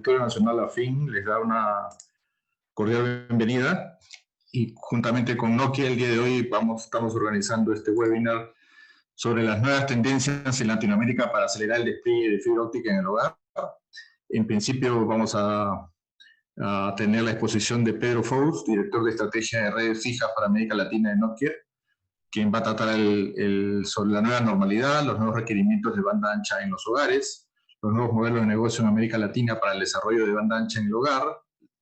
Directorio Nacional AFIN les da una cordial bienvenida y juntamente con Nokia el día de hoy estamos organizando este webinar sobre las nuevas tendencias en Latinoamérica para acelerar el despliegue de fibra óptica en el hogar. En principio vamos a tener la exposición de Pedro Fous, director de estrategia de redes fijas para América Latina de Nokia, quien va a tratar sobre la nueva normalidad, los nuevos requerimientos de banda ancha en los hogares, los nuevos modelos de negocio en América Latina para el desarrollo de banda ancha en el hogar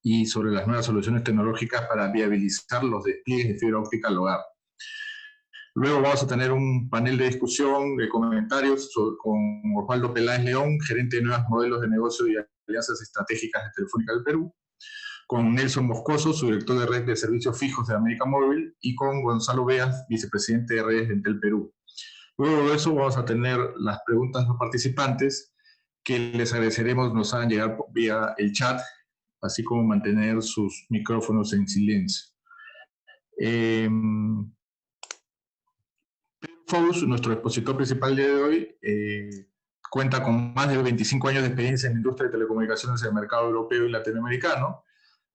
y sobre las nuevas soluciones tecnológicas para viabilizar los despliegues de fibra óptica al hogar. Luego vamos a tener un panel de discusión, de comentarios con Osvaldo Peláez León, gerente de nuevos modelos de negocio y alianzas estratégicas de Telefónica del Perú, con Nelson Moscoso, su director de red de servicios fijos de América Móvil, y con Gonzalo Beas, vicepresidente de redes de Entel Perú. Luego de eso vamos a tener las preguntas de los participantes, que les agradeceremos nos hagan llegar vía el chat, así como mantener sus micrófonos en silencio. Fous, nuestro expositor principal de hoy, cuenta con más de 25 años de experiencia en la industria de telecomunicaciones en el mercado europeo y latinoamericano.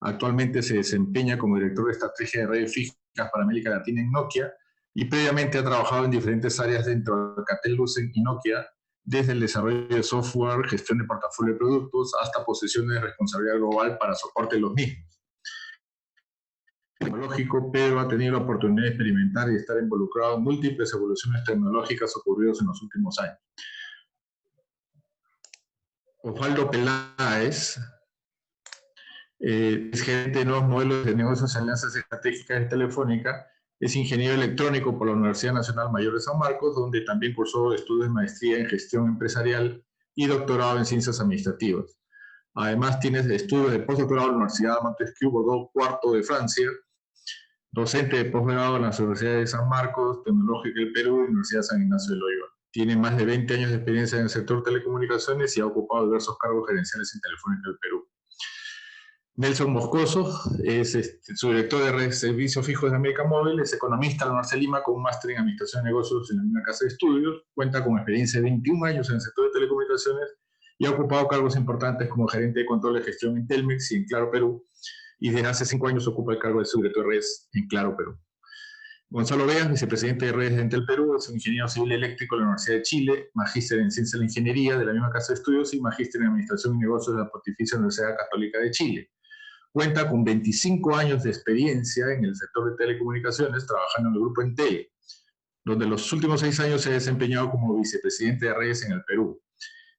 Actualmente se desempeña como director de estrategia de redes fijas para América Latina en Nokia y previamente ha trabajado en diferentes áreas dentro de Alcatel-Lucent y Nokia, desde el desarrollo de software, gestión de portafolio de productos, hasta posiciones de responsabilidad global para soporte de los mismos. Tecnológico, Pedro ha tenido la oportunidad de experimentar y estar involucrado en múltiples evoluciones tecnológicas ocurridas en los últimos años. Osvaldo Peláez es gerente de nuevos modelos de negocios y alianzas estratégicas de Telefónica, es ingeniero electrónico por la Universidad Nacional Mayor de San Marcos, donde también cursó estudios de maestría en gestión empresarial y doctorado en ciencias administrativas. Además tiene estudios de postdoctorado en la Universidad Montesquieu Bordeaux IV de Francia, docente de posgrado en las universidades de San Marcos, Tecnológica del Perú y Universidad San Ignacio de Loyola. Tiene más de 20 años de experiencia en el sector de telecomunicaciones y ha ocupado diversos cargos gerenciales en Telefónica del Perú. Nelson Moscoso es su director de servicios fijos de América Móvil, es economista en la Universidad de Lima con un máster en administración de negocios en la misma casa de estudios, cuenta con experiencia de 21 años en el sector de telecomunicaciones y ha ocupado cargos importantes como gerente de control de gestión en Telmex y en Claro Perú, y desde hace 5 años ocupa el cargo de subdirector de redes en Claro Perú. Gonzalo Beas, vicepresidente de redes de Entel Perú, es un ingeniero civil eléctrico de la Universidad de Chile, magíster en ciencia de la ingeniería de la misma casa de estudios y magíster en administración y negocios de la Pontificia Universidad Católica de Chile. Cuenta con 25 años de experiencia en el sector de telecomunicaciones, trabajando en el grupo Entel, donde los últimos 6 años se ha desempeñado como vicepresidente de redes en el Perú.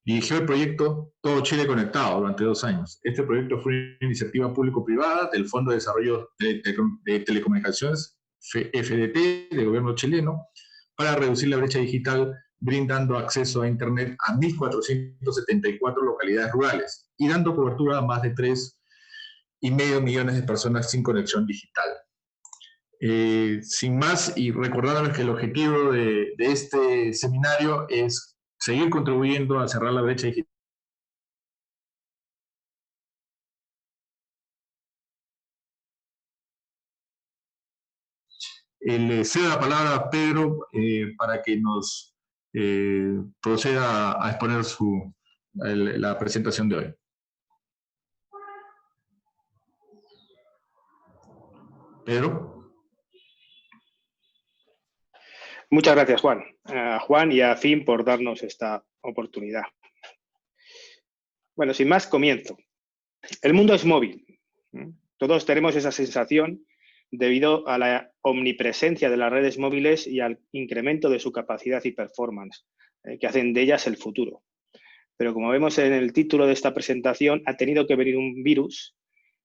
Dirigió el proyecto Todo Chile Conectado durante 2 años. Este proyecto fue una iniciativa público-privada del Fondo de Desarrollo de Telecomunicaciones, FDT, del gobierno chileno, para reducir la brecha digital, brindando acceso a Internet a 1.474 localidades rurales y dando cobertura a más de 3,5 millones de personas sin conexión digital. Sin más, y recordándoles que el objetivo de este seminario es seguir contribuyendo a cerrar la brecha digital. Le cedo la palabra a Pedro para que nos proceda a exponer la presentación de hoy. Pedro. Muchas gracias, Juan. A Juan y a FIN por darnos esta oportunidad. Bueno, sin más, comienzo. El mundo es móvil. Todos tenemos esa sensación debido a la omnipresencia de las redes móviles y al incremento de su capacidad y performance, que hacen de ellas el futuro. Pero como vemos en el título de esta presentación, ha tenido que venir un virus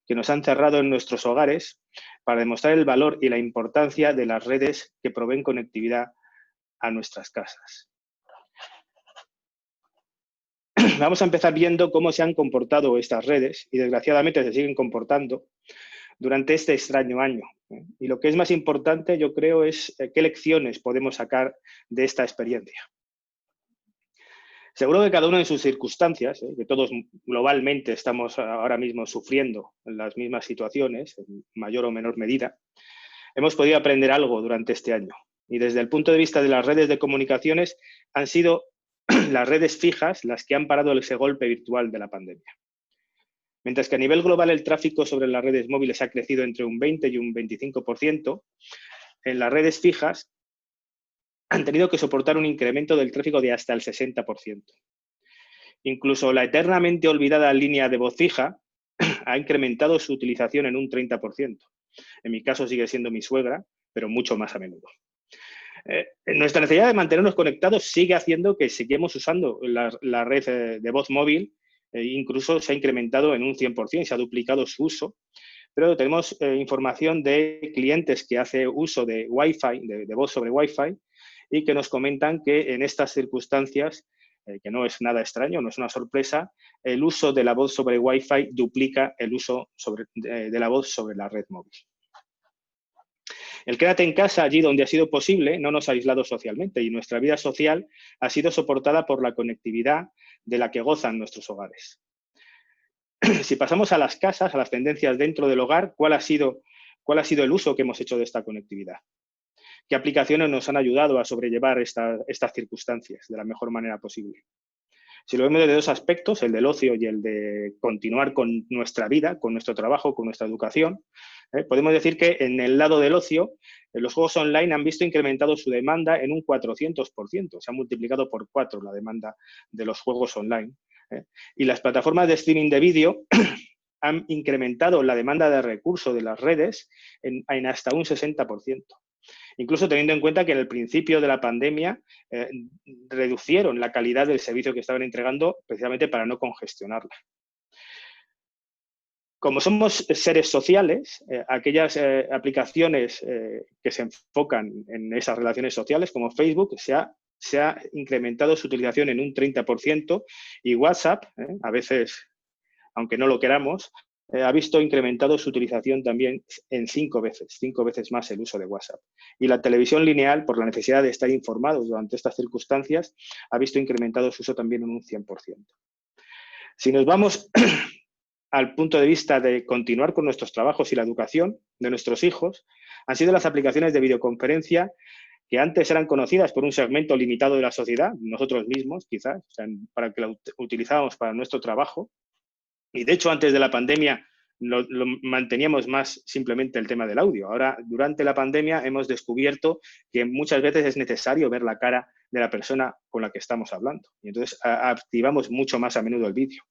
que nos ha encerrado en nuestros hogares para demostrar el valor y la importancia de las redes que proveen conectividad a nuestras casas. Vamos a empezar viendo cómo se han comportado estas redes y desgraciadamente se siguen comportando durante este extraño año. Y lo que es más importante, yo creo, es qué lecciones podemos sacar de esta experiencia. Seguro que cada uno en sus circunstancias, que todos globalmente estamos ahora mismo sufriendo en las mismas situaciones, en mayor o menor medida, hemos podido aprender algo durante este año. Y desde el punto de vista de las redes de comunicaciones, han sido las redes fijas las que han parado ese golpe virtual de la pandemia. Mientras que a nivel global el tráfico sobre las redes móviles ha crecido entre un 20 y un 25%, en las redes fijas han tenido que soportar un incremento del tráfico de hasta el 60%. Incluso la eternamente olvidada línea de voz fija ha incrementado su utilización en un 30%. En mi caso sigue siendo mi suegra, pero mucho más a menudo. Nuestra necesidad de mantenernos conectados sigue haciendo que sigamos usando la red de voz móvil, incluso se ha incrementado en un 100%, se ha duplicado su uso, pero tenemos información de clientes que hacen uso de Wi-Fi, de voz sobre Wi-Fi, y que nos comentan que en estas circunstancias, que no es nada extraño, no es una sorpresa, el uso de la voz sobre Wi-Fi duplica el uso de la voz sobre la red móvil. El quédate en casa allí donde ha sido posible no nos ha aislado socialmente y nuestra vida social ha sido soportada por la conectividad de la que gozan nuestros hogares. Si pasamos a las casas, a las tendencias dentro del hogar, ¿cuál ha sido el uso que hemos hecho de esta conectividad? ¿Qué aplicaciones nos han ayudado a sobrellevar estas circunstancias de la mejor manera posible? Si lo vemos desde dos aspectos, el del ocio y el de continuar con nuestra vida, con nuestro trabajo, con nuestra educación, podemos decir que en el lado del ocio, los juegos online han visto incrementado su demanda en un 400%. Se ha multiplicado por 4 la demanda de los juegos online. Y las plataformas de streaming de vídeo han incrementado la demanda de recursos de las redes en hasta un 60%. Incluso teniendo en cuenta que en el principio de la pandemia reducieron la calidad del servicio que estaban entregando precisamente para no congestionarla. Como somos seres sociales, aquellas aplicaciones que se enfocan en esas relaciones sociales, como Facebook, se ha incrementado su utilización en un 30% y WhatsApp, a veces, aunque no lo queramos, ha visto incrementado su utilización también en 5 veces más el uso de WhatsApp. Y la televisión lineal, por la necesidad de estar informados durante estas circunstancias, ha visto incrementado su uso también en un 100%. Si nos vamos al punto de vista de continuar con nuestros trabajos y la educación de nuestros hijos, han sido las aplicaciones de videoconferencia que antes eran conocidas por un segmento limitado de la sociedad, nosotros mismos quizás, o sea, para que la utilizábamos para nuestro trabajo. Y de hecho, antes de la pandemia lo manteníamos más simplemente el tema del audio. Ahora, durante la pandemia, hemos descubierto que muchas veces es necesario ver la cara de la persona con la que estamos hablando. Y entonces activamos mucho más a menudo el vídeo.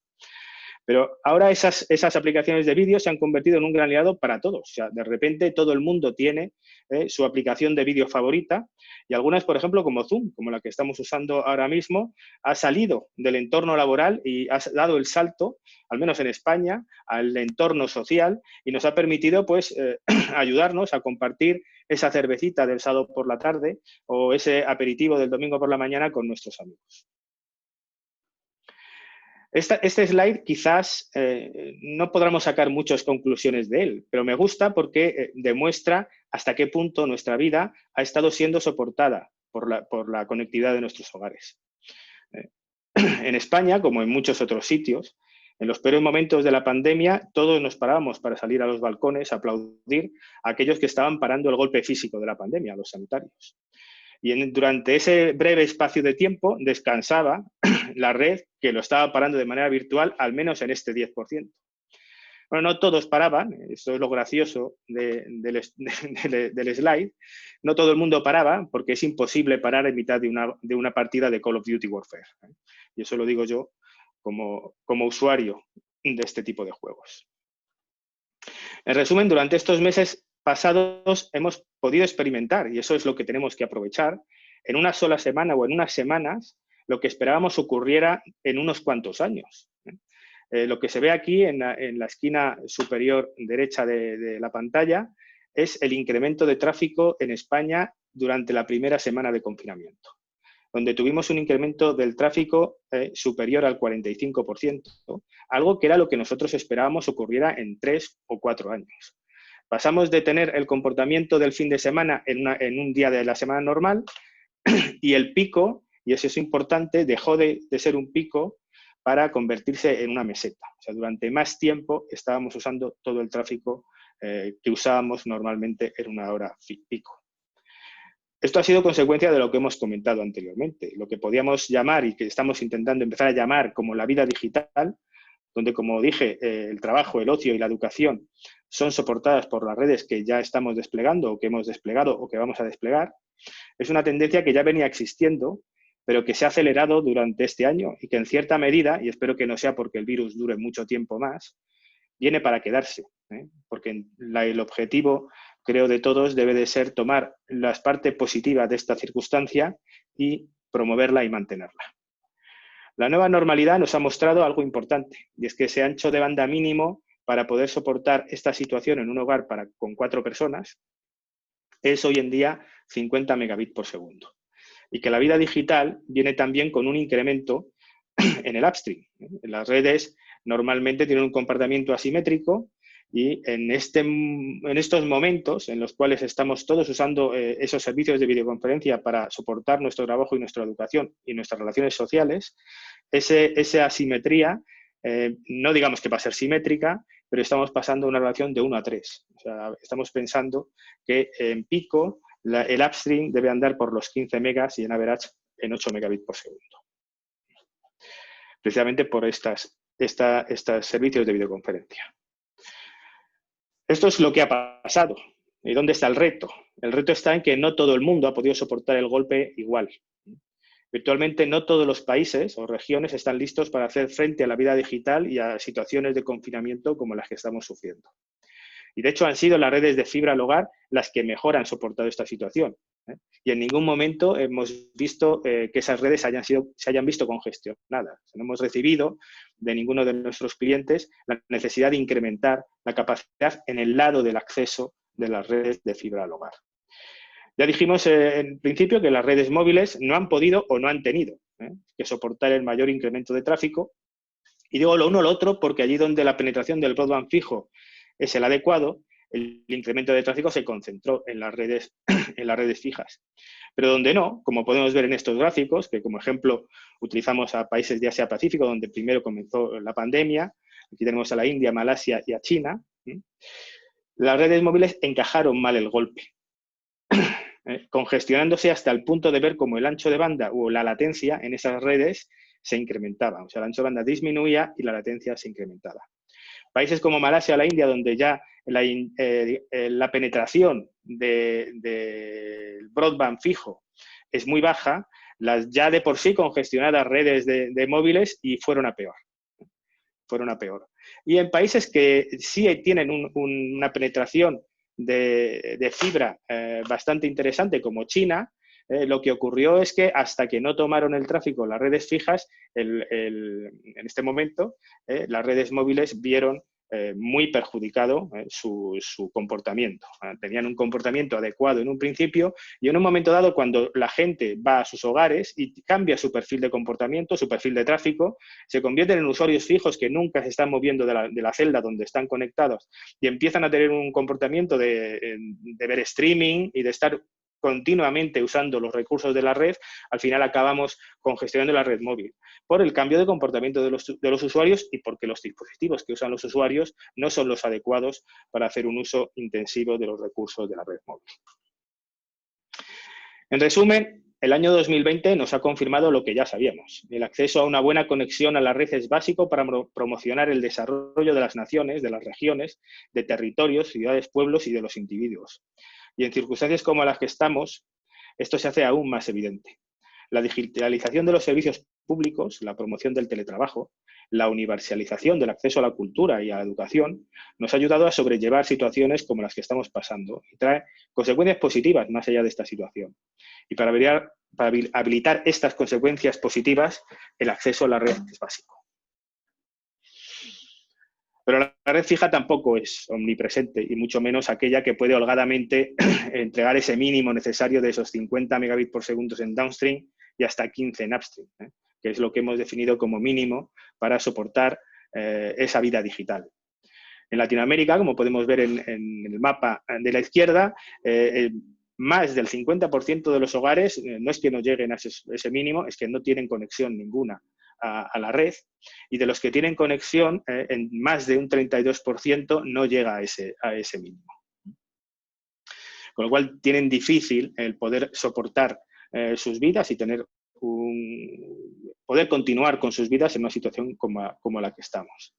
Pero ahora esas aplicaciones de vídeo se han convertido en un gran aliado para todos. O sea, de repente todo el mundo tiene su aplicación de vídeo favorita y algunas, por ejemplo, como Zoom, como la que estamos usando ahora mismo, ha salido del entorno laboral y ha dado el salto, al menos en España, al entorno social y nos ha permitido pues, ayudarnos a compartir esa cervecita del sábado por la tarde o ese aperitivo del domingo por la mañana con nuestros amigos. Este slide quizás no podamos sacar muchas conclusiones de él, pero me gusta porque demuestra hasta qué punto nuestra vida ha estado siendo soportada por la conectividad de nuestros hogares. En España, como en muchos otros sitios, en los peores momentos de la pandemia, todos nos parábamos para salir a los balcones a aplaudir a aquellos que estaban parando el golpe físico de la pandemia, a los sanitarios. Y durante ese breve espacio de tiempo descansaba la red que lo estaba parando de manera virtual, al menos en este 10%. Bueno, no todos paraban, esto es lo gracioso del slide, no todo el mundo paraba porque es imposible parar en mitad de una partida de Call of Duty Warfare. Y eso lo digo yo como usuario de este tipo de juegos. En resumen, durante estos meses pasados hemos podido experimentar, y eso es lo que tenemos que aprovechar, en una sola semana o en unas semanas, lo que esperábamos ocurriera en unos cuantos años. Lo que se ve aquí en la esquina superior derecha de la pantalla es el incremento de tráfico en España durante la primera semana de confinamiento, donde tuvimos un incremento del tráfico superior al 45%, algo que era lo que nosotros esperábamos ocurriera en 3 o 4 años. Pasamos de tener el comportamiento del fin de semana en un día de la semana normal y el pico, y eso es importante, dejó de ser un pico para convertirse en una meseta. O sea, durante más tiempo estábamos usando todo el tráfico que usábamos normalmente en una hora pico. Esto ha sido consecuencia de lo que hemos comentado anteriormente, lo que podíamos llamar y que estamos intentando empezar a llamar como la vida digital, donde, como dije, el trabajo, el ocio y la educación son soportadas por las redes que ya estamos desplegando o que hemos desplegado o que vamos a desplegar. Es una tendencia que ya venía existiendo, pero que se ha acelerado durante este año y que en cierta medida, y espero que no sea porque el virus dure mucho tiempo más, viene para quedarse, porque el objetivo, creo, de todos debe de ser tomar las partes positivas de esta circunstancia y promoverla y mantenerla. La nueva normalidad nos ha mostrado algo importante, y es que ese ancho de banda mínimo para poder soportar esta situación en un hogar con 4 personas es hoy en día 50 megabits por segundo. Y que la vida digital viene también con un incremento en el upstream. Las redes normalmente tienen un comportamiento asimétrico y en estos momentos en los cuales estamos todos usando esos servicios de videoconferencia para soportar nuestro trabajo y nuestra educación y nuestras relaciones sociales, esa asimetría, no digamos que va a ser simétrica, pero estamos pasando a una relación de 1 a 3. O sea, estamos pensando que en pico el upstream debe andar por los 15 megas y en average en 8 megabits por segundo. Precisamente por estos servicios de videoconferencia. Esto es lo que ha pasado. ¿Y dónde está el reto? El reto está en que no todo el mundo ha podido soportar el golpe igual. Virtualmente no todos los países o regiones están listos para hacer frente a la vida digital y a situaciones de confinamiento como las que estamos sufriendo. Y de hecho han sido las redes de fibra al hogar las que mejor han soportado esta situación. Y en ningún momento hemos visto que esas redes se hayan visto congestionadas. No hemos recibido de ninguno de nuestros clientes la necesidad de incrementar la capacidad en el lado del acceso de las redes de fibra al hogar. Ya dijimos en principio que las redes móviles no han podido o no han tenido que soportar el mayor incremento de tráfico. Y digo lo uno o lo otro porque allí donde la penetración del broadband fijo es el adecuado, el incremento de tráfico se concentró en las redes fijas. Pero donde no, como podemos ver en estos gráficos, que como ejemplo utilizamos a países de Asia-Pacífico, donde primero comenzó la pandemia, aquí tenemos a la India, Malasia y a China, las redes móviles encajaron mal el golpe, congestionándose hasta el punto de ver cómo el ancho de banda o la latencia en esas redes se incrementaba. O sea, el ancho de banda disminuía y la latencia se incrementaba. Países como Malasia o la India, donde ya la penetración del broadband fijo es muy baja, las ya de por sí congestionadas redes de móviles y fueron a peor. Y en países que sí tienen una penetración de fibra bastante interesante, como China, lo que ocurrió es que hasta que no tomaron el tráfico las redes fijas, en este momento las redes móviles vieron muy perjudicado su comportamiento. Tenían un comportamiento adecuado en un principio y en un momento dado, cuando la gente va a sus hogares y cambia su perfil de comportamiento, su perfil de tráfico, se convierten en usuarios fijos que nunca se están moviendo de la celda donde están conectados y empiezan a tener un comportamiento de ver streaming y de estar continuamente usando los recursos de la red, al final acabamos congestionando la red móvil por el cambio de comportamiento de los usuarios y porque los dispositivos que usan los usuarios no son los adecuados para hacer un uso intensivo de los recursos de la red móvil. En resumen, el año 2020 nos ha confirmado lo que ya sabíamos. El acceso a una buena conexión a la red es básico para promocionar el desarrollo de las naciones, de las regiones, de territorios, ciudades, pueblos y de los individuos. Y en circunstancias como las que estamos, esto se hace aún más evidente. La digitalización de los servicios públicos, la promoción del teletrabajo, la universalización del acceso a la cultura y a la educación nos ha ayudado a sobrellevar situaciones como las que estamos pasando y trae consecuencias positivas más allá de esta situación. Y para habilitar estas consecuencias positivas, el acceso a la red es básico. Pero la red fija tampoco es omnipresente y mucho menos aquella que puede holgadamente entregar ese mínimo necesario de esos 50 megabits por segundo en downstream y hasta 15 en upstream, que es lo que hemos definido como mínimo para soportar esa vida digital. En Latinoamérica, como podemos ver en el mapa de la izquierda, más del 50% de los hogares no es que no lleguen a ese mínimo, es que no tienen conexión ninguna a la red, y de los que tienen conexión, en más de un 32% no llega a ese mínimo. Con lo cual tienen difícil el poder soportar sus vidas y tener poder continuar con sus vidas en una situación como la que estamos.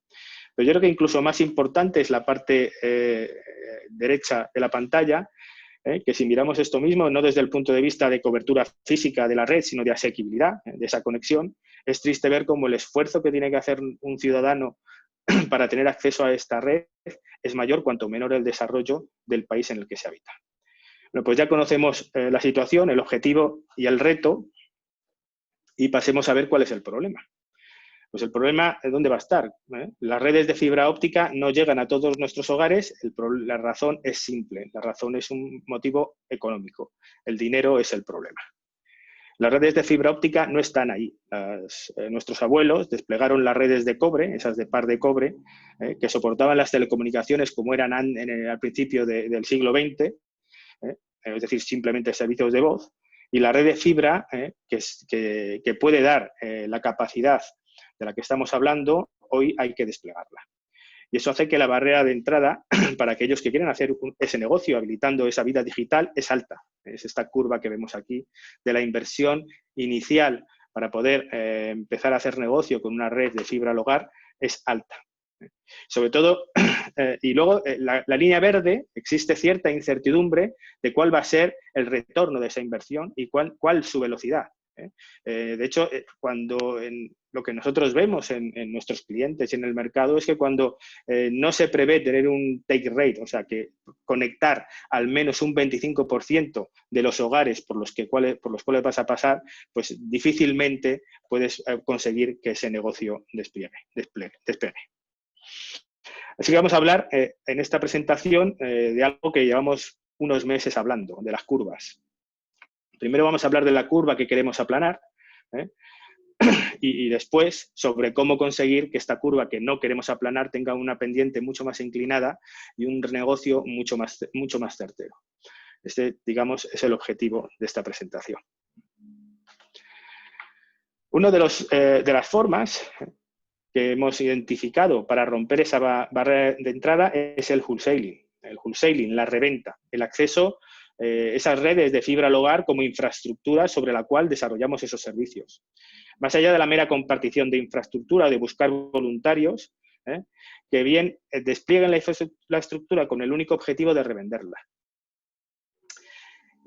Pero yo creo que incluso más importante es la parte derecha de la pantalla, que si miramos esto mismo, no desde el punto de vista de cobertura física de la red, sino de asequibilidad, de esa conexión, es triste ver cómo el esfuerzo que tiene que hacer un ciudadano para tener acceso a esta red es mayor cuanto menor el desarrollo del país en el que se habita. Bueno, pues ya conocemos la situación, el objetivo y el reto, y pasemos a ver cuál es el problema. Pues el problema, ¿dónde va a estar? Las redes de fibra óptica no llegan a todos nuestros hogares. La razón es simple, la razón es un motivo económico. El dinero es el problema. Las redes de fibra óptica no están ahí. Nuestros abuelos desplegaron las redes de cobre, esas de par de cobre, que soportaban las telecomunicaciones como eran al principio del siglo XX, es decir, simplemente servicios de voz, y la red de fibra, que puede dar la capacidad de la que estamos hablando, hoy hay que desplegarla. Y eso hace que la barrera de entrada para aquellos que quieren hacer ese negocio, habilitando esa vida digital, es alta. Es esta curva que vemos aquí de la inversión inicial para poder empezar a hacer negocio con una red de fibra al hogar es alta. Sobre todo, y luego la línea verde, existe cierta incertidumbre de cuál va a ser el retorno de esa inversión y cuál su velocidad. De hecho, lo que nosotros vemos en nuestros clientes y en el mercado es que cuando no se prevé tener un take rate, o sea, que conectar al menos un 25% de los hogares por los cuales vas a pasar, pues difícilmente puedes conseguir que ese negocio despegue. Así que vamos a hablar en esta presentación de algo que llevamos unos meses hablando, de las curvas. Primero vamos a hablar de la curva que queremos aplanar y después sobre cómo conseguir que esta curva que no queremos aplanar tenga una pendiente mucho más inclinada y un negocio mucho más certero. Este, digamos, es el objetivo de esta presentación. Una de las formas que hemos identificado para romper esa barrera de entrada es el wholesaling. El wholesaling, la reventa, el acceso esas redes de fibra al hogar como infraestructura sobre la cual desarrollamos esos servicios. Más allá de la mera compartición de infraestructura, de buscar voluntarios que bien desplieguen la estructura con el único objetivo de revenderla.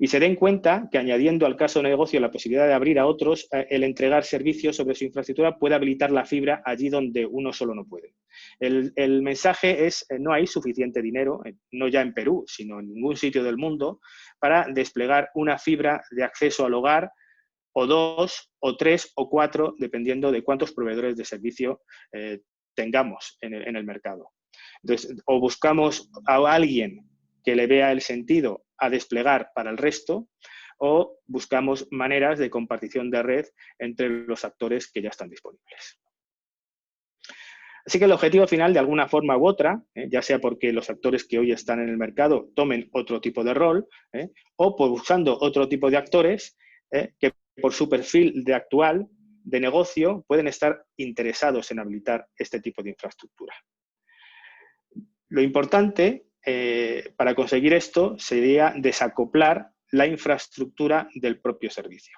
Y se den cuenta que añadiendo al caso de negocio la posibilidad de abrir a otros, el entregar servicios sobre su infraestructura puede habilitar la fibra allí donde uno solo no puede. El mensaje es no hay suficiente dinero, no ya en Perú, sino en ningún sitio del mundo, para desplegar una fibra de acceso al hogar, o 2, o 3, o 4, dependiendo de cuántos proveedores de servicio tengamos en el mercado. Entonces, o buscamos a alguien que le vea el sentido a desplegar para el resto, o buscamos maneras de compartición de red entre los actores que ya están disponibles. Así que el objetivo final, de alguna forma u otra, ya sea porque los actores que hoy están en el mercado tomen otro tipo de rol, o buscando otro tipo de actores que por su perfil actual de negocio pueden estar interesados en habilitar este tipo de infraestructura. Lo importante para conseguir esto sería desacoplar la infraestructura del propio servicio.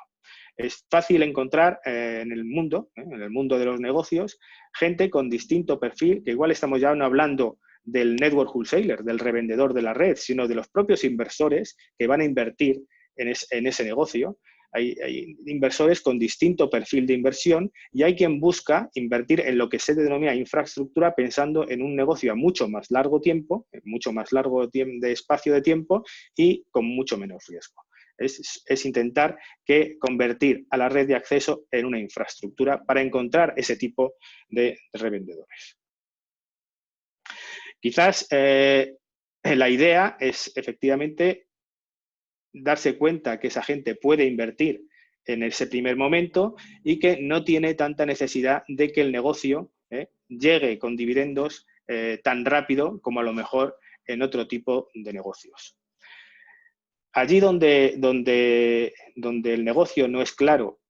Es fácil encontrar en el mundo de los negocios, gente con distinto perfil, que igual estamos ya no hablando del network wholesaler, del revendedor de la red, sino de los propios inversores que van a invertir en ese negocio. Hay inversores con distinto perfil de inversión y hay quien busca invertir en lo que se denomina infraestructura pensando en un negocio a mucho más largo tiempo, de espacio de tiempo y con mucho menos riesgo. Es intentar convertir a la red de acceso en una infraestructura para encontrar ese tipo de revendedores. Quizás la idea es efectivamente darse cuenta que esa gente puede invertir en ese primer momento y que no tiene tanta necesidad de que el negocio llegue con dividendos tan rápido como a lo mejor en otro tipo de negocios. Allí donde el negocio no es claro,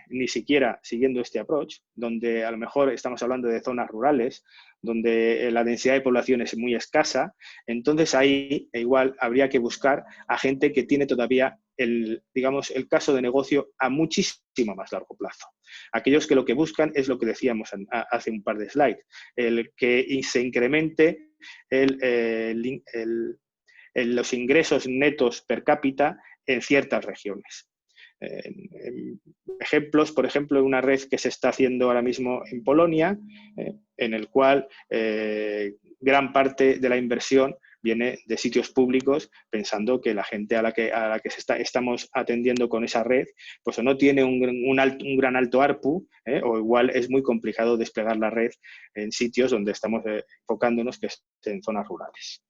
ni siquiera siguiendo este approach, donde a lo mejor estamos hablando de zonas rurales, donde la densidad de población es muy escasa, entonces ahí igual habría que buscar a gente que tiene todavía el caso de negocio a muchísimo más largo plazo. Aquellos que lo que buscan es lo que decíamos hace un par de slides, el que se incremente los ingresos netos per cápita en ciertas regiones. Ejemplos, por ejemplo, una red que se está haciendo ahora mismo en Polonia, en el cual gran parte de la inversión viene de sitios públicos, pensando que la gente a la que estamos atendiendo con esa red, pues o no tiene un gran alto ARPU, o igual es muy complicado desplegar la red en sitios donde estamos enfocándonos, que es en zonas rurales.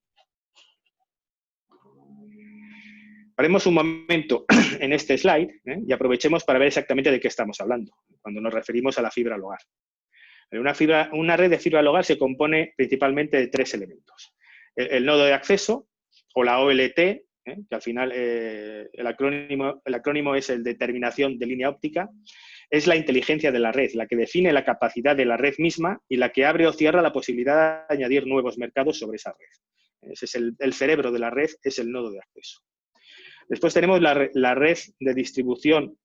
Paremos un momento en este slide y aprovechemos para ver exactamente de qué estamos hablando cuando nos referimos a la fibra al hogar. Una red de fibra al hogar se compone principalmente de 3 elementos. El nodo de acceso, o la OLT, que al final el acrónimo es el de terminación de línea óptica, es la inteligencia de la red, la que define la capacidad de la red misma y la que abre o cierra la posibilidad de añadir nuevos mercados sobre esa red. Ese es el cerebro de la red, es el nodo de acceso. Después tenemos la red de distribución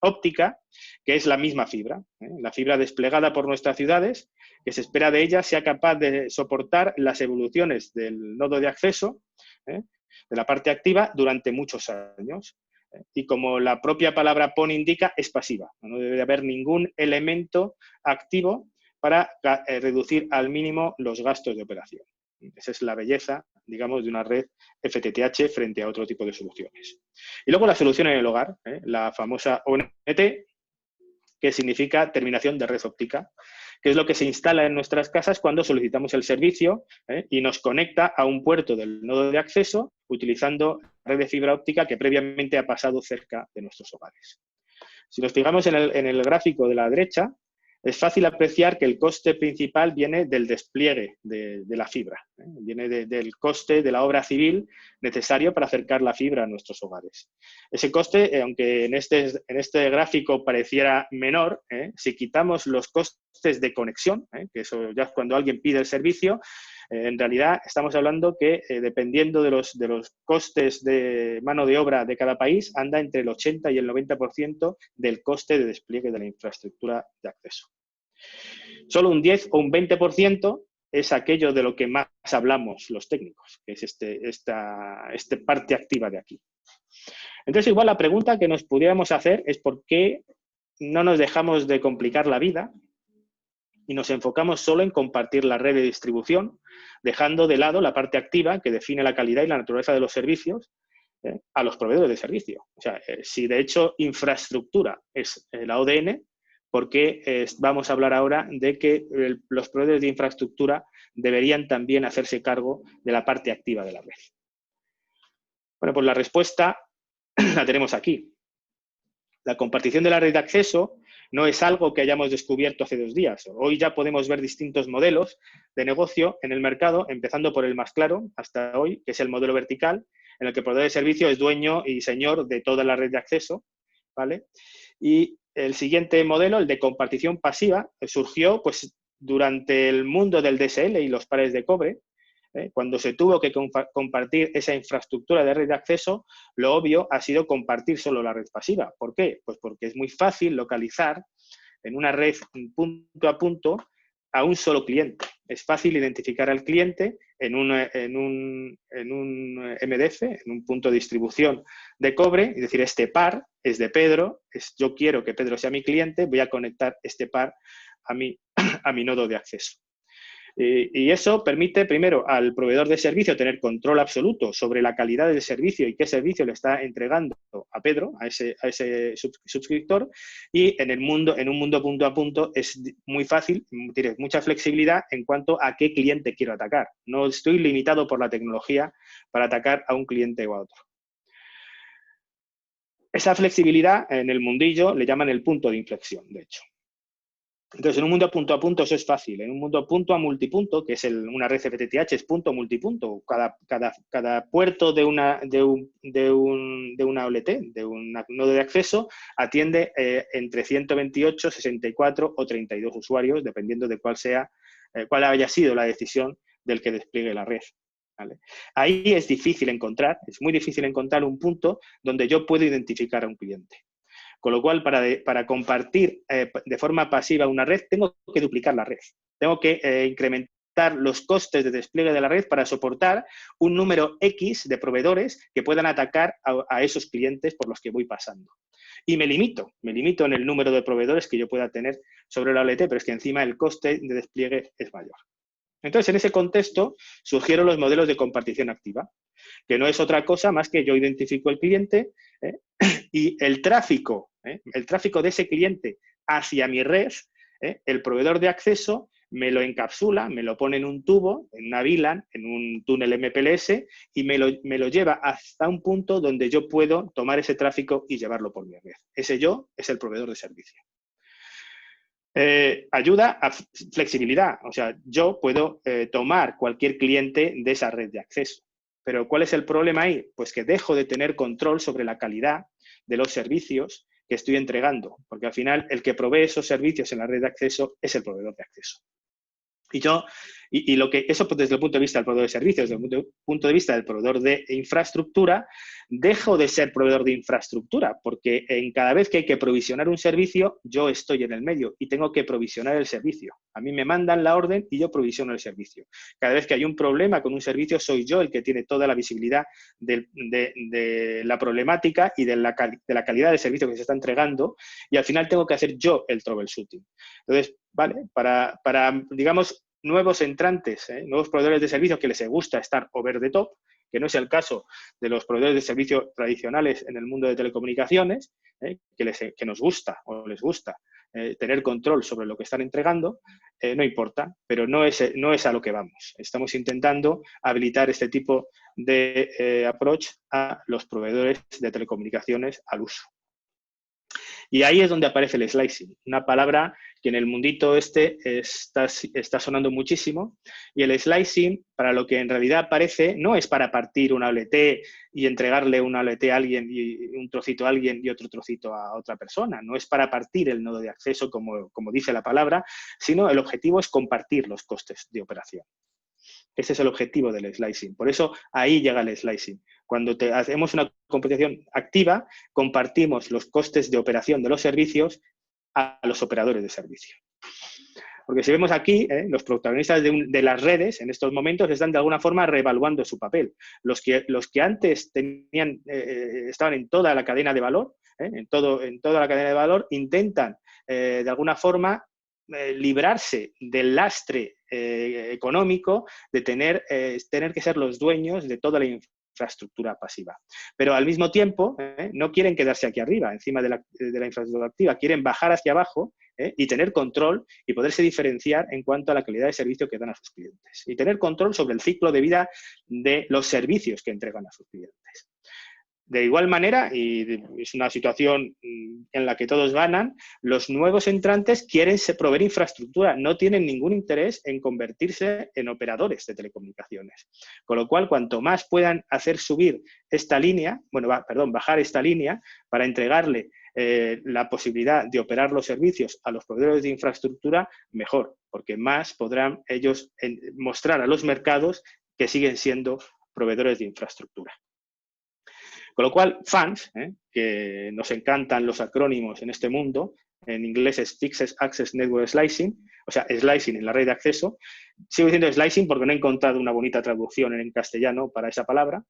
óptica, que es la misma fibra, la fibra desplegada por nuestras ciudades, que se espera de ella sea capaz de soportar las evoluciones del nodo de acceso, de la parte activa, durante muchos años. Y como la propia palabra PON indica, es pasiva. No debe haber ningún elemento activo para reducir al mínimo los gastos de operación. Esa es la belleza, digamos, de una red FTTH frente a otro tipo de soluciones. Y luego la solución en el hogar, la famosa ONT, que significa terminación de red óptica, que es lo que se instala en nuestras casas cuando solicitamos el servicio y nos conecta a un puerto del nodo de acceso utilizando red de fibra óptica que previamente ha pasado cerca de nuestros hogares. Si nos fijamos en el gráfico de la derecha, es fácil apreciar que el coste principal viene del despliegue de la fibra, viene del coste de la obra civil necesario para acercar la fibra a nuestros hogares. Ese coste, aunque en este gráfico pareciera menor, si quitamos los costes de conexión, que eso ya es cuando alguien pide el servicio, en realidad estamos hablando que dependiendo de los costes de mano de obra de cada país, anda entre el 80 y el 90% del coste de despliegue de la infraestructura de acceso. Solo un 10 o un 20% es aquello de lo que más hablamos los técnicos, que es esta parte activa de aquí. Entonces, igual la pregunta que nos pudiéramos hacer es por qué no nos dejamos de complicar la vida y nos enfocamos solo en compartir la red de distribución, dejando de lado la parte activa que define la calidad y la naturaleza de los servicios a los proveedores de servicio. O sea, si de hecho infraestructura es la ODN, ¿por qué vamos a hablar ahora de que los proveedores de infraestructura deberían también hacerse cargo de la parte activa de la red? Bueno, pues la respuesta la tenemos aquí. La compartición de la red de acceso no es algo que hayamos descubierto hace 2 días. Hoy ya podemos ver distintos modelos de negocio en el mercado, empezando por el más claro hasta hoy, que es el modelo vertical, en el que el proveedor de servicio es dueño y señor de toda la red de acceso, ¿vale? Y el siguiente modelo, el de compartición pasiva, surgió pues, durante el mundo del DSL y los pares de cobre. Cuando se tuvo que compartir esa infraestructura de red de acceso, lo obvio ha sido compartir solo la red pasiva. ¿Por qué? Pues porque es muy fácil localizar en una red punto a punto a un solo cliente. Es fácil identificar al cliente en un MDF, en un punto de distribución de cobre, y decir, este par es de Pedro, yo quiero que Pedro sea mi cliente, voy a conectar este par a mi nodo de acceso. Y eso permite, primero, al proveedor de servicio tener control absoluto sobre la calidad del servicio y qué servicio le está entregando a Pedro, a ese suscriptor, y en un mundo punto a punto es muy fácil, tienes mucha flexibilidad en cuanto a qué cliente quiero atacar. No estoy limitado por la tecnología para atacar a un cliente o a otro. Esa flexibilidad en el mundillo le llaman el punto de inflexión, de hecho. Entonces, en un mundo punto a punto eso es fácil. En un mundo punto a multipunto, que es una red FTTH, es punto multipunto. Cada puerto de una OLT, de un nodo de acceso, atiende entre 128, 64 o 32 usuarios, dependiendo de cuál haya sido la decisión del que despliegue la red. ¿Vale? Ahí es muy difícil encontrar un punto donde yo puedo identificar a un cliente. Con lo cual, para compartir de forma pasiva una red, tengo que duplicar la red. Tengo que incrementar los costes de despliegue de la red para soportar un número X de proveedores que puedan atacar a esos clientes por los que voy pasando. Y me limito en el número de proveedores que yo pueda tener sobre la OLT, pero es que encima el coste de despliegue es mayor. Entonces, en ese contexto, surgieron los modelos de compartición activa, que no es otra cosa más que yo identifico el cliente y el tráfico de ese cliente hacia mi red, el proveedor de acceso me lo encapsula, me lo pone en un tubo, en una VLAN, en un túnel MPLS y me lo lleva hasta un punto donde yo puedo tomar ese tráfico y llevarlo por mi red. Ese yo es el proveedor de servicio. Ayuda a flexibilidad, o sea, yo puedo tomar cualquier cliente de esa red de acceso. Pero ¿cuál es el problema ahí? Pues que dejo de tener control sobre la calidad de los servicios que estoy entregando, porque al final el que provee esos servicios en la red de acceso es el proveedor de acceso. Eso desde el punto de vista del proveedor de servicios, desde el punto de vista del proveedor de infraestructura, dejo de ser proveedor de infraestructura, porque en cada vez que hay que provisionar un servicio, yo estoy en el medio y tengo que provisionar el servicio. A mí me mandan la orden y yo provisiono el servicio. Cada vez que hay un problema con un servicio, soy yo el que tiene toda la visibilidad de la problemática y de la calidad del servicio que se está entregando, y al final tengo que hacer yo el troubleshooting. Entonces, vale, para digamos, nuevos entrantes, nuevos proveedores de servicios que les gusta estar over the top, que no es el caso de los proveedores de servicios tradicionales en el mundo de telecomunicaciones, que nos gusta o les gusta tener control sobre lo que están entregando, no importa, pero no es a lo que vamos. Estamos intentando habilitar este tipo de approach a los proveedores de telecomunicaciones al uso. Y ahí es donde aparece el slicing, una palabra que en el mundito está sonando muchísimo. Y el slicing, para lo que en realidad aparece, no es para partir una OLT y entregarle una OLT a alguien y un trocito a alguien y otro trocito a otra persona. No es para partir el nodo de acceso, como dice la palabra, sino el objetivo es compartir los costes de operación. Ese es el objetivo del slicing. Por eso ahí llega el slicing. Cuando hacemos una computación activa, compartimos los costes de operación de los servicios a los operadores de servicio. Porque si vemos aquí, los protagonistas de las redes en estos momentos están de alguna forma reevaluando su papel. Los que antes estaban en toda la cadena de valor, en toda la cadena de valor, intentan de alguna forma librarse del lastre económico de tener que ser los dueños de toda la infraestructura pasiva. Pero al mismo tiempo no quieren quedarse aquí arriba, encima de la infraestructura activa, quieren bajar hacia abajo y tener control y poderse diferenciar en cuanto a la calidad de servicio que dan a sus clientes. Y tener control sobre el ciclo de vida de los servicios que entregan a sus clientes. De igual manera, y es una situación en la que todos ganan, los nuevos entrantes quieren proveer infraestructura, no tienen ningún interés en convertirse en operadores de telecomunicaciones. Con lo cual, cuanto más puedan hacer subir esta línea, bajar esta línea para entregarle la posibilidad de operar los servicios a los proveedores de infraestructura, mejor, porque más podrán ellos mostrar a los mercados que siguen siendo proveedores de infraestructura. Con lo cual, FANS, que nos encantan los acrónimos en este mundo, en inglés es Fixed Access Network Slicing, o sea, slicing en la red de acceso. Sigo diciendo slicing porque no he encontrado una bonita traducción en castellano para esa palabra.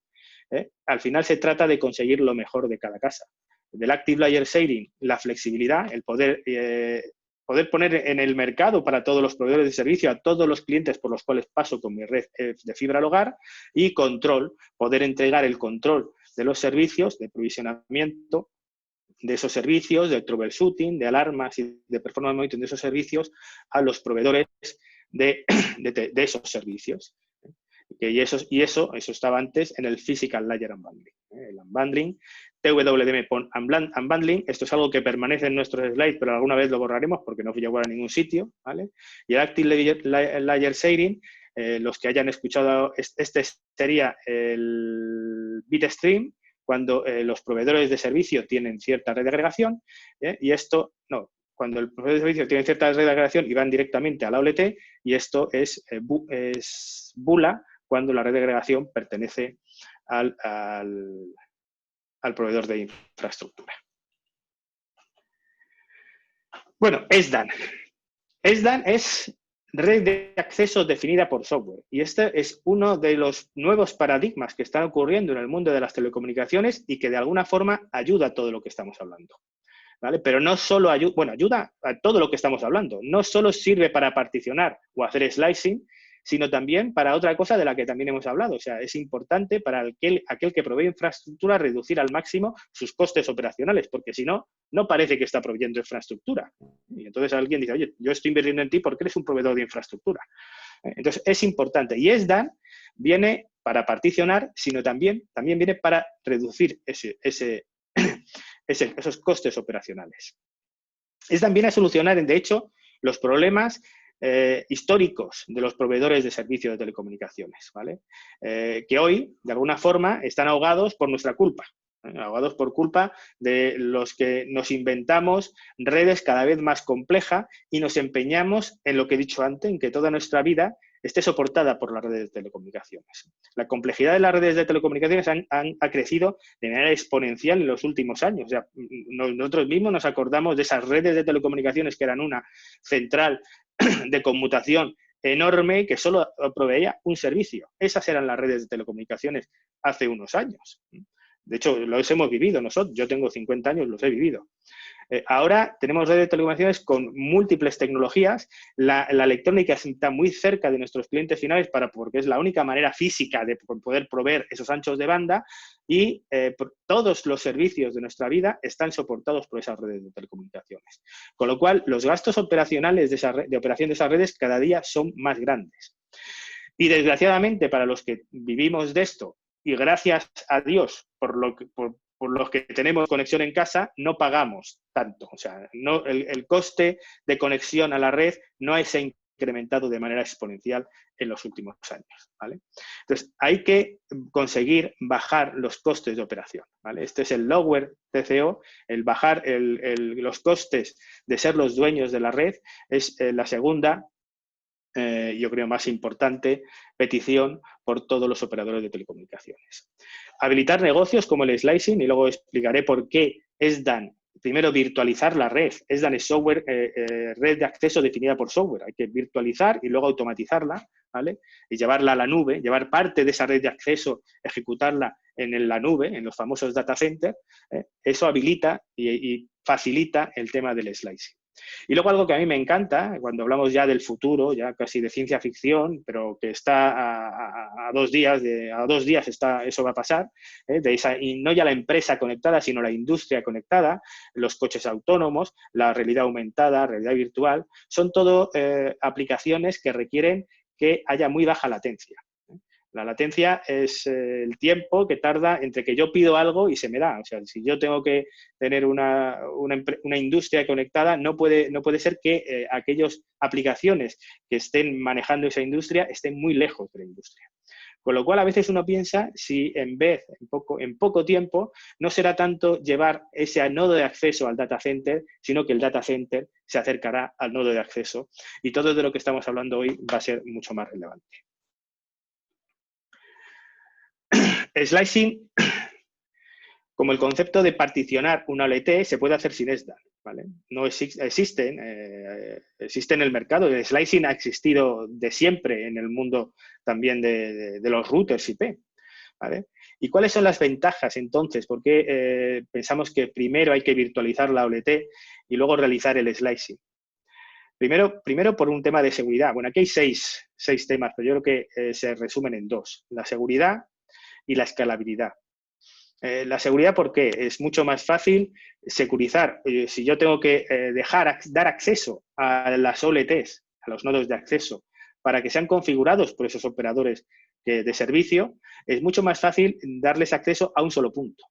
Al final se trata de conseguir lo mejor de cada casa. Del Active Layer Sharing, la flexibilidad, el poder poner en el mercado para todos los proveedores de servicio, a todos los clientes por los cuales paso con mi red de fibra al hogar, y control, poder entregar el control de los servicios, de provisionamiento de esos servicios, de troubleshooting, de alarmas y de performance monitoring de esos servicios a los proveedores de esos servicios. Y eso estaba antes en el Physical Layer Unbundling. El unbundling, TWDM Unbundling, esto es algo que permanece en nuestros slides, pero alguna vez lo borraremos porque no llegó a ningún sitio, ¿vale? Y el Active Layer Sharing, los que hayan escuchado, este sería el bitstream, cuando los proveedores de servicio tienen cierta red de agregación, y esto, no, cuando el proveedor de servicio tiene cierta red de agregación y van directamente a la OLT, y esto es BULA, cuando la red de agregación pertenece al proveedor de infraestructura. Bueno, SDAN. SDAN es red de acceso definida por software. Y este es uno de los nuevos paradigmas que están ocurriendo en el mundo de las telecomunicaciones y que de alguna forma ayuda a todo lo que estamos hablando, ¿vale? Pero no solo ayuda, bueno, ayuda a todo lo que estamos hablando. No solo sirve para particionar o hacer slicing, sino también para otra cosa de la que también hemos hablado. O sea, es importante para aquel que provee infraestructura reducir al máximo sus costes operacionales, porque si no, no parece que está proveyendo infraestructura. Y entonces alguien dice, oye, yo estoy invirtiendo en ti porque eres un proveedor de infraestructura. Entonces, es importante. Y SDAN viene para particionar, sino también viene para reducir esos costes operacionales. SDAN viene a solucionar, de hecho, los problemas históricos de los proveedores de servicios de telecomunicaciones, ¿vale? Que hoy, de alguna forma, están ahogados por nuestra culpa. Ahogados por culpa de los que nos inventamos redes cada vez más complejas y nos empeñamos en lo que he dicho antes, en que toda nuestra vida esté soportada por las redes de telecomunicaciones. La complejidad de las redes de telecomunicaciones ha crecido de manera exponencial en los últimos años. O sea, nosotros mismos nos acordamos de esas redes de telecomunicaciones que eran una central de conmutación enorme que solo proveía un servicio. Esas eran las redes de telecomunicaciones hace unos años. De hecho, los hemos vivido nosotros. Yo tengo 50 años, los he vivido. Ahora tenemos redes de telecomunicaciones con múltiples tecnologías. La electrónica está muy cerca de nuestros clientes finales porque es la única manera física de poder proveer esos anchos de banda y todos los servicios de nuestra vida están soportados por esas redes de telecomunicaciones. Con lo cual, los gastos operacionales de operación de esas redes cada día son más grandes. Y desgraciadamente, para los que vivimos de esto, y gracias a Dios por los que tenemos conexión en casa, no pagamos tanto. O sea, el coste de conexión a la red no se ha incrementado de manera exponencial en los últimos años, ¿vale? Entonces, hay que conseguir bajar los costes de operación, ¿vale? Este es el lower TCO, el bajar los costes de ser los dueños de la red, es la segunda yo creo más importante, petición por todos los operadores de telecomunicaciones. Habilitar negocios como el slicing, y luego explicaré por qué SDAN. Primero, virtualizar la red. SDAN es software, red de acceso definida por software. Hay que virtualizar y luego automatizarla, ¿vale? Y llevarla a la nube, llevar parte de esa red de acceso, ejecutarla en la nube, en los famosos data centers. Eso habilita y facilita el tema del slicing. Y luego algo que a mí me encanta, cuando hablamos ya del futuro, ya casi de ciencia ficción, pero que está a 2 días, eso va a pasar, y no ya la empresa conectada, sino la industria conectada, los coches autónomos, la realidad aumentada, realidad virtual, son todo aplicaciones que requieren que haya muy baja latencia. La latencia es el tiempo que tarda entre que yo pido algo y se me da. O sea, si yo tengo que tener una industria conectada, no puede ser que aquellas aplicaciones que estén manejando esa industria estén muy lejos de la industria. Con lo cual, a veces uno piensa si en poco tiempo, no será tanto llevar ese nodo de acceso al data center, sino que el data center se acercará al nodo de acceso. Y todo de lo que estamos hablando hoy va a ser mucho más relevante. Slicing, como el concepto de particionar una OLT, se puede hacer sin SDAN, ¿vale? No existe en el mercado. El slicing ha existido de siempre en el mundo también de los routers IP, ¿vale? ¿Y cuáles son las ventajas entonces? ¿Por qué pensamos que primero hay que virtualizar la OLT y luego realizar el slicing? Primero por un tema de seguridad. Bueno, aquí hay seis temas, pero yo creo que se resumen en 2. La seguridad y la escalabilidad. La seguridad, ¿por qué? Es mucho más fácil securizar. Si yo tengo que dar acceso a las OLTs, a los nodos de acceso, para que sean configurados por esos operadores de servicio, es mucho más fácil darles acceso a un solo punto.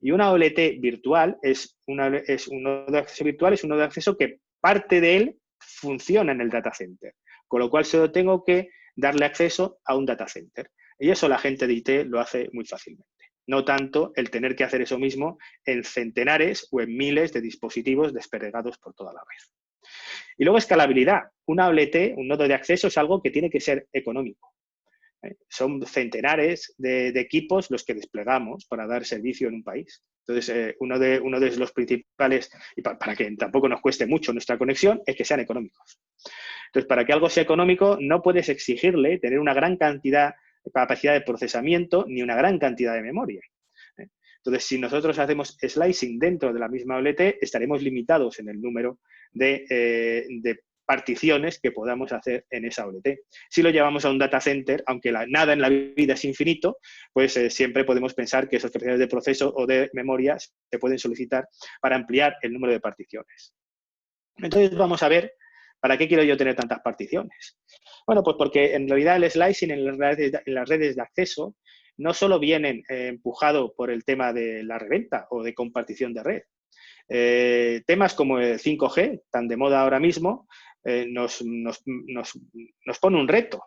Y una OLT virtual es un nodo de acceso virtual, es un nodo de acceso que parte de él funciona en el data center, con lo cual solo tengo que darle acceso a un data center. Y eso la gente de IT lo hace muy fácilmente. No tanto el tener que hacer eso mismo en centenares o en miles de dispositivos desplegados por toda la red. Y luego escalabilidad. Una OLT, un nodo de acceso, es algo que tiene que ser económico. Son centenares de equipos los que desplegamos para dar servicio en un país. Entonces, uno de los principales, y para que tampoco nos cueste mucho nuestra conexión, es que sean económicos. Entonces, para que algo sea económico, no puedes exigirle tener una gran capacidad de procesamiento ni una gran cantidad de memoria. Entonces, si nosotros hacemos slicing dentro de la misma OLT, estaremos limitados en el número de particiones que podamos hacer en esa OLT. Si lo llevamos a un data center, aunque nada en la vida es infinito, pues siempre podemos pensar que esas capacidades de proceso o de memoria se pueden solicitar para ampliar el número de particiones. Entonces, vamos a ver, ¿para qué quiero yo tener tantas particiones? Bueno, pues porque en realidad el slicing en las redes de acceso no solo vienen empujado por el tema de la reventa o de compartición de red. Temas como el 5G, tan de moda ahora mismo, nos pone un reto,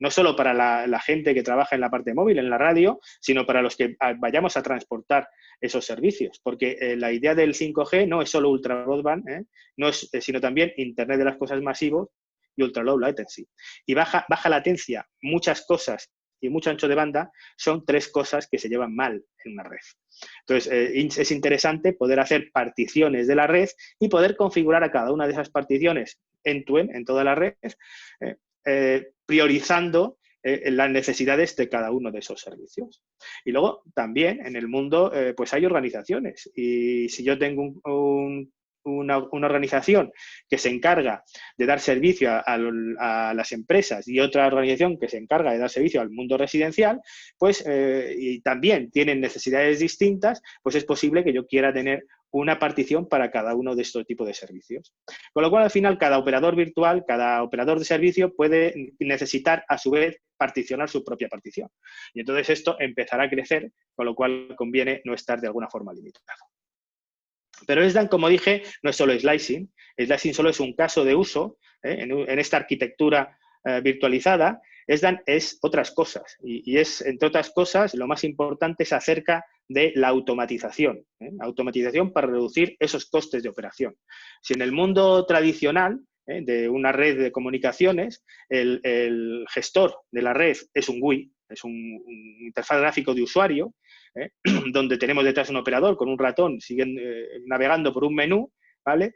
no solo para la gente que trabaja en la parte móvil, en la radio, sino para los que vayamos a transportar esos servicios, porque la idea del 5G no es solo ultra broadband, sino también Internet de las cosas masivos y ultra low latency. Y baja latencia, muchas cosas y mucho ancho de banda son 3 cosas que se llevan mal en una red. Entonces, es interesante poder hacer particiones de la red y poder configurar a cada una de esas particiones end-to-end en toda la red, priorizando las necesidades de cada uno de esos servicios. Y luego, también, en el mundo, pues hay organizaciones. Y si yo tengo una organización que se encarga de dar servicio a las empresas y otra organización que se encarga de dar servicio al mundo residencial, pues y también tienen necesidades distintas, pues es posible que yo quiera tener una partición para cada uno de estos tipos de servicios. Con lo cual, al final, cada operador virtual, cada operador de servicio puede necesitar, a su vez, particionar su propia partición. Y entonces esto empezará a crecer, con lo cual conviene no estar de alguna forma limitado. Pero SDAN, como dije, no es solo slicing. Slicing solo es un caso de uso en esta arquitectura virtualizada. SDAN es otras cosas y es, entre otras cosas, lo más importante es acerca de la automatización. Automatización para reducir esos costes de operación. Si en el mundo tradicional de una red de comunicaciones, el gestor de la red es un GUI, es un interfaz gráfico de usuario, donde tenemos detrás un operador con un ratón, siguen navegando por un menú, ¿vale?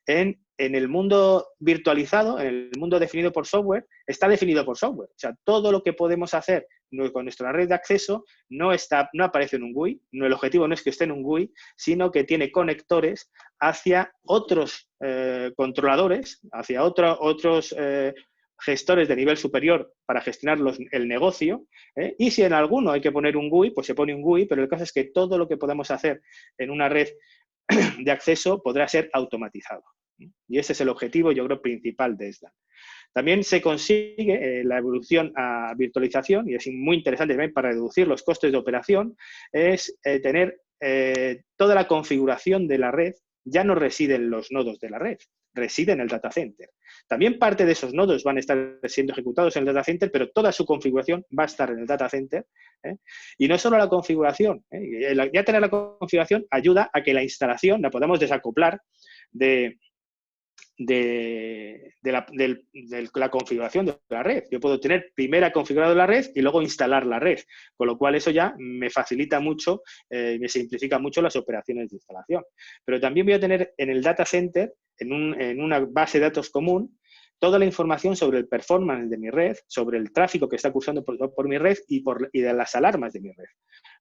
En el mundo virtualizado, en el mundo definido por software, está definido por software. O sea, todo lo que podemos hacer con nuestra red de acceso no aparece en un GUI. El objetivo no es que esté en un GUI, sino que tiene conectores hacia otros controladores, hacia otros gestores de nivel superior para gestionar el negocio, y si en alguno hay que poner un GUI, pues se pone un GUI, pero el caso es que todo lo que podamos hacer en una red de acceso podrá ser automatizado. Y ese es el objetivo, yo creo, principal de SDAN. También se consigue la evolución a virtualización, y es muy interesante también para reducir los costes de operación, es tener toda la configuración de la red, ya no reside en los nodos de la red, reside en el data center. También parte de esos nodos van a estar siendo ejecutados en el data center, pero toda su configuración va a estar en el data center. Y no solo la configuración, ya tener la configuración ayuda a que la instalación la podamos desacoplar de la configuración de la red. Yo puedo tener primero configurado la red y luego instalar la red, con lo cual eso ya me facilita mucho, me simplifica mucho las operaciones de instalación. Pero también voy a tener en el data center, en una base de datos común, toda la información sobre el performance de mi red, sobre el tráfico que está cursando por mi red y de las alarmas de mi red.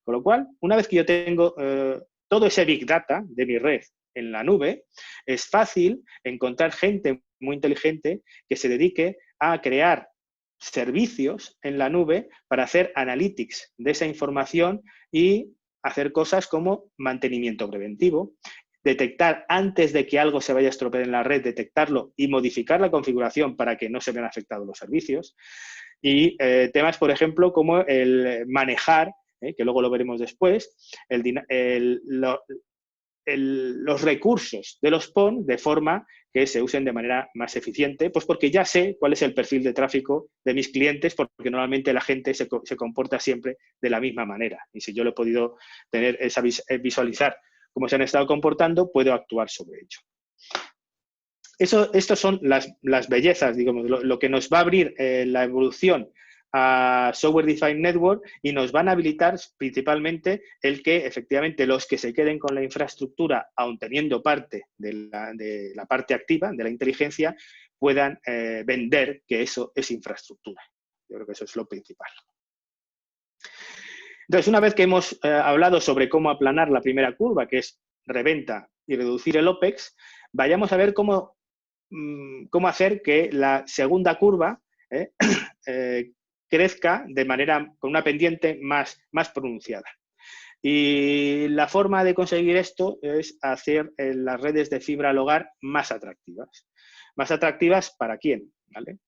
Con lo cual, una vez que yo tengo todo ese big data de mi red en la nube, es fácil encontrar gente muy inteligente que se dedique a crear servicios en la nube para hacer analytics de esa información y hacer cosas como mantenimiento preventivo, detectar antes de que algo se vaya a estropear en la red, detectarlo y modificar la configuración para que no se vean afectados los servicios. Y temas, por ejemplo, como el manejar, que luego lo veremos después, los recursos de los PON de forma que se usen de manera más eficiente, pues porque ya sé cuál es el perfil de tráfico de mis clientes, porque normalmente la gente se comporta siempre de la misma manera. Y si yo lo he podido visualizar cómo se han estado comportando, puedo actuar sobre ello. Estas son las bellezas, digamos, lo que nos va a abrir la evolución a Software Defined Network y nos van a habilitar principalmente el que efectivamente los que se queden con la infraestructura, aun teniendo parte de la parte activa, de la inteligencia, puedan vender que eso es infraestructura. Yo creo que eso es lo principal. Entonces, una vez que hemos hablado sobre cómo aplanar la primera curva, que es reventa y reducir el OPEX, vayamos a ver cómo hacer que la segunda curva crezca de manera con una pendiente más pronunciada. Y la forma de conseguir esto es hacer las redes de fibra al hogar más atractivas. ¿Más atractivas para quién? ¿Vale?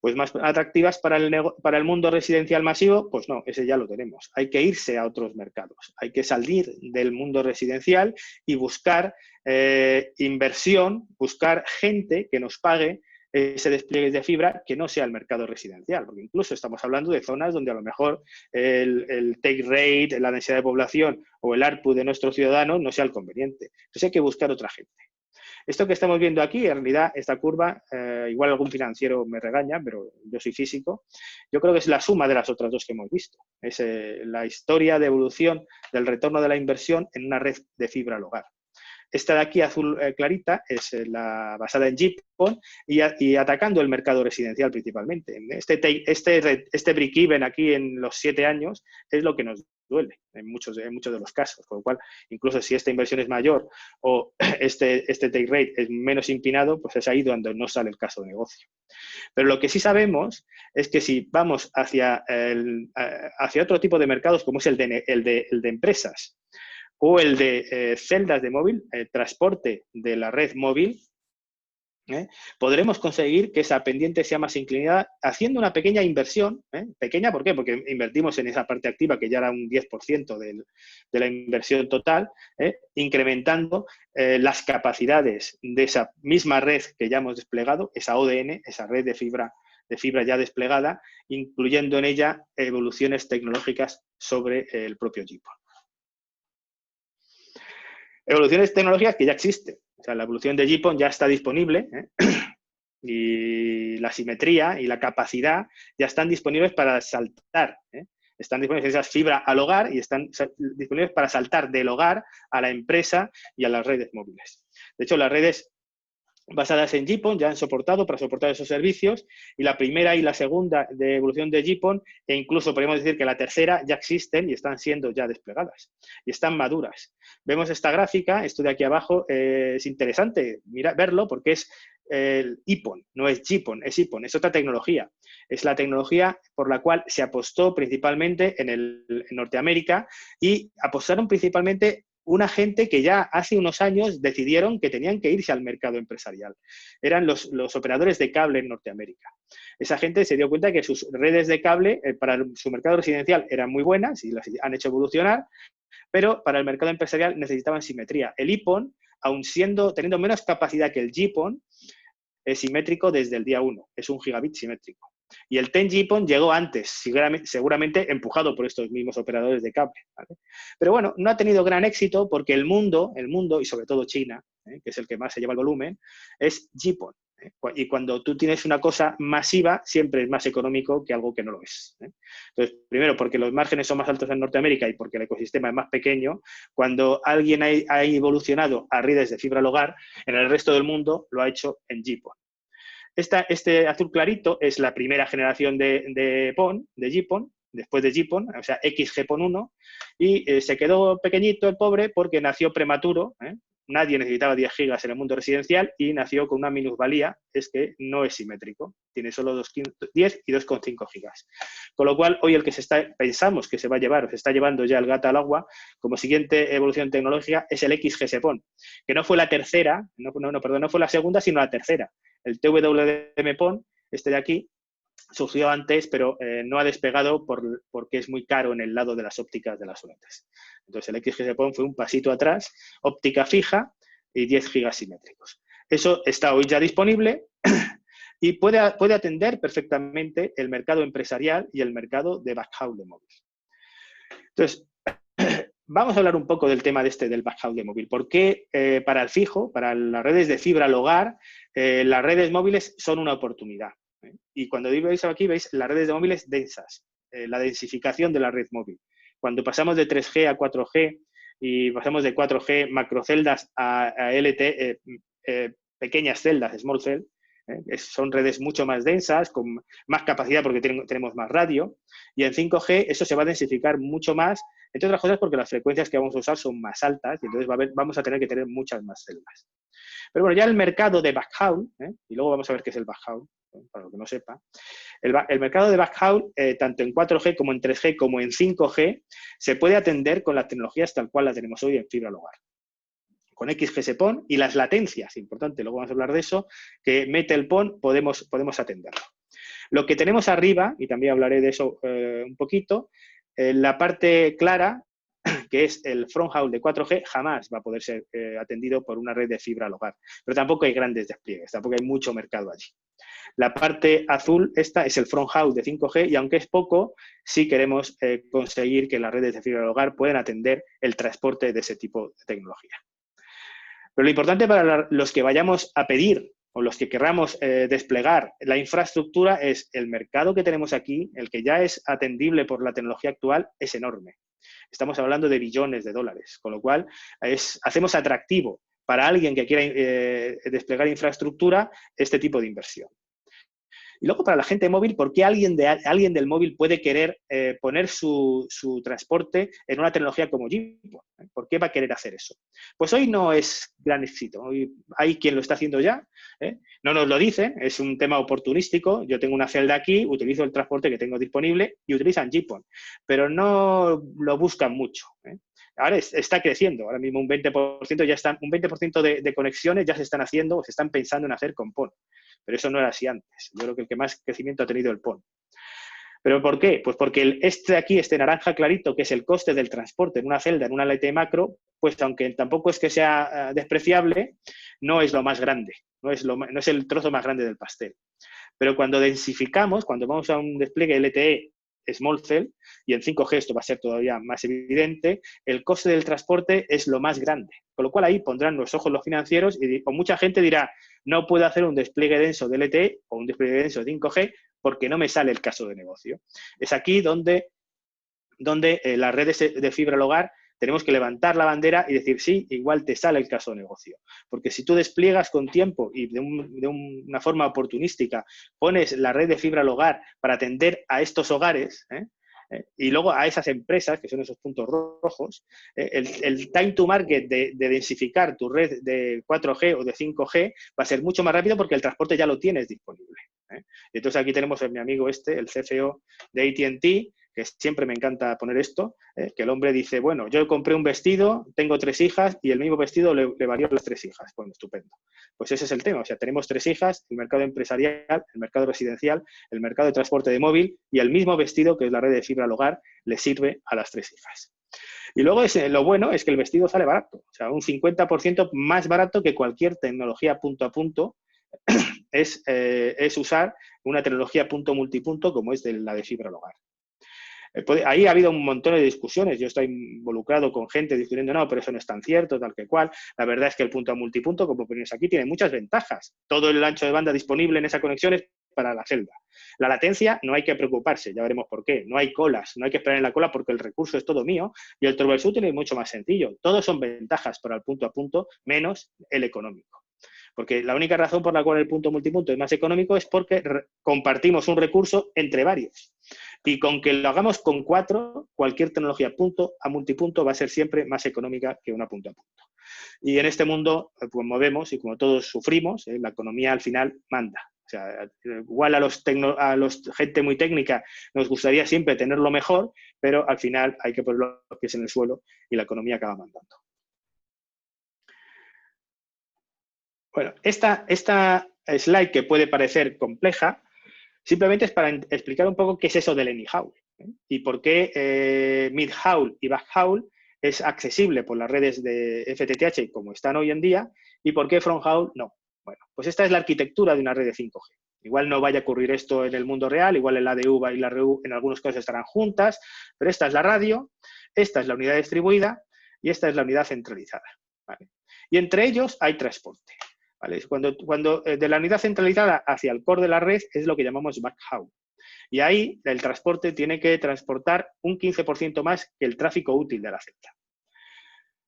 Pues más atractivas para el mundo residencial masivo, pues no, ese ya lo tenemos. Hay que irse a otros mercados, hay que salir del mundo residencial y buscar inversión, buscar gente que nos pague ese despliegue de fibra que no sea el mercado residencial, porque incluso estamos hablando de zonas donde a lo mejor el take rate, la densidad de población o el ARPU de nuestros ciudadanos no sea el conveniente. Entonces hay que buscar otra gente. Esto que estamos viendo aquí, en realidad, esta curva, igual algún financiero me regaña, pero yo soy físico, yo creo que es la suma de las otras dos que hemos visto. Es la historia de evolución del retorno de la inversión en una red de fibra al hogar. Esta de aquí, azul clarita, es la basada en GPON y atacando el mercado residencial principalmente. Este break-even aquí en los 7 años es lo que nos duele en muchos de los casos, con lo cual, incluso si esta inversión es mayor o este take rate es menos empinado, pues es ahí donde no sale el caso de negocio. Pero lo que sí sabemos es que si vamos hacia otro tipo de mercados, como es el de empresas, o el de celdas de móvil, el transporte de la red móvil, podremos conseguir que esa pendiente sea más inclinada haciendo una pequeña inversión. Pequeña, ¿por qué? Porque invertimos en esa parte activa que ya era un 10% de la inversión total, incrementando las capacidades de esa misma red que ya hemos desplegado, esa ODN, esa red de fibra ya desplegada, incluyendo en ella evoluciones tecnológicas sobre el propio GPON. Evoluciones tecnológicas que ya existen. O sea, la evolución de GPON ya está disponible, y la simetría y la capacidad ya están disponibles para saltar. Están disponibles esas fibras al hogar y están disponibles para saltar del hogar a la empresa y a las redes móviles. De hecho, las redes basadas en GPON ya han soportado para soportar esos servicios, y la primera y la segunda de evolución de GPON, e incluso podemos decir que la tercera, ya existen y están siendo ya desplegadas y están maduras. Vemos esta gráfica, esto de aquí abajo, es interesante verlo porque es el IPON, no es GPON, es IPON, es otra tecnología. Es la tecnología por la cual se apostó principalmente en Norteamérica, y apostaron principalmente una gente que ya hace unos años decidieron que tenían que irse al mercado empresarial. Eran los operadores de cable en Norteamérica. Esa gente se dio cuenta que sus redes de cable para su mercado residencial eran muy buenas y las han hecho evolucionar, pero para el mercado empresarial necesitaban simetría. El IPON, aun teniendo menos capacidad que el GPON, es simétrico desde el día 1, es 1 gigabit simétrico. Y el 10 GPON llegó antes, seguramente empujado por estos mismos operadores de cable, ¿vale? Pero bueno, no ha tenido gran éxito porque el mundo y sobre todo China, que es el que más se lleva el volumen, es GPON. Y cuando tú tienes una cosa masiva, siempre es más económico que algo que no lo es. Entonces, primero, porque los márgenes son más altos en Norteamérica y porque el ecosistema es más pequeño. Cuando alguien ha evolucionado a redes de fibra al hogar, en el resto del mundo lo ha hecho en GPON. Este azul clarito es la primera generación de GPON, después de GPON, o sea, XGPON 1, y se quedó pequeñito el pobre porque nació prematuro. Nadie necesitaba 10 gigas en el mundo residencial y nació con una minusvalía, es que no es simétrico, tiene solo 10 y 2,5 gigas. Con lo cual, hoy el que pensamos que se va a llevar, o se está llevando ya el gato al agua, como siguiente evolución tecnológica, es el XGSPON, que no fue la tercera, no fue la segunda, sino la tercera. El TWDM-PON, este de aquí, surgió antes, pero no ha despegado porque es muy caro en el lado de las ópticas de las lentes. Entonces el XGS-PON fue un pasito atrás, óptica fija y 10 gigas simétricos. Eso está hoy ya disponible y puede atender perfectamente el mercado empresarial y el mercado de backhaul de móvil. Entonces, vamos a hablar un poco del tema del backhaul de móvil. ¿Por qué para el fijo, para las redes de fibra al hogar, las redes móviles son una oportunidad? Y cuando veis aquí, veis las redes de móviles densas, la densificación de la red móvil. Cuando pasamos de 3G a 4G y pasamos de 4G macroceldas a LTE, pequeñas celdas, small cell, son redes mucho más densas, con más capacidad porque tenemos más radio, y en 5G eso se va a densificar mucho más, entre otras cosas porque las frecuencias que vamos a usar son más altas y entonces vamos a tener que tener muchas más celdas. Pero bueno, ya el mercado de backhaul, y luego vamos a ver qué es el backhaul, para lo que no sepa, el mercado de backhaul, tanto en 4G como en 3G como en 5G, se puede atender con las tecnologías tal cual la tenemos hoy en fibra al hogar. Con XGS-PON y las latencias, importante, luego vamos a hablar de eso, que mete el PON, podemos atenderlo. Lo que tenemos arriba, y también hablaré de eso un poquito, la parte clara, que es el fronthaul de 4G, jamás va a poder ser atendido por una red de fibra al hogar. Pero tampoco hay grandes despliegues, tampoco hay mucho mercado allí. La parte azul, esta es el fronthaul de 5G y aunque es poco, sí queremos conseguir que las redes de fibra al hogar puedan atender el transporte de ese tipo de tecnología. Pero lo importante para los que vayamos a pedir o los que querramos desplegar la infraestructura es el mercado que tenemos aquí, el que ya es atendible por la tecnología actual, es enorme. Estamos hablando de billones de dólares, con lo cual hacemos atractivo para alguien que quiera desplegar infraestructura este tipo de inversión. Y luego para la gente móvil, ¿por qué alguien del móvil puede querer poner su transporte en una tecnología como GPON? ¿Por qué va a querer hacer eso? Pues hoy no es gran éxito. Hoy hay quien lo está haciendo ya. No nos lo dicen, es un tema oportunístico. Yo tengo una celda aquí, utilizo el transporte que tengo disponible y utilizan GPON, pero no lo buscan mucho. Ahora está creciendo, ahora mismo un 20% ya están, un 20% de conexiones ya se están haciendo o se están pensando en hacer con PON. Pero eso no era así antes. Yo creo que el que más crecimiento ha tenido el PON. ¿Pero por qué? Pues porque este naranja clarito, que es el coste del transporte en una celda, en una LTE macro, pues aunque tampoco es que sea despreciable, no es lo más grande, no es el trozo más grande del pastel. Pero cuando densificamos, cuando vamos a un despliegue LTE small cell, y en 5G esto va a ser todavía más evidente, el coste del transporte es lo más grande. Con lo cual ahí pondrán los ojos los financieros o mucha gente dirá, no puedo hacer un despliegue denso de LTE o un despliegue denso de 5G porque no me sale el caso de negocio. Es aquí donde las redes de fibra al hogar tenemos que levantar la bandera y decir, sí, igual te sale el caso de negocio. Porque si tú despliegas con tiempo y de una forma oportunística pones la red de fibra al hogar para atender a estos hogares, y luego a esas empresas, que son esos puntos rojos, el time to market de densificar tu red de 4G o de 5G va a ser mucho más rápido porque el transporte ya lo tienes disponible. Y entonces aquí tenemos a mi amigo el CFO de AT&T, que siempre me encanta poner esto, que el hombre dice, bueno, yo compré un vestido, tengo 3 hijas y el mismo vestido le varió a las 3 hijas. Bueno, estupendo. Pues ese es el tema, o sea, tenemos 3 hijas, el mercado empresarial, el mercado residencial, el mercado de transporte de móvil y el mismo vestido, que es la red de fibra al hogar, le sirve a las 3 hijas. Y luego lo bueno es que el vestido sale barato, o sea, un 50% más barato que cualquier tecnología punto a punto es usar una tecnología punto multipunto como es la de fibra al hogar. Ahí ha habido un montón de discusiones, yo estoy involucrado con gente discutiendo, no, pero eso no es tan cierto, tal que cual. La verdad es que el punto a multipunto, como ponéis aquí, tiene muchas ventajas. Todo el ancho de banda disponible en esa conexión es para la celda. La latencia no hay que preocuparse, ya veremos por qué. No hay colas, no hay que esperar en la cola porque el recurso es todo mío y el troubleshooting es mucho más sencillo. Todos son ventajas para el punto a punto, menos el económico. Porque la única razón por la cual el punto multipunto es más económico es porque compartimos un recurso entre varios. Y con que lo hagamos con 4, cualquier tecnología punto a multipunto va a ser siempre más económica que una punto a punto. Y en este mundo, pues movemos y como todos sufrimos, la economía al final manda. O sea, igual a los gente muy técnica nos gustaría siempre tenerlo mejor, pero al final hay que poner los pies en el suelo y la economía acaba mandando. Bueno, esta slide que puede parecer compleja, simplemente es para explicar un poco qué es eso del anyhow y por qué mid-haul y back-haul es accesible por las redes de FTTH como están hoy en día y por qué front-haul no. Bueno, pues esta es la arquitectura de una red de 5G. Igual no vaya a ocurrir esto en el mundo real, igual el ADU y la RU en algunos casos estarán juntas, pero esta es la radio, esta es la unidad distribuida y esta es la unidad centralizada. ¿Vale? Y entre ellos hay transporte. ¿vale? Cuando de la unidad centralizada hacia el core de la red es lo que llamamos backhaul. Y ahí el transporte tiene que transportar un 15% más que el tráfico útil de la celda.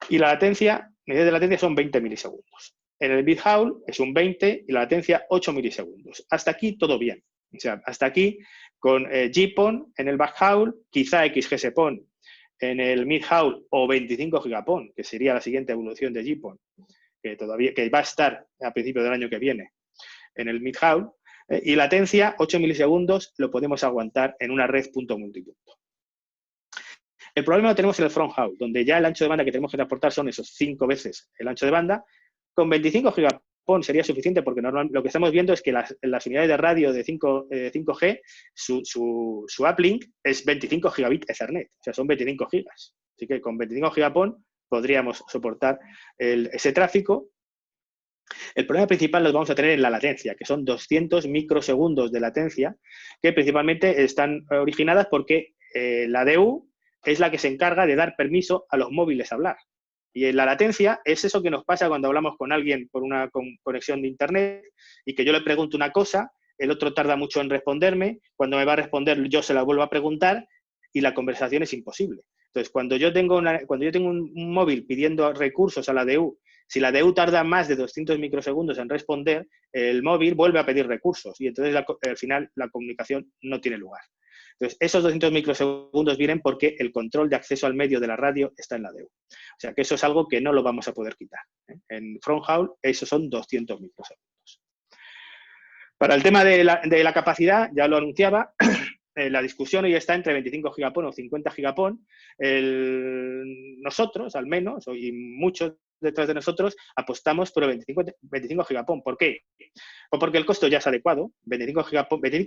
Y la medida de latencia son 20 milisegundos. En el midhaul es un 20 y la latencia 8 milisegundos. Hasta aquí todo bien. O sea, hasta aquí con GPON en el backhaul, quizá XGS-PON en el midhaul o 25 gigapon, que sería la siguiente evolución de GPON, que va a estar a principios del año que viene en el midhaul, y latencia 8 milisegundos lo podemos aguantar en una red punto multipunto. El problema lo tenemos en el front haul, donde ya el ancho de banda que tenemos que transportar son esos 5 veces el ancho de banda. Con 25 gigapon sería suficiente porque lo que estamos viendo es que las unidades de radio de 5G, su uplink es 25 gigabit Ethernet, o sea, son 25 gigas. Así que con 25 gigapon podríamos soportar ese tráfico. El problema principal lo vamos a tener en la latencia, que son 200 microsegundos de latencia, que principalmente están originadas porque la DU es la que se encarga de dar permiso a los móviles a hablar. Y la latencia es eso que nos pasa cuando hablamos con alguien por una conexión de Internet y que yo le pregunto una cosa, el otro tarda mucho en responderme, cuando me va a responder yo se la vuelvo a preguntar y la conversación es imposible. Entonces, cuando yo tengo un móvil pidiendo recursos a la DU, si la DU tarda más de 200 microsegundos en responder, el móvil vuelve a pedir recursos y entonces al final la comunicación no tiene lugar. Entonces, esos 200 microsegundos vienen porque el control de acceso al medio de la radio está en la DU. O sea, que eso es algo que no lo vamos a poder quitar. En front haul, esos son 200 microsegundos. Para el tema de la capacidad, ya lo anunciaba, la discusión hoy está entre 25 gigapon o 50 gigapon. Nosotros, al menos, y muchos detrás de nosotros, apostamos por el 25 gigapon. ¿Por qué? Pues porque el costo ya es adecuado. 25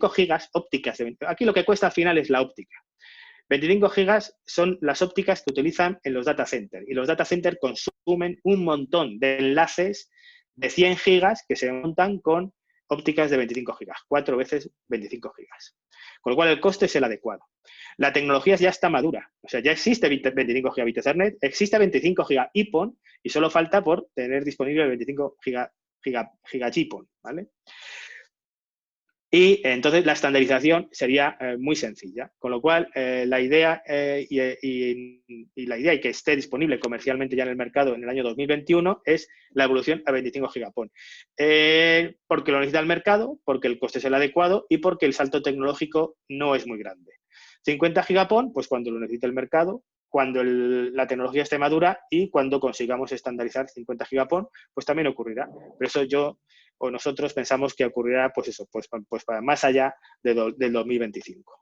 gigas ópticas. Aquí lo que cuesta al final es la óptica. 25 gigas son las ópticas que utilizan en los data centers. Y los data centers consumen un montón de enlaces de 100 gigas que se montan con ópticas de 25 gigas. 4 veces 25 gigas. Con lo cual el coste es el adecuado. La tecnología ya está madura. O sea, ya existe 25 gigabit Ethernet, existe 25 giga EPON y solo falta por tener disponible el 25 giga GPON, ¿vale? Y entonces la estandarización sería muy sencilla, con lo cual la idea y que esté disponible comercialmente ya en el mercado en el año 2021 es la evolución a 25 gigapon. Porque lo necesita el mercado, porque el coste es el adecuado y porque el salto tecnológico no es muy grande. 50 gigapon, pues cuando lo necesite el mercado, cuando la tecnología esté madura y cuando consigamos estandarizar 50 gigapon, pues también ocurrirá. Por eso nosotros pensamos que ocurrirá, pues eso, pues para más allá del 2025.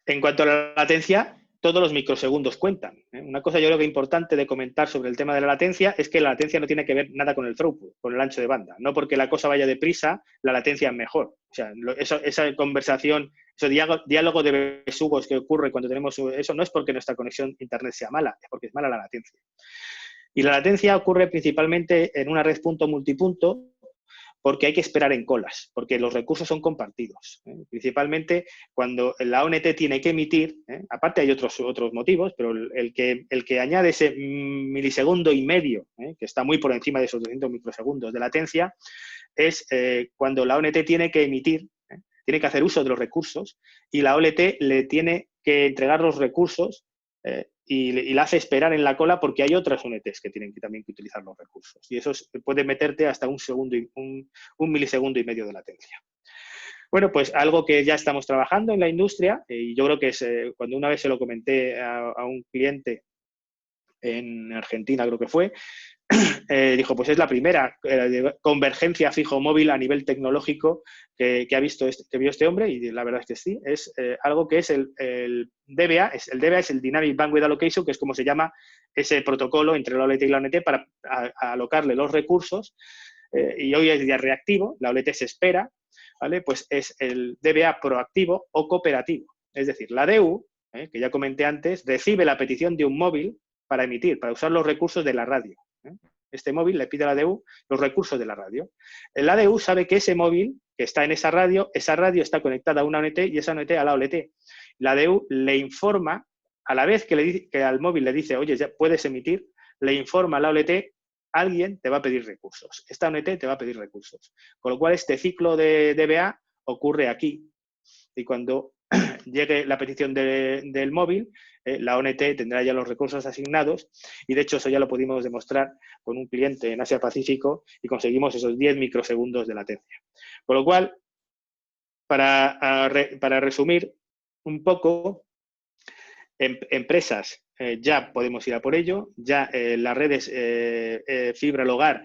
En cuanto a la latencia, todos los microsegundos cuentan. Una cosa yo creo que importante de comentar sobre el tema de la latencia es que la latencia no tiene que ver nada con el throughput, con el ancho de banda. No porque la cosa vaya deprisa, la latencia es mejor. O sea, esa conversación, ese diálogo de besugos que ocurre cuando tenemos eso, no es porque nuestra conexión a Internet sea mala, es porque es mala la latencia. Y la latencia ocurre principalmente en una red punto multipunto porque hay que esperar en colas, porque los recursos son compartidos. Principalmente cuando la ONT tiene que emitir, aparte hay otros motivos, pero el que añade ese milisegundo y medio, que está muy por encima de esos 200 microsegundos de latencia, es cuando la ONT tiene que emitir, tiene que hacer uso de los recursos y la OLT le tiene que entregar los recursos y la hace esperar en la cola porque hay otras ONTs que tienen también que utilizar los recursos. Y eso puede meterte hasta un milisegundo y medio de latencia. Bueno, pues algo que ya estamos trabajando en la industria, y yo creo que es cuando una vez se lo comenté a un cliente en Argentina, creo que fue, dijo, pues es la primera convergencia fijo móvil a nivel tecnológico que vio este hombre, y la verdad es que sí, es algo que es el DBA, el DBA es el Dynamic Bandwidth Allocation, que es como se llama ese protocolo entre la OLT y la ONT para alocarle los recursos, y hoy es ya reactivo, la OLT se espera, ¿vale? Pues es el DBA proactivo o cooperativo, es decir, la DU, que ya comenté antes, recibe la petición de un móvil para emitir, para usar los recursos de la radio. Este móvil le pide a la DU los recursos de la radio. La DU sabe que ese móvil que está en esa radio está conectada a una ONT y esa ONT a la OLT. La DU le informa, a la vez que al móvil le dice, oye, ya puedes emitir, le informa a la OLT alguien te va a pedir recursos. Esta ONT te va a pedir recursos. Con lo cual, este ciclo de DBA ocurre aquí. Y cuando llegue la petición del móvil, la ONT tendrá ya los recursos asignados y, de hecho, eso ya lo pudimos demostrar con un cliente en Asia-Pacífico y conseguimos esos 10 microsegundos de latencia. Con lo cual, para resumir un poco, empresas ya podemos ir a por ello, ya las redes fibra al hogar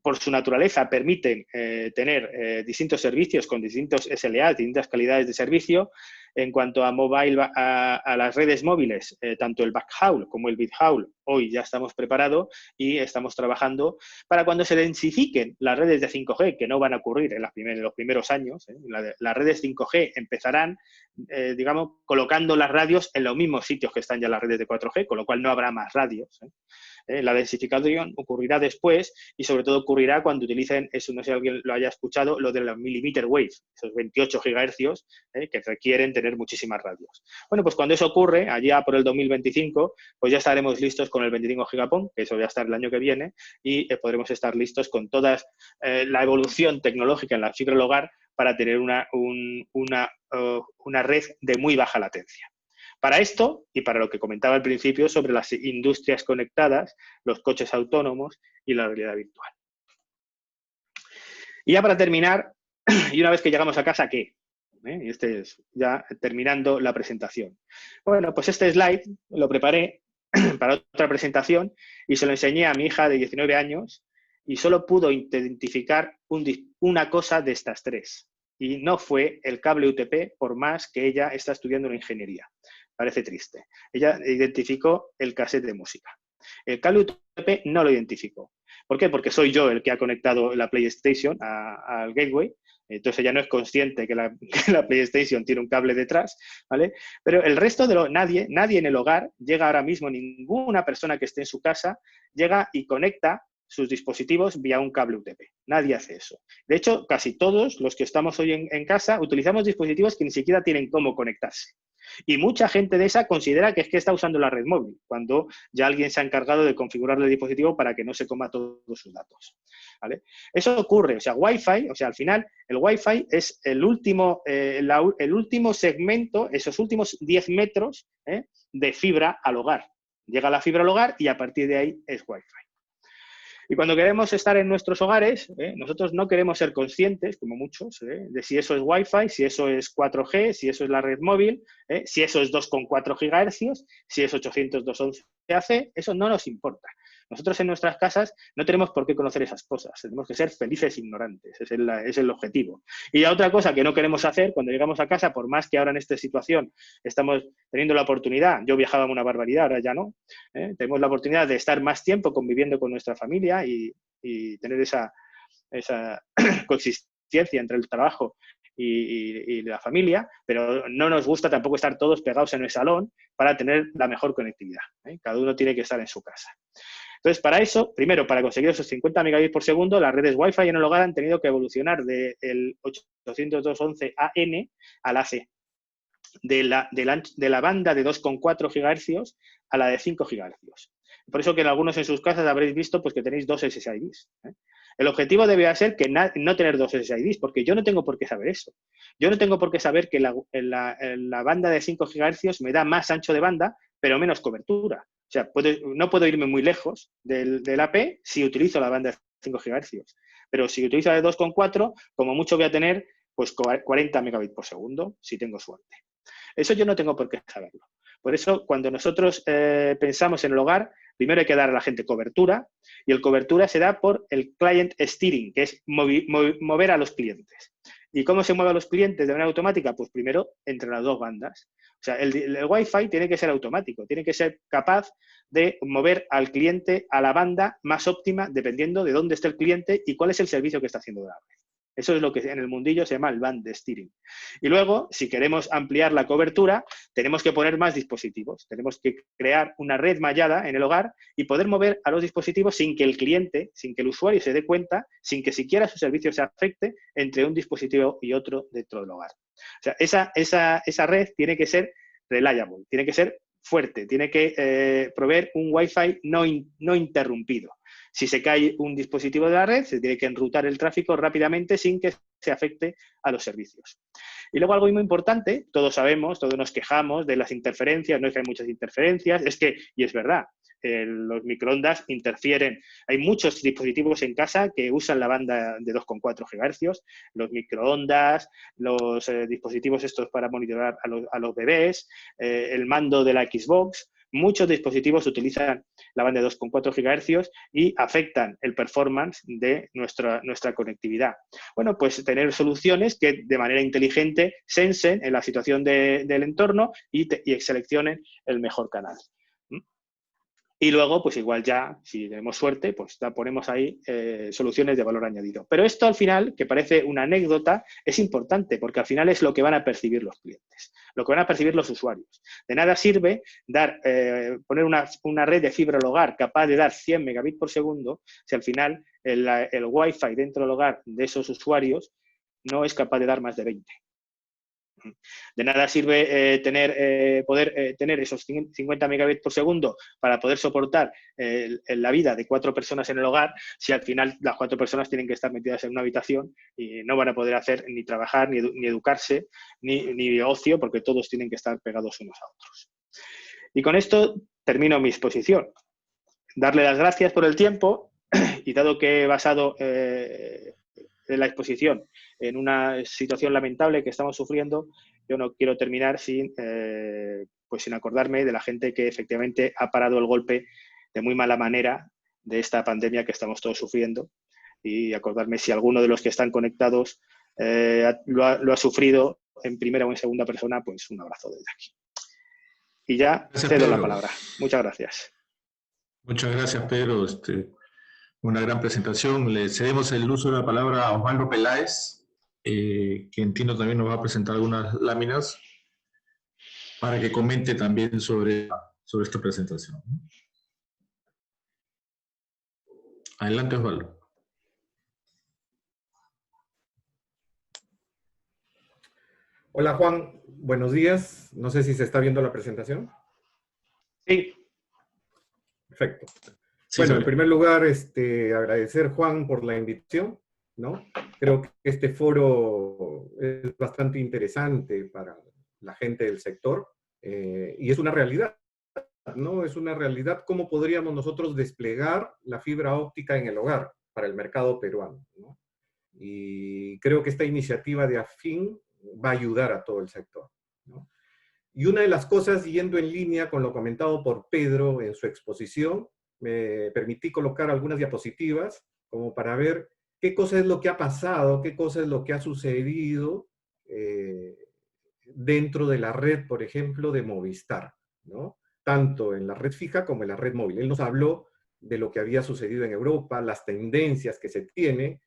por su naturaleza permiten tener distintos servicios con distintos SLA, distintas calidades de servicio. En cuanto a mobile, a las redes móviles, tanto el backhaul como el midhaul, hoy ya estamos preparados y estamos trabajando para cuando se densifiquen las redes de 5G, que no van a ocurrir en los primeros años. Las redes 5G empezarán, digamos, colocando las radios en los mismos sitios que están ya las redes de 4G, con lo cual no habrá más radios. La densificación ocurrirá después y sobre todo ocurrirá cuando utilicen, eso no sé si alguien lo haya escuchado, lo de la millimeter wave, esos 28 GHz que requieren tener muchísimas radios. Bueno, pues cuando eso ocurre, allá por el 2025, pues ya estaremos listos con el 25 gigapón, que eso ya está el año que viene, y podremos estar listos con toda la evolución tecnológica en la fibra al hogar para tener una red de muy baja latencia. Para esto, y para lo que comentaba al principio sobre las industrias conectadas, los coches autónomos y la realidad virtual. Y ya para terminar, y una vez que llegamos a casa, ¿qué? Y este es ya terminando la presentación. Bueno, pues este slide lo preparé para otra presentación y se lo enseñé a mi hija de 19 años y solo pudo identificar una cosa de estas tres. Y no fue el cable UTP, por más que ella está estudiando una ingeniería. Parece triste. Ella identificó el cassette de música. El cable UTP no lo identificó. ¿Por qué? Porque soy yo el que ha conectado la PlayStation al gateway. Entonces ella no es consciente que la PlayStation tiene un cable detrás, ¿vale? Pero el resto de nadie en el hogar llega ahora mismo, ninguna persona que esté en su casa llega y conecta sus dispositivos vía un cable UTP. Nadie hace eso. De hecho, casi todos los que estamos hoy en casa utilizamos dispositivos que ni siquiera tienen cómo conectarse. Y mucha gente de esa considera que es que está usando la red móvil, cuando ya alguien se ha encargado de configurarle el dispositivo para que no se coma todos sus datos, ¿vale? Eso ocurre, o sea, Wi-Fi, o sea, al final el Wi-Fi es el último segmento, esos últimos 10 metros de fibra al hogar. Llega la fibra al hogar y a partir de ahí es Wi-Fi. Y cuando queremos estar en nuestros hogares, nosotros no queremos ser conscientes, como muchos, de si eso es Wi-Fi, si eso es 4G, si eso es la red móvil, si eso es 2,4 GHz, si es 802.11ac, eso no nos importa. Nosotros en nuestras casas no tenemos por qué conocer esas cosas, tenemos que ser felices ignorantes, es el objetivo. Y la otra cosa que no queremos hacer cuando llegamos a casa, por más que ahora en esta situación estamos teniendo la oportunidad, yo viajaba una barbaridad, ahora ya no, tenemos la oportunidad de estar más tiempo conviviendo con nuestra familia y tener esa coexistencia entre el trabajo y la familia, pero no nos gusta tampoco estar todos pegados en el salón para tener la mejor conectividad. Cada uno tiene que estar en su casa. Entonces, para eso, primero, para conseguir esos 50 megabits por segundo, las redes Wi-Fi en el hogar han tenido que evolucionar del 802.11an al AC, de la banda de 2,4 GHz a la de 5 GHz. Por eso que en algunos en sus casas habréis visto pues, que tenéis dos SSIDs. El objetivo debe ser que no tener dos SSIDs, porque yo no tengo por qué saber eso. Yo no tengo por qué saber que la banda de 5 GHz me da más ancho de banda, pero menos cobertura. O sea, no puedo irme muy lejos del AP si utilizo la banda de 5 GHz. Pero si utilizo la de 2,4, como mucho voy a tener pues 40 megabits por segundo, si tengo suerte. Eso yo no tengo por qué saberlo. Por eso, cuando nosotros pensamos en el hogar, primero hay que dar a la gente cobertura, y el cobertura se da por el client steering, que es mover a los clientes. ¿Y cómo se mueve a los clientes de manera automática? Pues primero entre las dos bandas. O sea, el Wi-Fi tiene que ser automático, tiene que ser capaz de mover al cliente a la banda más óptima dependiendo de dónde esté el cliente y cuál es el servicio que está haciendo de la red. Eso es lo que en el mundillo se llama el band steering. Y luego, si queremos ampliar la cobertura, tenemos que poner más dispositivos. Tenemos que crear una red mallada en el hogar y poder mover a los dispositivos sin que el cliente, sin que el usuario se dé cuenta, sin que siquiera su servicio se afecte entre un dispositivo y otro dentro del hogar. O sea, esa red tiene que ser reliable, tiene que ser fuerte, tiene que proveer un Wi-Fi no interrumpido. Si se cae un dispositivo de la red, se tiene que enrutar el tráfico rápidamente sin que se afecte a los servicios. Y luego algo muy importante, todos sabemos, todos nos quejamos de las interferencias, no es que hay muchas interferencias, es que, y es verdad, los microondas interfieren. Hay muchos dispositivos en casa que usan la banda de 2,4 GHz, los microondas, los dispositivos estos para monitorar a los bebés, el mando de la Xbox. Muchos dispositivos utilizan la banda de 2,4 GHz y afectan el performance de nuestra conectividad. Bueno, pues tener soluciones que de manera inteligente sensen en la situación del entorno y seleccionen el mejor canal. Y luego, pues igual ya, si tenemos suerte, pues ya ponemos ahí soluciones de valor añadido. Pero esto al final, que parece una anécdota, es importante porque al final es lo que van a percibir los clientes, lo que van a percibir los usuarios. De nada sirve poner una red de fibra al hogar capaz de dar 100 megabits por segundo si al final el Wi-Fi dentro del hogar de esos usuarios no es capaz de dar más de 20. De nada sirve poder tener esos 50 megabits por segundo para poder soportar la vida de 4 personas en el hogar si al final las 4 personas tienen que estar metidas en una habitación y no van a poder hacer ni trabajar, ni educarse, ni ocio, porque todos tienen que estar pegados unos a otros. Y con esto termino mi exposición. Darle las gracias por el tiempo y dado que he basado la exposición en una situación lamentable que estamos sufriendo, yo no quiero terminar sin acordarme de la gente que efectivamente ha parado el golpe de muy mala manera de esta pandemia que estamos todos sufriendo y acordarme si alguno de los que están conectados lo ha sufrido en primera o en segunda persona, pues un abrazo desde aquí. Y ya cedo la palabra. Muchas gracias. Muchas gracias, Pedro. Una gran presentación. Le cedemos el uso de la palabra a Osvaldo Peláez, que entiendo también nos va a presentar algunas láminas para que comente también sobre esta presentación. Adelante, Osvaldo. Hola, Juan. Buenos días. No sé si se está viendo la presentación. Sí. Perfecto. Sí, bueno, en primer lugar, agradecer, Juan, por la invitación, ¿no? Creo que este foro es bastante interesante para la gente del sector y es una realidad, ¿no? Es una realidad cómo podríamos nosotros desplegar la fibra óptica en el hogar para el mercado peruano, ¿no? Y creo que esta iniciativa de AFIN va a ayudar a todo el sector, ¿no? Y una de las cosas, yendo en línea con lo comentado por Pedro en su exposición, me permití colocar algunas diapositivas como para ver qué cosa es lo que ha pasado, qué cosa es lo que ha sucedido dentro de la red, por ejemplo, de Movistar, ¿no? Tanto en la red fija como en la red móvil. Él nos habló de lo que había sucedido en Europa, las tendencias que se tienen,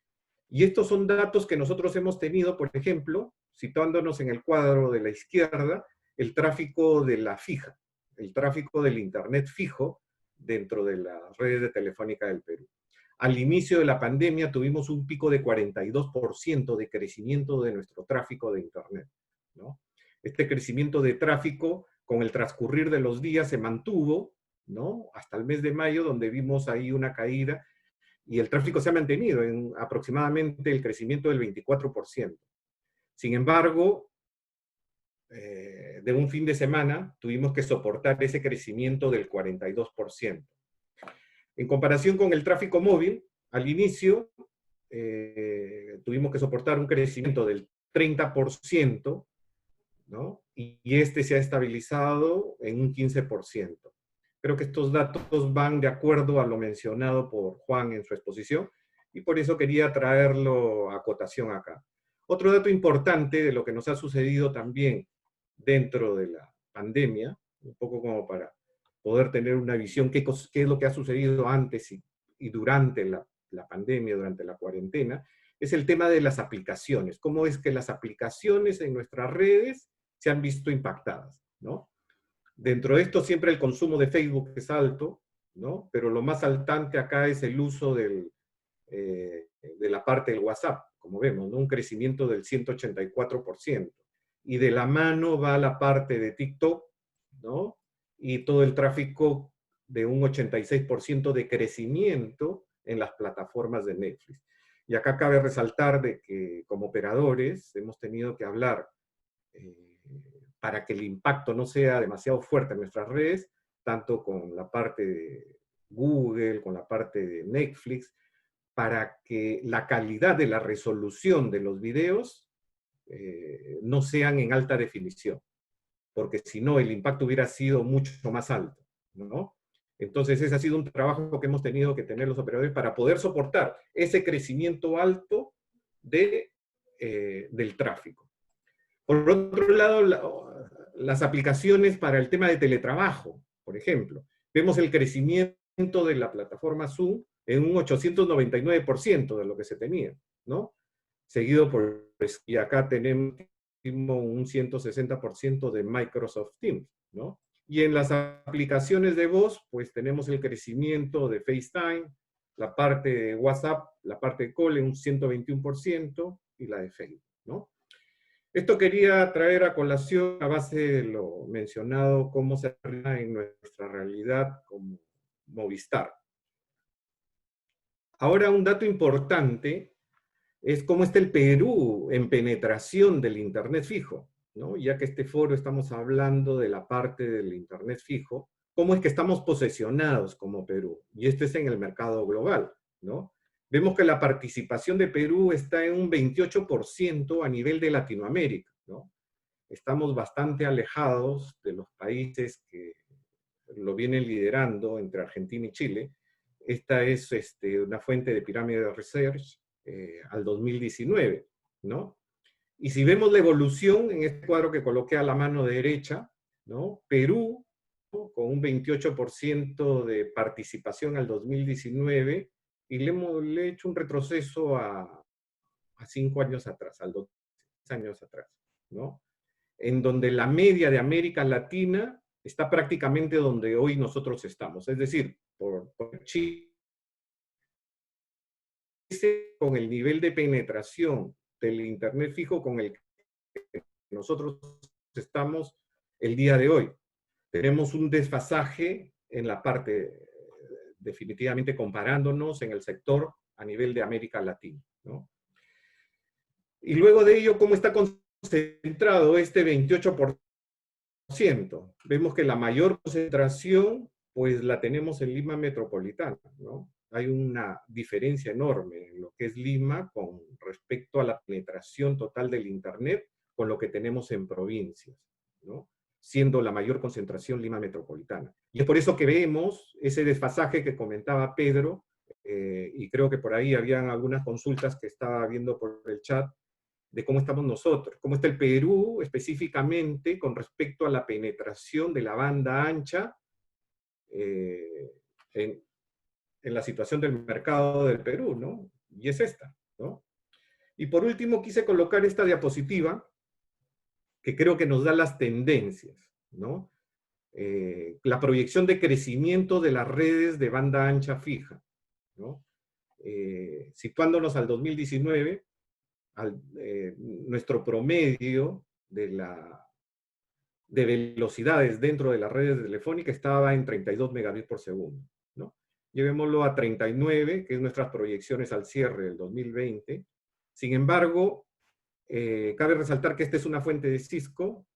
y estos son datos que nosotros hemos tenido, por ejemplo, situándonos en el cuadro de la izquierda, el tráfico de la fija, el tráfico del Internet fijo dentro de las redes de Telefónica del Perú. Al inicio de la pandemia tuvimos un pico de 42% de crecimiento de nuestro tráfico de Internet, ¿no? Este crecimiento de tráfico, con el transcurrir de los días, se mantuvo, ¿no? Hasta el mes de mayo, donde vimos ahí una caída, y el tráfico se ha mantenido en aproximadamente el crecimiento del 24%. Sin embargo, de un fin de semana tuvimos que soportar ese crecimiento del 42%. En comparación con el tráfico móvil, al inicio tuvimos que soportar un crecimiento del 30%, ¿no? Y este se ha estabilizado en un 15%. Creo que estos datos van de acuerdo a lo mencionado por Juan en su exposición, y por eso quería traerlo a cotación acá. Otro dato importante de lo que nos ha sucedido también dentro de la pandemia, un poco como para poder tener una visión qué es lo que ha sucedido antes y durante la pandemia, durante la cuarentena, es el tema de las aplicaciones. Cómo es que las aplicaciones en nuestras redes se han visto impactadas, ¿no? Dentro de esto siempre el consumo de Facebook es alto, ¿no? Pero lo más saltante acá es el uso de la parte del WhatsApp, como vemos, ¿no? Un crecimiento del 184%. Y de la mano va la parte de TikTok, ¿no? y todo el tráfico de un 86% de crecimiento en las plataformas de Netflix. Y acá cabe resaltar de que como operadores hemos tenido que hablar para que el impacto no sea demasiado fuerte en nuestras redes, tanto con la parte de Google, con la parte de Netflix, para que la calidad de la resolución de los videos no sean en alta definición, porque si no el impacto hubiera sido mucho más alto, ¿no? Entonces ese ha sido un trabajo que hemos tenido que tener los operadores para poder soportar ese crecimiento alto del tráfico. Por otro lado, las aplicaciones para el tema de teletrabajo, por ejemplo, vemos el crecimiento de la plataforma Zoom en un 899% de lo que se tenía, ¿no? Seguido por, y acá tenemos un 160% de Microsoft Teams, ¿no? Y en las aplicaciones de voz, pues tenemos el crecimiento de FaceTime, la parte de WhatsApp, la parte de Call en un 121% y la de Facebook, ¿no? Esto quería traer a colación a base de lo mencionado, cómo se arregla en nuestra realidad como Movistar. Ahora un dato importante es cómo está el Perú en penetración del Internet fijo, ¿no? Ya que este foro estamos hablando de la parte del Internet fijo, cómo es que estamos posesionados como Perú, y esto es en el mercado global, ¿no? Vemos que la participación de Perú está en un 28% a nivel de Latinoamérica, ¿no? Estamos bastante alejados de los países que lo vienen liderando entre Argentina y Chile. Esta es una fuente de Pyramid Research al 2019, ¿no? Y si vemos la evolución en este cuadro que coloqué a la mano derecha, ¿no? Perú, ¿no? Con un 28% de participación al 2019, y le he hecho un retroceso a 5 años atrás, a 2 años atrás, ¿no? En donde la media de América Latina está prácticamente donde hoy nosotros estamos, es decir, por Chile, con el nivel de penetración del Internet fijo con el que nosotros estamos el día de hoy. Tenemos un desfasaje en la parte, definitivamente comparándonos en el sector a nivel de América Latina, ¿no? Y luego de ello, ¿cómo está concentrado este 28%? Vemos que la mayor concentración, pues la tenemos en Lima metropolitana, ¿no? Hay una diferencia enorme en lo que es Lima con respecto a la penetración total del Internet con lo que tenemos en provincias, ¿no? Siendo la mayor concentración Lima metropolitana. Y es por eso que vemos ese desfasaje que comentaba Pedro, y creo que por ahí habían algunas consultas que estaba viendo por el chat, de cómo estamos nosotros, cómo está el Perú específicamente con respecto a la penetración de la banda ancha en la situación del mercado del Perú, ¿no? Y es esta, ¿no? Y por último quise colocar esta diapositiva que creo que nos da las tendencias, ¿no? La proyección de crecimiento de las redes de banda ancha fija, ¿no? Situándonos al 2019, nuestro promedio de velocidades dentro de las redes telefónicas estaba en 32 megabits por segundo, ¿no? Llevémoslo a 39, que es nuestras proyecciones al cierre del 2020. Sin embargo, cabe resaltar que esta es una fuente de Cisco.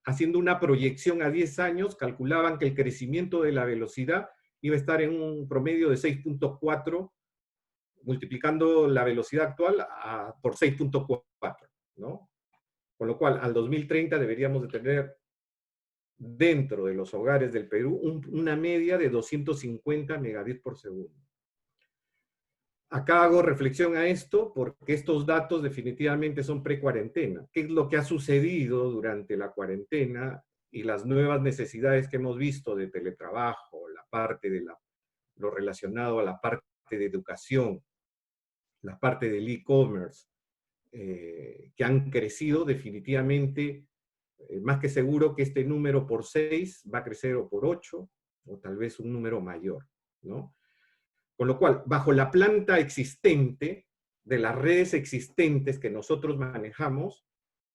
Haciendo una proyección a 10 años, calculaban que el crecimiento de la velocidad iba a estar en un promedio de 6.4, multiplicando la velocidad actual por 6.4, ¿no? Con lo cual, al 2030 deberíamos de tener dentro de los hogares del Perú una media de 250 megabits por segundo. Acá hago reflexión a esto porque estos datos definitivamente son pre-cuarentena. ¿Qué es lo que ha sucedido durante la cuarentena y las nuevas necesidades que hemos visto de teletrabajo, la parte de lo relacionado a la parte de educación, la parte del e-commerce, que han crecido definitivamente? Más que seguro que este número por 6 va a crecer o por 8, o tal vez un número mayor, ¿no? Con lo cual, bajo la planta existente, de las redes existentes que nosotros manejamos,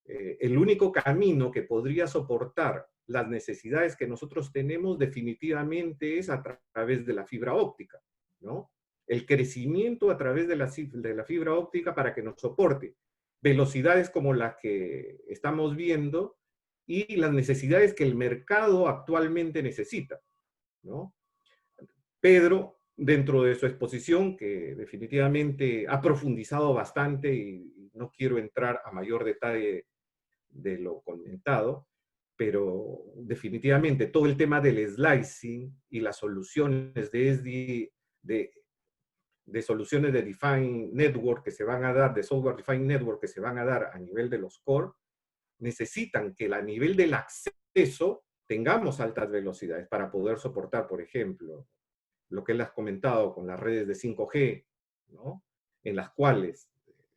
el único camino que podría soportar las necesidades que nosotros tenemos definitivamente es a través de la fibra óptica, ¿no? El crecimiento a través de la fibra óptica para que nos soporte velocidades como las que estamos viendo y las necesidades que el mercado actualmente necesita, ¿no? Pedro, dentro de su exposición, que definitivamente ha profundizado bastante y no quiero entrar a mayor detalle de lo comentado, pero definitivamente todo el tema del slicing y las soluciones de soluciones de Defined Network que se van a dar, de Software Defined Network que se van a dar a nivel de los core, necesitan que a nivel del acceso tengamos altas velocidades para poder soportar, por ejemplo, lo que él has comentado con las redes de 5G, ¿no? En las cuales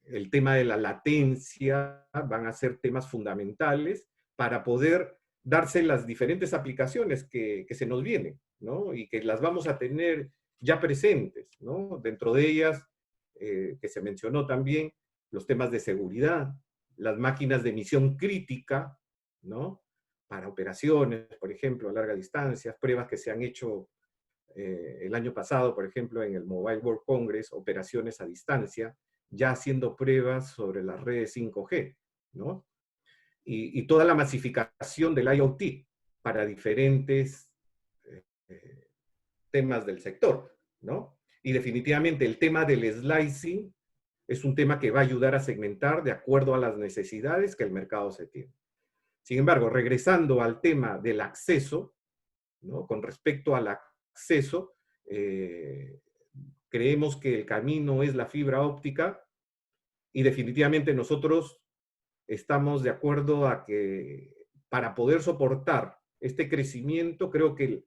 el tema de la latencia van a ser temas fundamentales para poder darse las diferentes aplicaciones que se nos vienen, ¿no? Y que las vamos a tener ya presentes, ¿no? Dentro de ellas, que se mencionó también, los temas de seguridad, las máquinas de misión crítica, ¿no? Para operaciones, por ejemplo, a larga distancia, pruebas que se han hecho el año pasado, por ejemplo, en el Mobile World Congress, operaciones a distancia, ya haciendo pruebas sobre las redes 5G, ¿no? Y toda la masificación del IoT para diferentes temas del sector, ¿no? Y definitivamente el tema del slicing es un tema que va a ayudar a segmentar de acuerdo a las necesidades que el mercado se tiene. Sin embargo, regresando al tema del acceso, ¿no? Con respecto al acceso, creemos que el camino es la fibra óptica y definitivamente nosotros estamos de acuerdo a que para poder soportar este crecimiento, creo que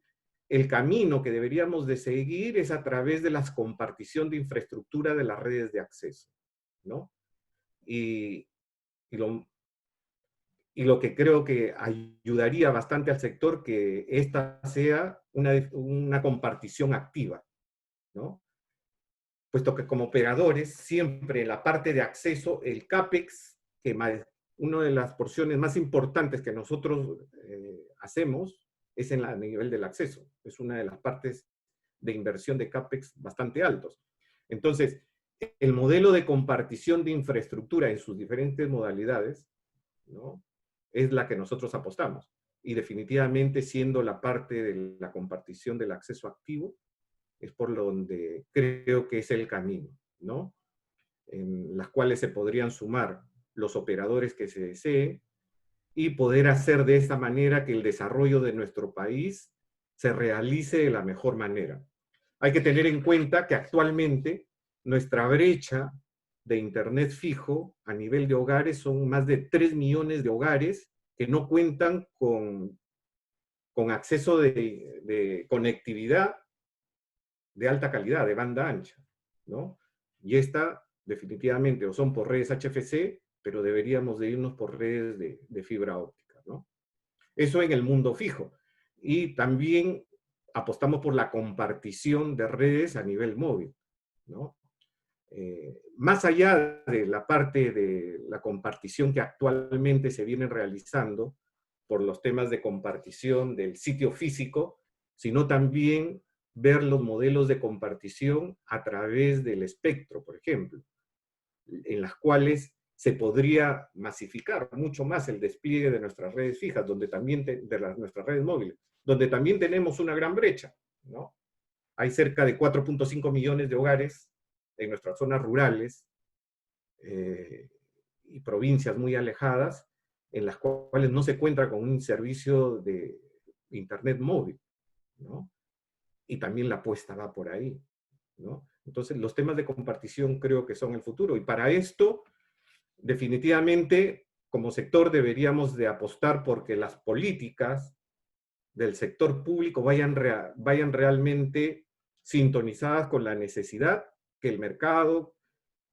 el camino que deberíamos de seguir es a través de la compartición de infraestructura de las redes de acceso, ¿no? Y lo que creo que ayudaría bastante al sector que esta sea una compartición activa, ¿no? Puesto que como operadores, siempre en la parte de acceso, el CAPEX, una de las porciones más importantes que nosotros hacemos, es a nivel del acceso. Es una de las partes de inversión de CAPEX bastante altos. Entonces, el modelo de compartición de infraestructura en sus diferentes modalidades, ¿no? Es la que nosotros apostamos. Y definitivamente siendo la parte de la compartición del acceso activo, es por donde creo que es el camino, ¿no? En las cuales se podrían sumar los operadores que se deseen y poder hacer de esta manera que el desarrollo de nuestro país se realice de la mejor manera. Hay que tener en cuenta que actualmente nuestra brecha de Internet fijo a nivel de hogares son más de 3 millones de hogares que no cuentan con acceso de conectividad de alta calidad, de banda ancha, ¿no? Y esta definitivamente o son por redes HFC, pero deberíamos de irnos por redes de fibra óptica, ¿no? Eso en el mundo fijo. Y también apostamos por la compartición de redes a nivel móvil, ¿no? Más allá de la parte de la compartición que actualmente se viene realizando por los temas de compartición del sitio físico, sino también ver los modelos de compartición a través del espectro, por ejemplo, en las cuales se podría masificar mucho más el despliegue de nuestras redes fijas, nuestras redes móviles, donde también tenemos una gran brecha, ¿no? Hay cerca de 4.5 millones de hogares en nuestras zonas rurales y provincias muy alejadas, en las cuales no se cuenta con un servicio de Internet móvil, ¿no? Y también la apuesta va por ahí, ¿no? Entonces, los temas de compartición creo que son el futuro. Y para esto, definitivamente, como sector deberíamos de apostar porque las políticas del sector público vayan realmente sintonizadas con la necesidad que el mercado,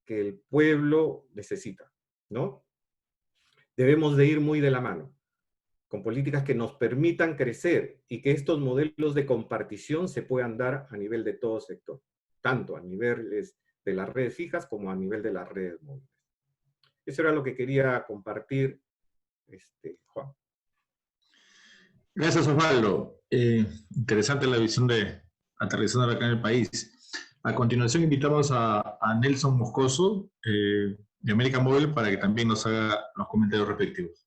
que el pueblo necesita, ¿no? Debemos de ir muy de la mano, con políticas que nos permitan crecer y que estos modelos de compartición se puedan dar a nivel de todo sector, tanto a niveles de las redes fijas como a nivel de las redes móviles. Eso era lo que quería compartir, Juan. Gracias, Osvaldo. Interesante la visión de aterrizando acá en el país. A continuación invitamos a Nelson Moscoso, de América Móvil, para que también nos haga los comentarios respectivos.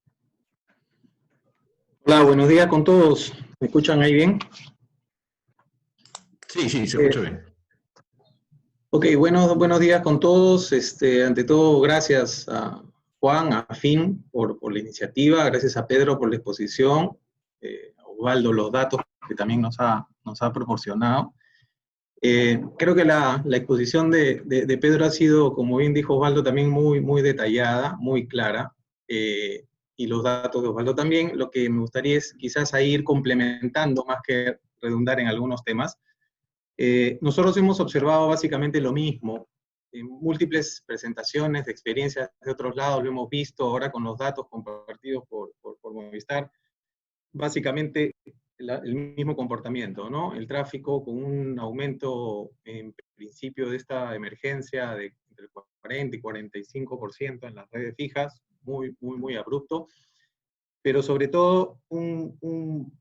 Hola, buenos días con todos. ¿Me escuchan ahí bien? Sí, se escucha bien. Ok, buenos días con todos. Ante todo, gracias a Juan, a Fin por la iniciativa, gracias a Pedro por la exposición, a Osvaldo los datos que también nos ha proporcionado. Creo que la exposición de Pedro ha sido, como bien dijo Osvaldo, también muy detallada, muy clara, y los datos de Osvaldo también. Lo que me gustaría es quizás ahí ir complementando más que redundar en algunos temas. Nosotros hemos observado básicamente lo mismo en múltiples presentaciones de experiencias de otros lados, lo hemos visto ahora con los datos compartidos por Movistar, básicamente el mismo comportamiento, ¿no? El tráfico con un aumento en principio de esta emergencia de entre el 40 y 45% en las redes fijas, muy abrupto, pero sobre todo un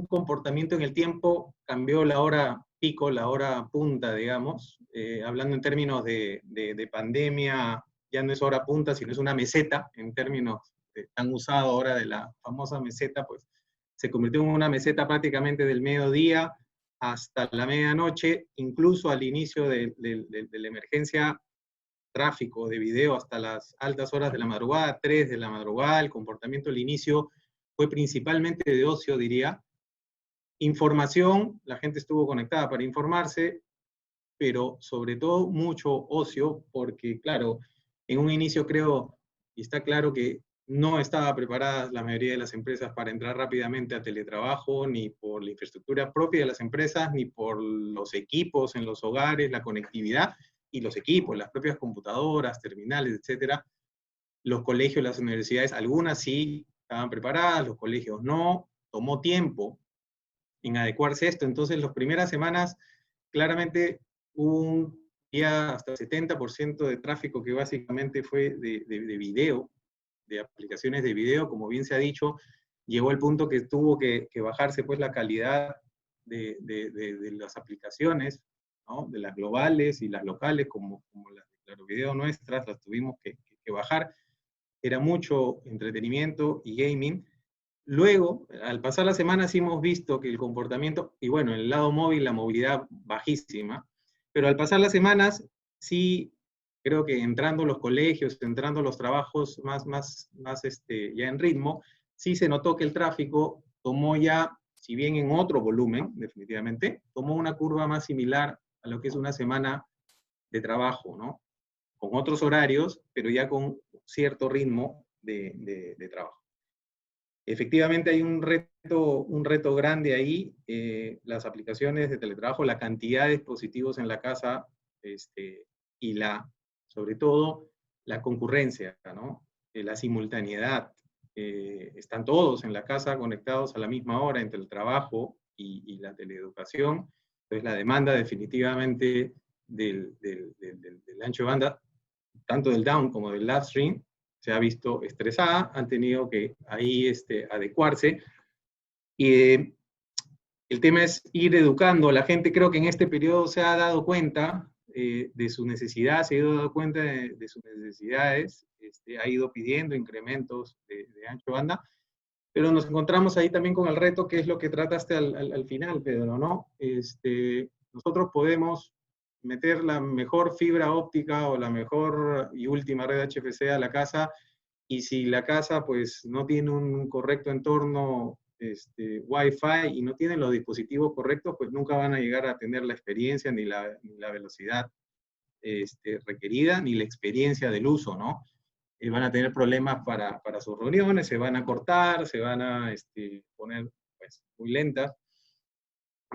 comportamiento en el tiempo. Cambió la hora pico, la hora punta, digamos, hablando en términos de pandemia, ya no es hora punta, sino es una meseta, en términos tan usado ahora de la famosa meseta, pues se convirtió en una meseta prácticamente del mediodía hasta la medianoche, incluso al inicio de la emergencia, tráfico de video hasta las altas horas de la madrugada, 3 de la madrugada. El comportamiento al inicio fue principalmente de ocio, diría. Información, la gente estuvo conectada para informarse, pero sobre todo mucho ocio, porque claro, en un inicio creo, y está claro que no estaba preparada la mayoría de las empresas para entrar rápidamente a teletrabajo, ni por la infraestructura propia de las empresas, ni por los equipos en los hogares, la conectividad y los equipos, las propias computadoras, terminales, etcétera. Los colegios, las universidades, algunas sí estaban preparadas, los colegios no. Tomó tiempo en adecuarse a esto. Entonces, las primeras semanas, claramente, hubo un día hasta 70% de tráfico que básicamente fue de video, de aplicaciones de video. Como bien se ha dicho, llegó al punto que tuvo que bajarse pues la calidad de las aplicaciones, ¿no? De las globales y las locales, como las de Claro Video nuestras, las tuvimos que bajar. Era mucho entretenimiento y gaming. Luego, al pasar las semanas, sí hemos visto que el comportamiento, y bueno, en el lado móvil la movilidad bajísima, pero al pasar las semanas, sí creo que entrando los colegios, entrando los trabajos más ya en ritmo, sí se notó que el tráfico tomó ya, si bien en otro volumen, definitivamente, tomó una curva más similar a lo que es una semana de trabajo, ¿no? Con otros horarios, pero ya con cierto ritmo de trabajo. Efectivamente hay un reto grande ahí, las aplicaciones de teletrabajo, la cantidad de dispositivos en la casa, y sobre todo, la concurrencia, ¿no? La simultaneidad. Están todos en la casa conectados a la misma hora entre el trabajo y la teleeducación. Entonces la demanda definitivamente del ancho de banda, tanto del down como del upstream, se ha visto estresada, han tenido que ahí adecuarse. Y el tema es ir educando. La gente creo que en este periodo se ha dado cuenta de su necesidad, se ha ido dando cuenta de sus necesidades, ha ido pidiendo incrementos de ancho banda, pero nos encontramos ahí también con el reto, que es lo que trataste al final, Pedro, ¿no? Nosotros podemos meter la mejor fibra óptica o la mejor y última red HFC a la casa, y si la casa pues no tiene un correcto entorno Wi-Fi y no tiene los dispositivos correctos, pues nunca van a llegar a tener la experiencia ni la velocidad requerida, ni la experiencia del uso, ¿no? Van a tener problemas para sus reuniones, se van a cortar, se van a poner pues, muy lentas.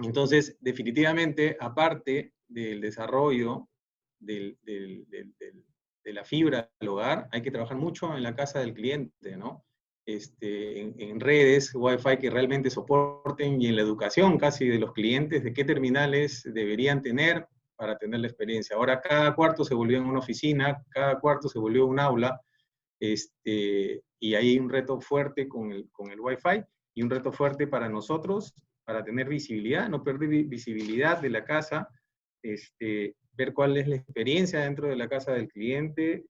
Entonces, definitivamente, aparte del desarrollo de la fibra al hogar, hay que trabajar mucho en la casa del cliente, ¿no? En redes, Wi-Fi que realmente soporten, y en la educación casi de los clientes, de qué terminales deberían tener para tener la experiencia. Ahora cada cuarto se volvió en una oficina, cada cuarto se volvió un aula, y hay un reto fuerte con el Wi-Fi. y un reto fuerte para nosotros, para tener visibilidad, no perder visibilidad de la casa, ver cuál es la experiencia dentro de la casa del cliente,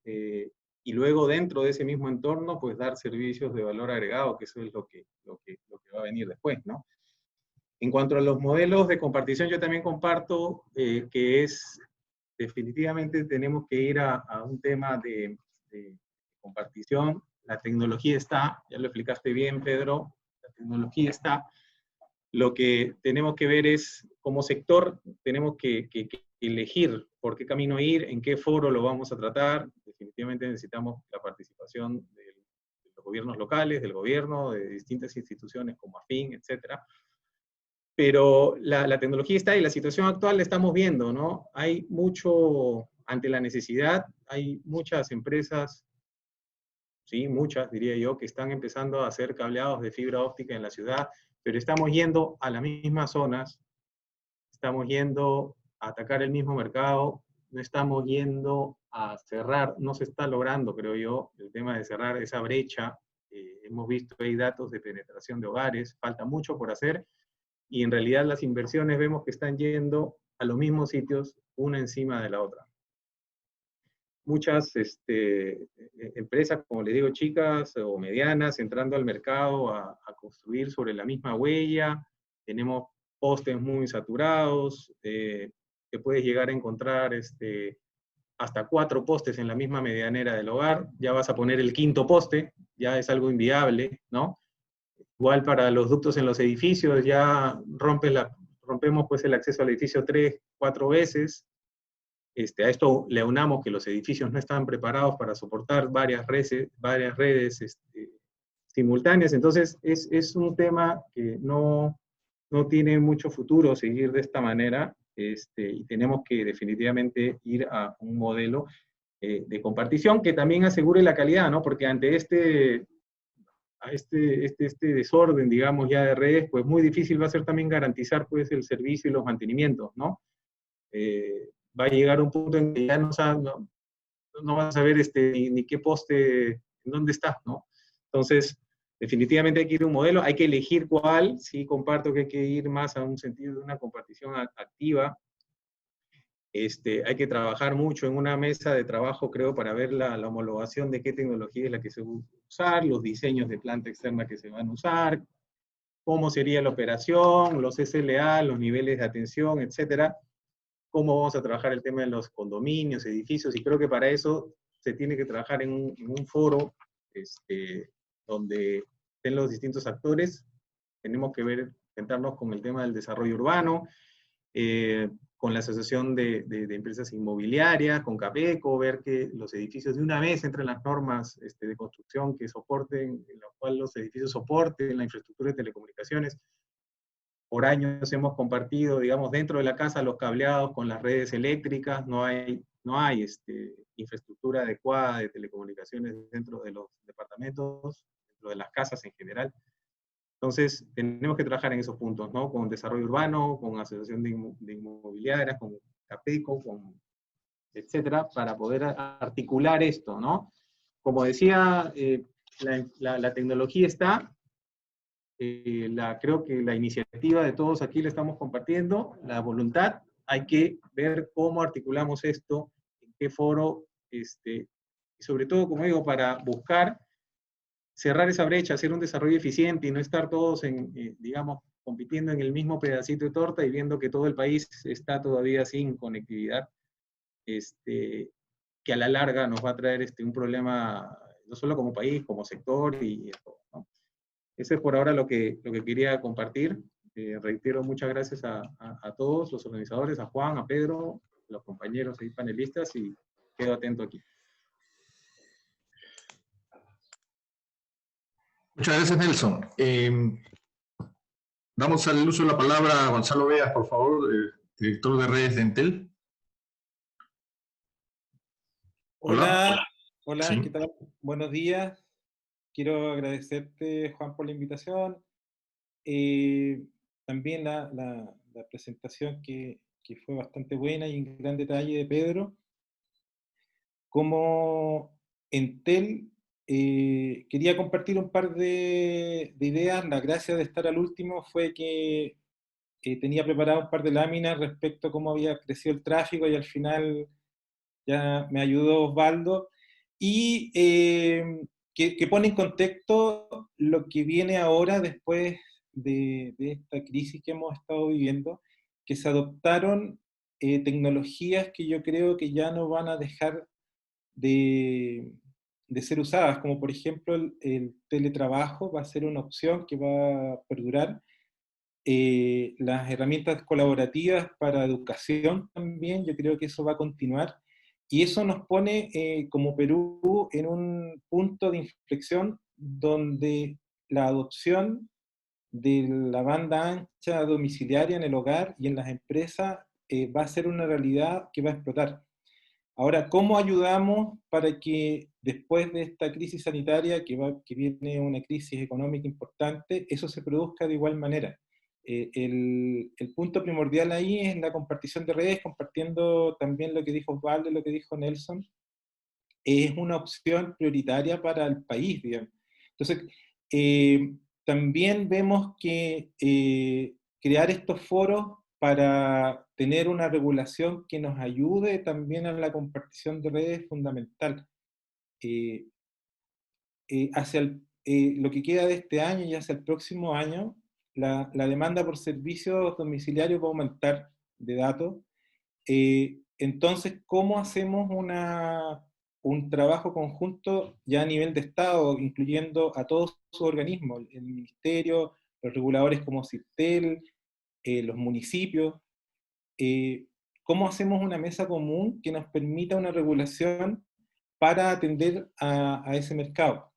y luego dentro de ese mismo entorno, pues dar servicios de valor agregado, que eso es lo que va a venir después, ¿no? En cuanto a los modelos de compartición, yo también comparto que definitivamente tenemos que ir a un tema de compartición. La tecnología está, ya lo explicaste bien, Pedro, la tecnología está. Lo que tenemos que ver es, como sector, tenemos que elegir por qué camino ir, en qué foro lo vamos a tratar. Definitivamente necesitamos la participación de los gobiernos locales, del gobierno, de distintas instituciones como AFIN, etcétera. Pero la tecnología está y la situación actual la estamos viendo, ¿no? Hay mucho, ante la necesidad, hay muchas empresas, sí, muchas diría yo, que están empezando a hacer cableados de fibra óptica en la ciudad, pero estamos yendo a las mismas zonas, estamos yendo a atacar el mismo mercado, no estamos yendo a cerrar, no se está logrando, creo yo, el tema de cerrar esa brecha. Hemos visto ahí datos de penetración de hogares, falta mucho por hacer, y en realidad las inversiones vemos que están yendo a los mismos sitios, una encima de la otra. Muchas empresas, como les digo, chicas o medianas, entrando al mercado a construir sobre la misma huella. Tenemos postes muy saturados, que puedes llegar a encontrar hasta 4 postes en la misma medianera del hogar. Ya vas a poner el 5.º poste, ya es algo inviable, ¿no? Igual para los ductos en los edificios, ya rompemos pues el acceso al edificio 3, 4 veces. A esto le aunamos que los edificios no están preparados para soportar varias redes simultáneas. Entonces es un tema que no tiene mucho futuro seguir de esta manera, y tenemos que definitivamente ir a un modelo de compartición que también asegure la calidad, ¿no? Porque ante este desorden, digamos, ya de redes, pues muy difícil va a ser también garantizar pues el servicio y los mantenimientos, ¿no? Va a llegar un punto en que ya no vas a saber ni qué poste, en dónde está, ¿no? Entonces, definitivamente hay que ir a un modelo, hay que elegir cuál. Sí, comparto que hay que ir más a un sentido de una compartición activa. Hay que trabajar mucho en una mesa de trabajo, creo, para ver la homologación de qué tecnología es la que se va a usar, los diseños de planta externa que se van a usar, cómo sería la operación, los SLA, los niveles de atención, etcétera. Cómo vamos a trabajar el tema de los condominios, edificios, y creo que para eso se tiene que trabajar en un foro donde estén los distintos actores. Tenemos que sentarnos con el tema del desarrollo urbano, con la Asociación de Empresas Inmobiliarias, con CAPECO, ver que los edificios de una vez entren las normas de construcción que soporten, en las cuales los edificios soporten la infraestructura de telecomunicaciones. Por años hemos compartido, digamos, dentro de la casa los cableados con las redes eléctricas, no hay infraestructura adecuada de telecomunicaciones dentro de los departamentos, dentro de las casas en general. Entonces, tenemos que trabajar en esos puntos, ¿no? Con desarrollo urbano, con asociación de inmobiliarias, con CAPECO, etcétera, para poder articular esto, ¿no? Como decía, la tecnología está. Creo que la iniciativa de todos aquí la estamos compartiendo, la voluntad, hay que ver cómo articulamos esto, en qué foro, y sobre todo, como digo, para buscar cerrar esa brecha, hacer un desarrollo eficiente y no estar todos, digamos, compitiendo en el mismo pedacito de torta y viendo que todo el país está todavía sin conectividad, que a la larga nos va a traer un problema, no solo como país, como sector y todo, ¿no? Eso es por ahora lo que quería compartir. Reitero, muchas gracias a todos los organizadores, a Juan, a Pedro, los compañeros y panelistas, y quedo atento aquí. Muchas gracias, Nelson. Damos al uso de la palabra a Gonzalo Veas, por favor, director de redes de Entel. Hola, Sí. ¿qué tal? Buenos días. Quiero agradecerte, Juan, por la invitación. También la presentación que fue bastante buena y en gran detalle de Pedro. Como Entel quería compartir un par de ideas. La gracia de estar al último fue que tenía preparado un par de láminas respecto a cómo había crecido el tráfico y al final ya me ayudó Osvaldo, y que pone en contexto lo que viene ahora después de esta crisis que hemos estado viviendo, que se adoptaron tecnologías que yo creo que ya no van a dejar de ser usadas, como por ejemplo el teletrabajo va a ser una opción que va a perdurar. Las herramientas colaborativas para educación también, yo creo que eso va a continuar. Y eso nos pone como Perú en un punto de inflexión donde la adopción de la banda ancha domiciliaria en el hogar y en las empresas va a ser una realidad que va a explotar. Ahora, ¿cómo ayudamos para que después de esta crisis sanitaria, que viene una crisis económica importante, eso se produzca de igual manera? El punto primordial ahí es la compartición de redes, compartiendo también lo que dijo Osvaldo y lo que dijo Nelson. Es una opción prioritaria para el país, digamos. Entonces, también vemos que crear estos foros para tener una regulación que nos ayude también a la compartición de redes es fundamental. Lo que queda de este año y hacia el próximo año, la demanda por servicios domiciliarios va a aumentar de datos. Entonces, ¿cómo hacemos un trabajo conjunto ya a nivel de Estado, incluyendo a todos sus organismos, el Ministerio, los reguladores como CIRTEL, los municipios? ¿Cómo hacemos una mesa común que nos permita una regulación para atender a ese mercado?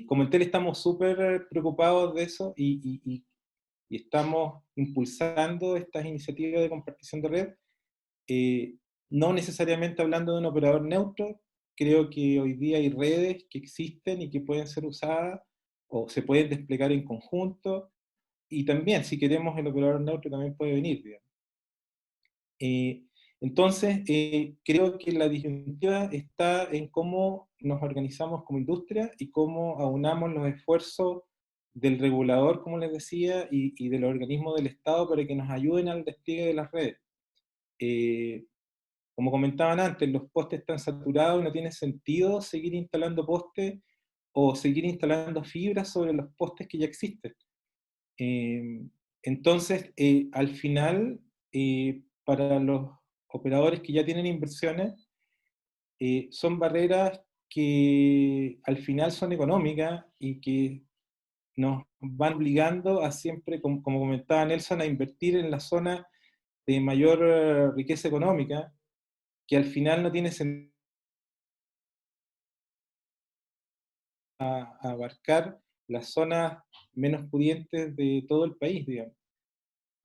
Como el TEL estamos súper preocupados de eso y estamos impulsando estas iniciativas de compartición de red, no necesariamente hablando de un operador neutro. Creo que hoy día hay redes que existen y que pueden ser usadas o se pueden desplegar en conjunto, y también, si queremos, el operador neutro también puede venir, digamos. Entonces, creo que la disyuntiva está en cómo nos organizamos como industria y cómo aunamos los esfuerzos del regulador, como les decía, y de los organismos del Estado para que nos ayuden al despliegue de las redes. Como comentaban antes, los postes están saturados y no tiene sentido seguir instalando postes o seguir instalando fibras sobre los postes que ya existen. Entonces, al final, para los operadores que ya tienen inversiones, son barreras que al final son económicas y que nos van obligando a siempre, como comentaba Nelson, a invertir en la zona de mayor riqueza económica, que al final no tiene sentido a abarcar las zonas menos pudientes de todo el país, digamos.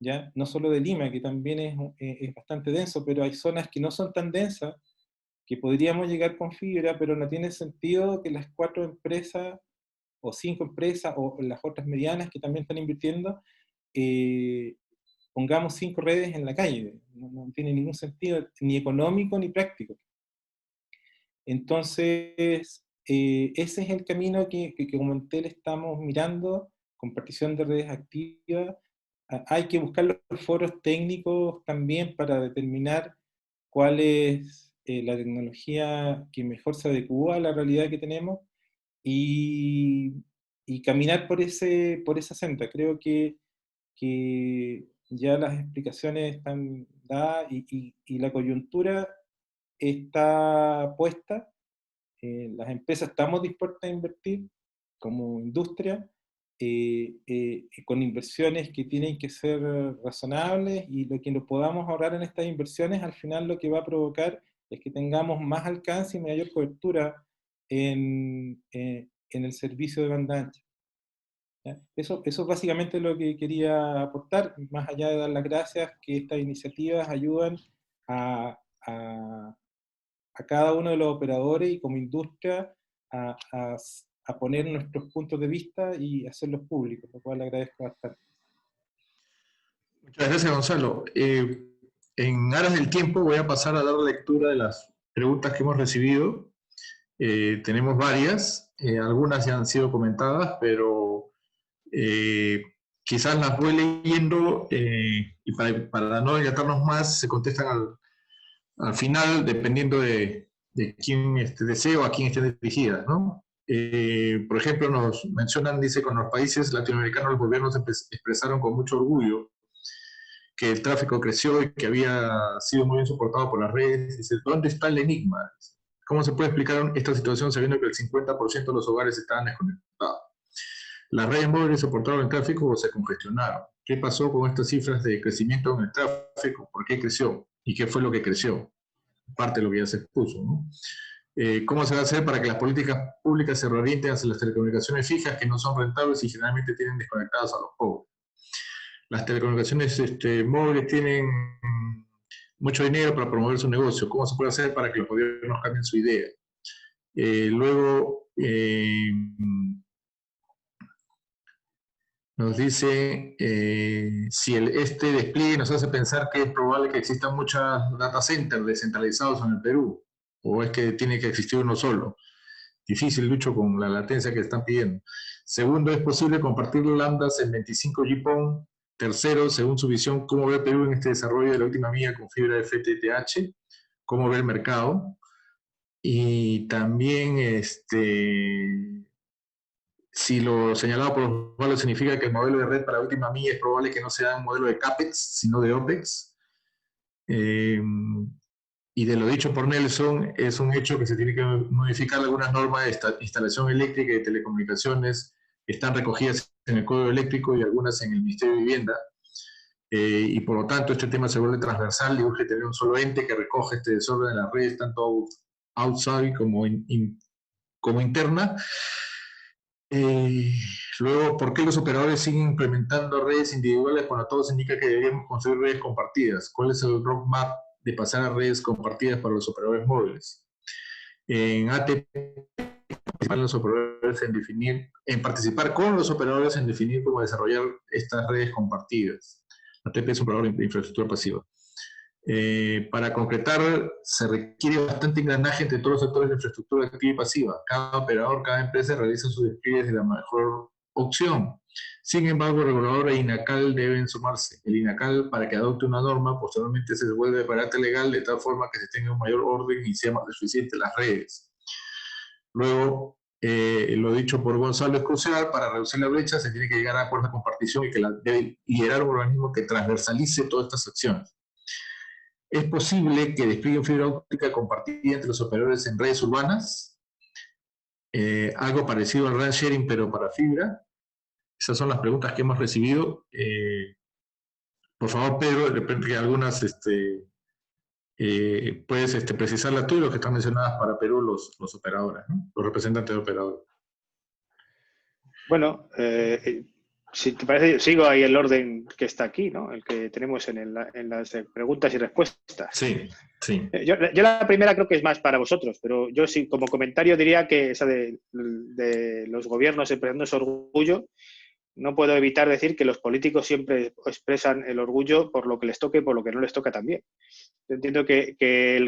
¿Ya? No solo de Lima, que también es bastante denso, pero hay zonas que no son tan densas, que podríamos llegar con fibra, pero no tiene sentido que las 4 empresas, o 5 empresas, o las otras medianas que también están invirtiendo, pongamos 5 redes en la calle. No tiene ningún sentido, ni económico ni práctico. Entonces, ese es el camino que como en TEL estamos mirando, compartición de redes activas. Hay que buscar los foros técnicos también para determinar cuál es la tecnología que mejor se adecua a la realidad que tenemos y caminar por esa senda. Creo que ya las explicaciones están dadas y la coyuntura está puesta. Las empresas estamos dispuestas a invertir como industria, con inversiones que tienen que ser razonables, y lo que nos podamos ahorrar en estas inversiones al final lo que va a provocar es que tengamos más alcance y mayor cobertura en el servicio de banda ancha. ¿Ya? Eso es básicamente lo que quería aportar, más allá de dar las gracias, que estas iniciativas ayudan a cada uno de los operadores y como industria a poner nuestros puntos de vista y hacerlos públicos, lo cual le agradezco bastante. Muchas gracias, Gonzalo. En aras del tiempo voy a pasar a dar lectura de las preguntas que hemos recibido. Tenemos varias, algunas ya han sido comentadas, pero quizás las voy leyendo y para no dilatarnos más, se contestan al final, dependiendo de quién desee o a quién estén dirigidas, ¿no? Por ejemplo, nos mencionan, dice, con los países latinoamericanos los gobiernos expresaron con mucho orgullo que el tráfico creció y que había sido muy bien soportado por las redes. Dice, ¿dónde está el enigma? ¿Cómo se puede explicar esta situación sabiendo que el 50% de los hogares estaban desconectados? Las redes móviles soportaron el tráfico o se congestionaron. ¿Qué pasó con estas cifras de crecimiento en el tráfico? ¿Por qué creció? ¿Y qué fue lo que creció? Parte de lo que ya se expuso, ¿no? ¿Cómo se va a hacer para que las políticas públicas se reorienten hacia las telecomunicaciones fijas que no son rentables y generalmente tienen desconectados a los pobres? Las telecomunicaciones móviles tienen mucho dinero para promover su negocio. ¿Cómo se puede hacer para que los gobiernos cambien su idea? Luego, nos dice si este despliegue nos hace pensar que es probable que existan muchos data centers descentralizados en el Perú, o es que tiene que existir uno solo. Difícil, Lucho, con la latencia que están pidiendo. Segundo, ¿es posible compartir lambdas en 25 GPON? Tercero, según su visión, ¿cómo ve Perú en este desarrollo de la última milla con fibra FTTH? ¿Cómo ve el mercado? Y también, si lo señalado por los valores significa que el modelo de red para la última milla es probable que no sea un modelo de CAPEX, sino de OPEX. Y de lo dicho por Nelson, es un hecho que se tiene que modificar algunas normas de instalación eléctrica y de telecomunicaciones que están recogidas en el Código Eléctrico y algunas en el Ministerio de Vivienda. Y por lo tanto, este tema se vuelve transversal y urge tener un solo ente que recoge este desorden de las redes, tanto outside como interna. Luego, ¿por qué los operadores siguen implementando redes individuales cuando todo se indica que deberíamos construir redes compartidas? ¿Cuál es el roadmap de pasar a redes compartidas para los operadores móviles? En ATP, participar con los operadores en definir cómo desarrollar estas redes compartidas. ATP es un operador de infraestructura pasiva. Para concretar, se requiere bastante engranaje entre todos los sectores de infraestructura activa y pasiva. Cada operador, cada empresa realiza sus despliegues de la mejor opción. Sin embargo, el regulador e INACAL deben sumarse. El INACAL, para que adopte una norma, posteriormente se devuelve de carácter legal de tal forma que se tenga un mayor orden y sea más eficiente las redes. Luego, lo dicho por Gonzalo es crucial. Para reducir la brecha se tiene que llegar a acuerdos de compartición y que debe liderar un organismo que transversalice todas estas acciones. ¿Es posible que desplieguen fibra óptica compartida entre los operadores en redes urbanas? Algo parecido al RAN sharing, pero para fibra. Esas son las preguntas que hemos recibido. Por favor, Pedro, de repente algunas puedes precisarlas tú y los que están mencionadas para Perú, los operadores, ¿no? Los representantes de operadores. Bueno, si te parece, sigo ahí el orden que está aquí, ¿no? El que tenemos en las preguntas y respuestas. Sí, sí. Yo la primera creo que es más para vosotros, pero yo sí, como comentario diría que esa de los gobiernos expresando ese orgullo, no puedo evitar decir que los políticos siempre expresan el orgullo por lo que les toque y por lo que no les toca también. Yo entiendo que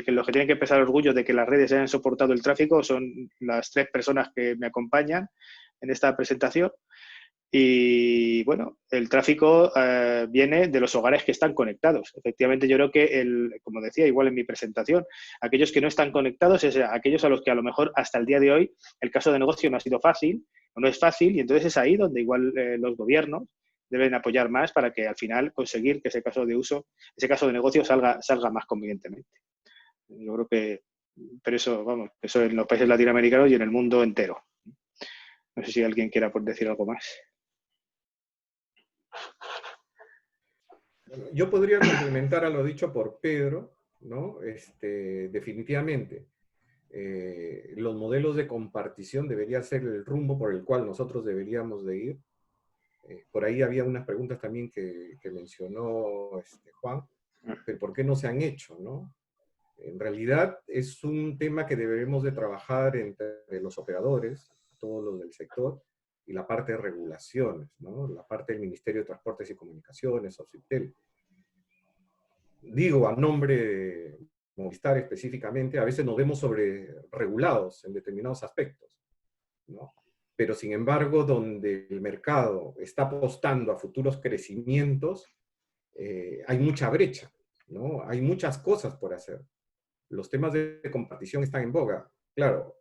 los que tienen que expresar orgullo de que las redes hayan soportado el tráfico son las 3 personas que me acompañan en esta presentación. Y bueno, el tráfico viene de los hogares que están conectados. Efectivamente, yo creo que, como decía igual en mi presentación, aquellos que no están conectados es aquellos a los que a lo mejor hasta el día de hoy el caso de negocio no ha sido fácil o no es fácil, y entonces es ahí donde igual los gobiernos deben apoyar más para que al final conseguir que ese caso de negocio salga más convenientemente. Yo creo que, pero eso, vamos, eso en los países latinoamericanos y en el mundo entero. No sé si alguien quiera decir algo más. Yo podría complementar a lo dicho por Pedro, ¿no? Definitivamente, los modelos de compartición debería ser el rumbo por el cual nosotros deberíamos de ir. Por ahí había unas preguntas también que mencionó Juan, pero ¿por qué no se han hecho, no? En realidad es un tema que debemos de trabajar entre los operadores, todos los del sector, y la parte de regulaciones, ¿no? La parte del Ministerio de Transportes y Comunicaciones, OCIPTEL. Digo, a nombre Movistar específicamente, a veces nos vemos sobreregulados en determinados aspectos, ¿no? Pero sin embargo, donde el mercado está apostando a futuros crecimientos, hay mucha brecha, ¿no? Hay muchas cosas por hacer. Los temas de compartición están en boga. Claro,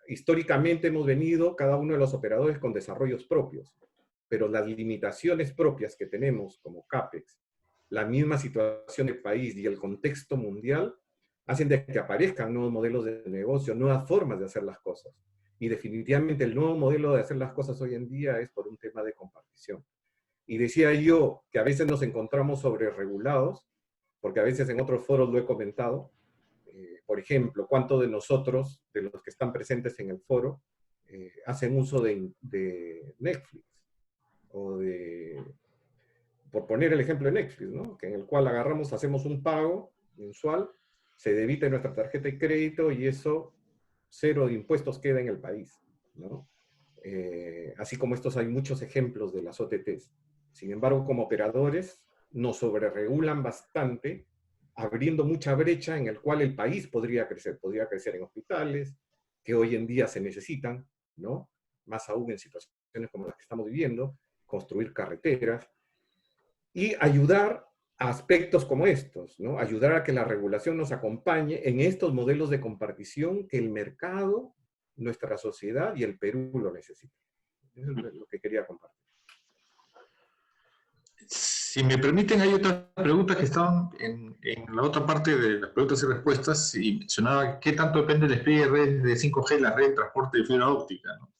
históricamente hemos venido cada uno de los operadores con desarrollos propios, pero las limitaciones propias que tenemos como CAPEX, la misma situación del país y el contexto mundial, hacen de que aparezcan nuevos modelos de negocio, nuevas formas de hacer las cosas. Y definitivamente el nuevo modelo de hacer las cosas hoy en día es por un tema de compartición. Y decía yo que a veces nos encontramos sobreregulados, porque a veces en otros foros lo he comentado. Por ejemplo, ¿cuántos de nosotros, de los que están presentes en el foro, hacen uso de Netflix? O por poner el ejemplo de Netflix, ¿no? Que en el cual agarramos, hacemos un pago mensual, se debita en nuestra tarjeta de crédito y eso, 0 de impuestos queda en el país, ¿no? Así como estos hay muchos ejemplos de las OTTs. Sin embargo, como operadores, nos sobreregulan bastante, abriendo mucha brecha en el cual el país podría crecer en hospitales, que hoy en día se necesitan, ¿no? Más aún en situaciones como las que estamos viviendo, construir carreteras, y ayudar a aspectos como estos, ¿no? Ayudar a que la regulación nos acompañe en estos modelos de compartición que el mercado, nuestra sociedad y el Perú lo necesitan. Eso es lo que quería compartir. Si me permiten, hay otras preguntas que estaban en la otra parte de las preguntas y respuestas, y mencionaba qué tanto depende el despliegue de redes de 5G, la red de transporte de fibra óptica, ¿no?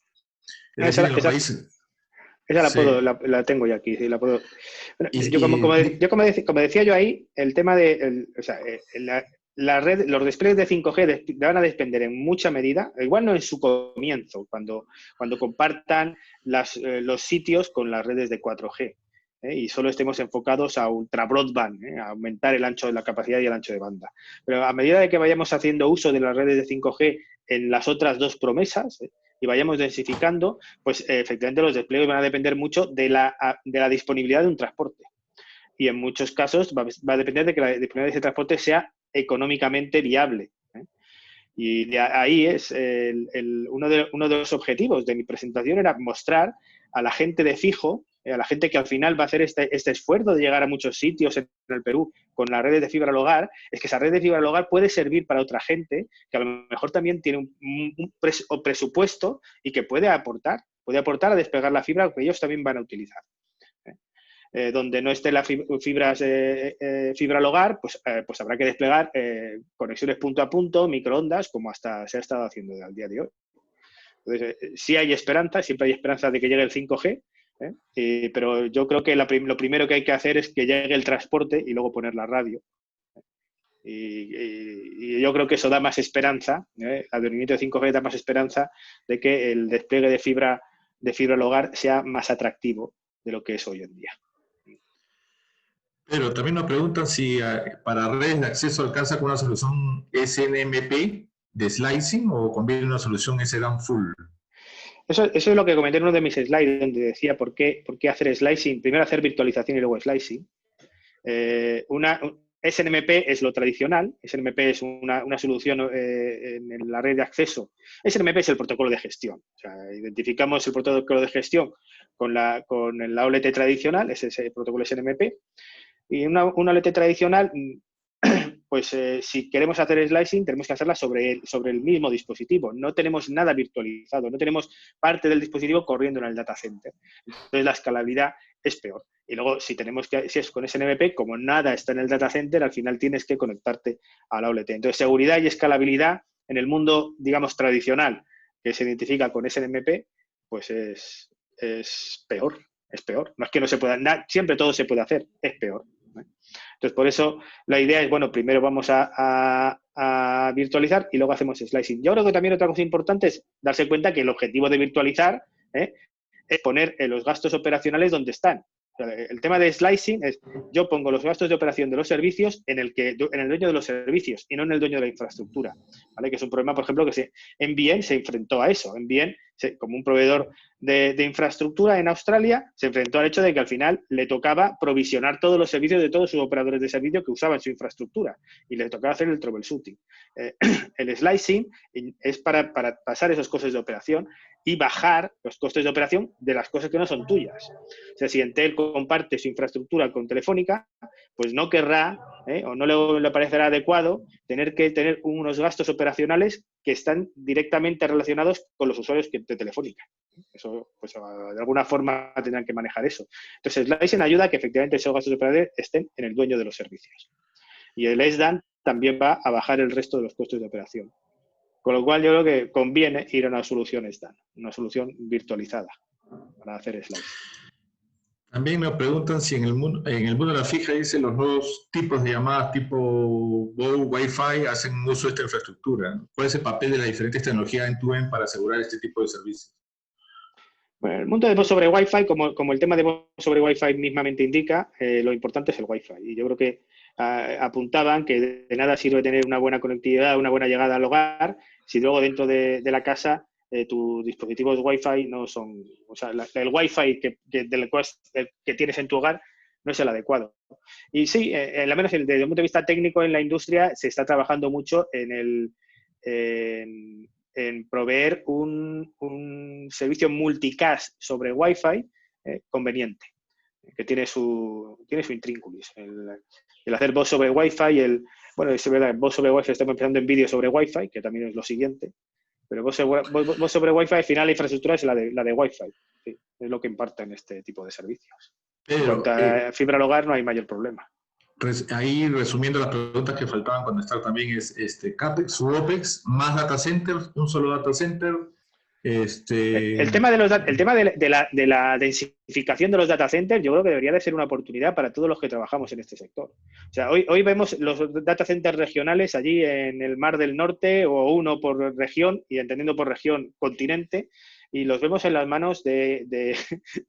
Es decir, en los países... Esa Sí. la tengo ya aquí, sí, la puedo. Bueno, Y- como decía yo ahí, el tema de la red, los despliegues de 5G van a depender en mucha medida, igual no en su comienzo, cuando compartan los sitios con las redes de 4G. Y solo estemos enfocados a ultra broadband, a aumentar el ancho de la capacidad y el ancho de banda. Pero a medida de que vayamos haciendo uso de las redes de 5G en las otras dos promesas, y vayamos densificando, pues efectivamente los despliegues van a depender mucho de la disponibilidad de un transporte. Y en muchos casos va a depender de que la disponibilidad de ese transporte sea económicamente viable. Y de ahí es uno de los objetivos de mi presentación, era mostrar a la gente de fijo, a la gente que al final va a hacer este esfuerzo de llegar a muchos sitios en el Perú con las redes de fibra al hogar, es que esa red de fibra al hogar puede servir para otra gente que a lo mejor también tiene un presupuesto y que puede aportar a despegar la fibra que ellos también van a utilizar. Donde no esté la fibra al hogar, pues habrá que desplegar conexiones punto a punto, microondas, como hasta se ha estado haciendo al día de hoy. Entonces, sí hay esperanza, siempre hay esperanza de que llegue el 5G, pero yo creo que lo primero que hay que hacer es que llegue el transporte y luego poner la radio. Y yo creo que eso da más esperanza, el advenimiento de 5G da más esperanza de que el despliegue de fibra al hogar sea más atractivo de lo que es hoy en día. Pero también nos preguntan si para redes de acceso alcanza con una solución SNMP de slicing o conviene una solución SDAN full. Eso es lo que comenté en uno de mis slides, donde decía por qué hacer slicing, primero hacer virtualización y luego slicing. SNMP es lo tradicional, SNMP es una solución en la red de acceso. SNMP es el protocolo de gestión. O sea, identificamos el protocolo de gestión con la OLT tradicional, ese es el protocolo SNMP. Y una OLT tradicional, pues si queremos hacer slicing, tenemos que hacerla sobre el mismo dispositivo. No tenemos nada virtualizado, no tenemos parte del dispositivo corriendo en el data center. Entonces la escalabilidad es peor. Y luego, si es con SNMP, como nada está en el data center, al final tienes que conectarte a la OLT. Entonces, seguridad y escalabilidad en el mundo, digamos, tradicional, que se identifica con SNMP, pues es peor. Es peor. No es que no se pueda, siempre todo se puede hacer, es peor. Entonces, por eso la idea es, bueno, primero vamos a virtualizar y luego hacemos slicing. Yo creo que también otra cosa importante es darse cuenta que el objetivo de virtualizar es poner los gastos operacionales donde están. O sea, el tema de slicing es, yo pongo los gastos de operación de los servicios en el dueño de los servicios y no en el dueño de la infraestructura, ¿vale? Que es un problema, por ejemplo, que NBN se enfrentó a eso. NBN, como un proveedor de infraestructura en Australia, se enfrentó al hecho de que al final le tocaba provisionar todos los servicios de todos sus operadores de servicio que usaban su infraestructura y le tocaba hacer el troubleshooting. El slicing es para pasar esos costes de operación y bajar los costes de operación de las cosas que no son tuyas. O sea, si Entel comparte su infraestructura con Telefónica, pues no querrá o no le parecerá adecuado tener que tener unos gastos operacionales que están directamente relacionados con los usuarios de Telefónica. Eso, pues de alguna forma tendrán que manejar eso. Entonces, slicing ayuda a que efectivamente esos gastos operacionales estén en el dueño de los servicios. Y el SDAN también va a bajar el resto de los costes de operación. Con lo cual yo creo que conviene ir a una solución SDAN, una solución virtualizada para hacer slicing. También me preguntan si en el mundo de la fija, dice, los nuevos tipos de llamadas tipo VoLTE, Wi-Fi hacen uso de esta infraestructura. ¿Cuál es el papel de las diferentes tecnologías end-to-end para asegurar este tipo de servicios? Bueno, el mundo de voz sobre Wi-Fi, como el tema de voz sobre Wi-Fi mismamente indica, lo importante es el Wi-Fi. Y yo creo que apuntaban que de nada sirve tener una buena conectividad, una buena llegada al hogar, si luego dentro de la casa tus dispositivos Wi-Fi no son, o sea, el Wi-Fi que tienes en tu hogar no es el adecuado. Y sí, al menos desde el punto de vista técnico en la industria se está trabajando mucho en proveer un servicio multicast sobre Wi-Fi conveniente, que tiene su intrínculis. El hacer voz sobre Wi-Fi, bueno, es verdad, voz sobre Wi-Fi, estamos empezando en vídeo sobre Wi-Fi, que también es lo siguiente. Pero vos sobre Wi-Fi, al final la infraestructura es la de Wi-Fi. Sí, es lo que imparta en este tipo de servicios. Pero, en cuanto a fibra al hogar, no hay mayor problema. Ahí, resumiendo las preguntas que faltaban contestar también, es CAPEX u OPEX, más data center, un solo data center. El tema de la densificación de los data centers, yo creo que debería de ser una oportunidad para todos los que trabajamos en este sector. O sea, hoy vemos los data centers regionales allí en el Mar del Norte, o uno por región, y entendiendo por región, continente, y los vemos en las manos de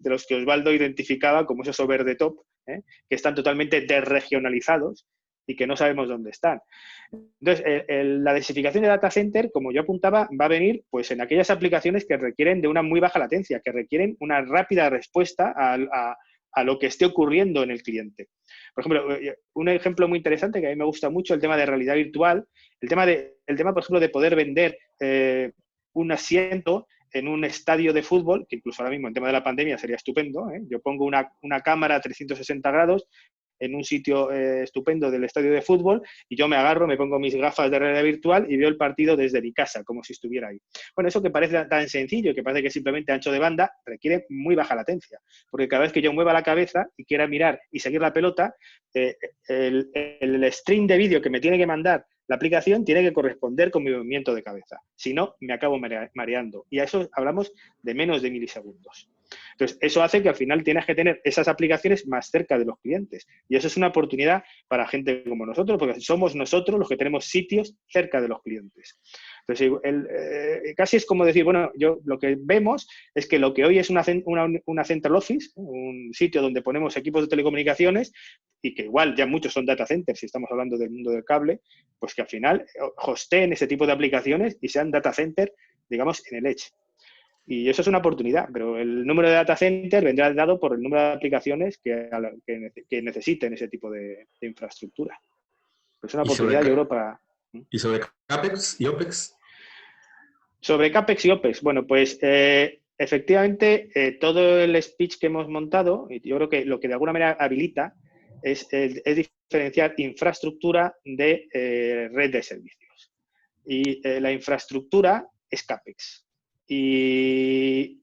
los que Osvaldo identificaba como esos over the top, que están totalmente desregionalizados y que no sabemos dónde están. Entonces, la densificación de data center, como yo apuntaba, va a venir pues en aquellas aplicaciones que requieren de una muy baja latencia, que requieren una rápida respuesta a lo que esté ocurriendo en el cliente. Por ejemplo, un ejemplo muy interesante que a mí me gusta mucho, el tema de realidad virtual, el tema por ejemplo, de poder vender un asiento en un estadio de fútbol, que incluso ahora mismo en tema de la pandemia sería estupendo. Yo pongo una cámara a 360 grados en un sitio estupendo del estadio de fútbol y yo me agarro, me pongo mis gafas de realidad virtual y veo el partido desde mi casa, como si estuviera ahí. Bueno, eso que parece tan sencillo, que parece que simplemente ancho de banda, requiere muy baja latencia, porque cada vez que yo mueva la cabeza y quiera mirar y seguir la pelota, el stream de vídeo que me tiene que mandar la aplicación tiene que corresponder con mi movimiento de cabeza. Si no, me acabo mareando. Y a eso hablamos de menos de milisegundos. Entonces, eso hace que al final tienes que tener esas aplicaciones más cerca de los clientes. Y eso es una oportunidad para gente como nosotros, porque somos nosotros los que tenemos sitios cerca de los clientes. Entonces, casi es como decir, bueno, lo que vemos es que lo que hoy es una central office, un sitio donde ponemos equipos de telecomunicaciones, y que igual ya muchos son data centers, si estamos hablando del mundo del cable, pues que al final hosteen ese tipo de aplicaciones y sean data center, digamos, en el edge. Y eso es una oportunidad, pero el número de data centers vendrá dado por el número de aplicaciones que necesiten ese tipo de infraestructura. Es una oportunidad, yo creo, para... ¿Y sobre CAPEX y OPEX? Sobre CAPEX y OPEX, bueno, pues efectivamente todo el speech que hemos montado, y yo creo que lo que de alguna manera habilita es diferenciar infraestructura de red de servicios. Y la infraestructura es CAPEX. Y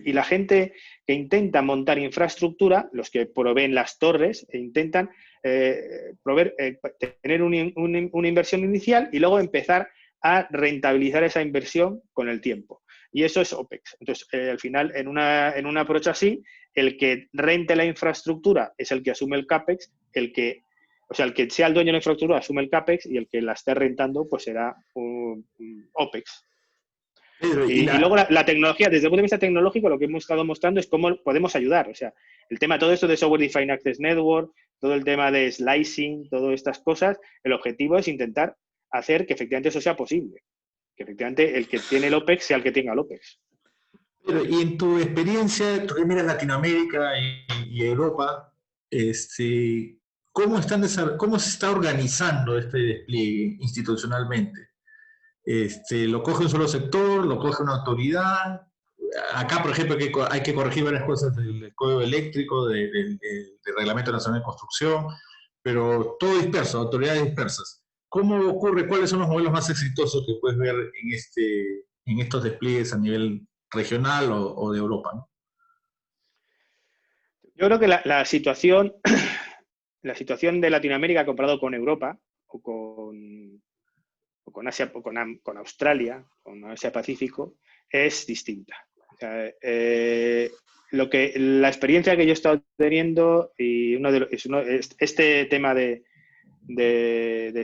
la gente que intenta montar infraestructura, los que proveen las torres, intentan tener una inversión inicial y luego empezar a rentabilizar esa inversión con el tiempo. Y eso es OPEX. Entonces, al final, en un approach así, el que rente la infraestructura es el que asume el CAPEX, el que sea el dueño de la infraestructura asume el CAPEX y el que la esté rentando pues será un OPEX. Pedro, Y luego la tecnología, desde el punto de vista tecnológico, lo que hemos estado mostrando es cómo podemos ayudar. O sea, el tema, todo esto de Software Defined Access Network, todo el tema de slicing, todas estas cosas, el objetivo es intentar hacer que efectivamente eso sea posible. Que efectivamente el que tiene el OPEX sea el que tenga el OPEX. Pedro, y en tu experiencia, tú que miras Latinoamérica y Europa, ¿cómo se está organizando este despliegue institucionalmente? ¿Lo coge un solo sector? ¿Lo coge una autoridad? Acá, por ejemplo, hay que corregir varias cosas del código eléctrico, del Reglamento Nacional de Construcción, pero todo disperso, autoridades dispersas. ¿Cómo ocurre? ¿Cuáles son los modelos más exitosos que puedes ver en estos despliegues a nivel regional o de Europa, ¿no? Yo creo que la situación de Latinoamérica comparado con Europa o con Asia, o con Australia, con Asia Pacífico, es distinta. O sea, la experiencia que yo he estado teniendo y este tema de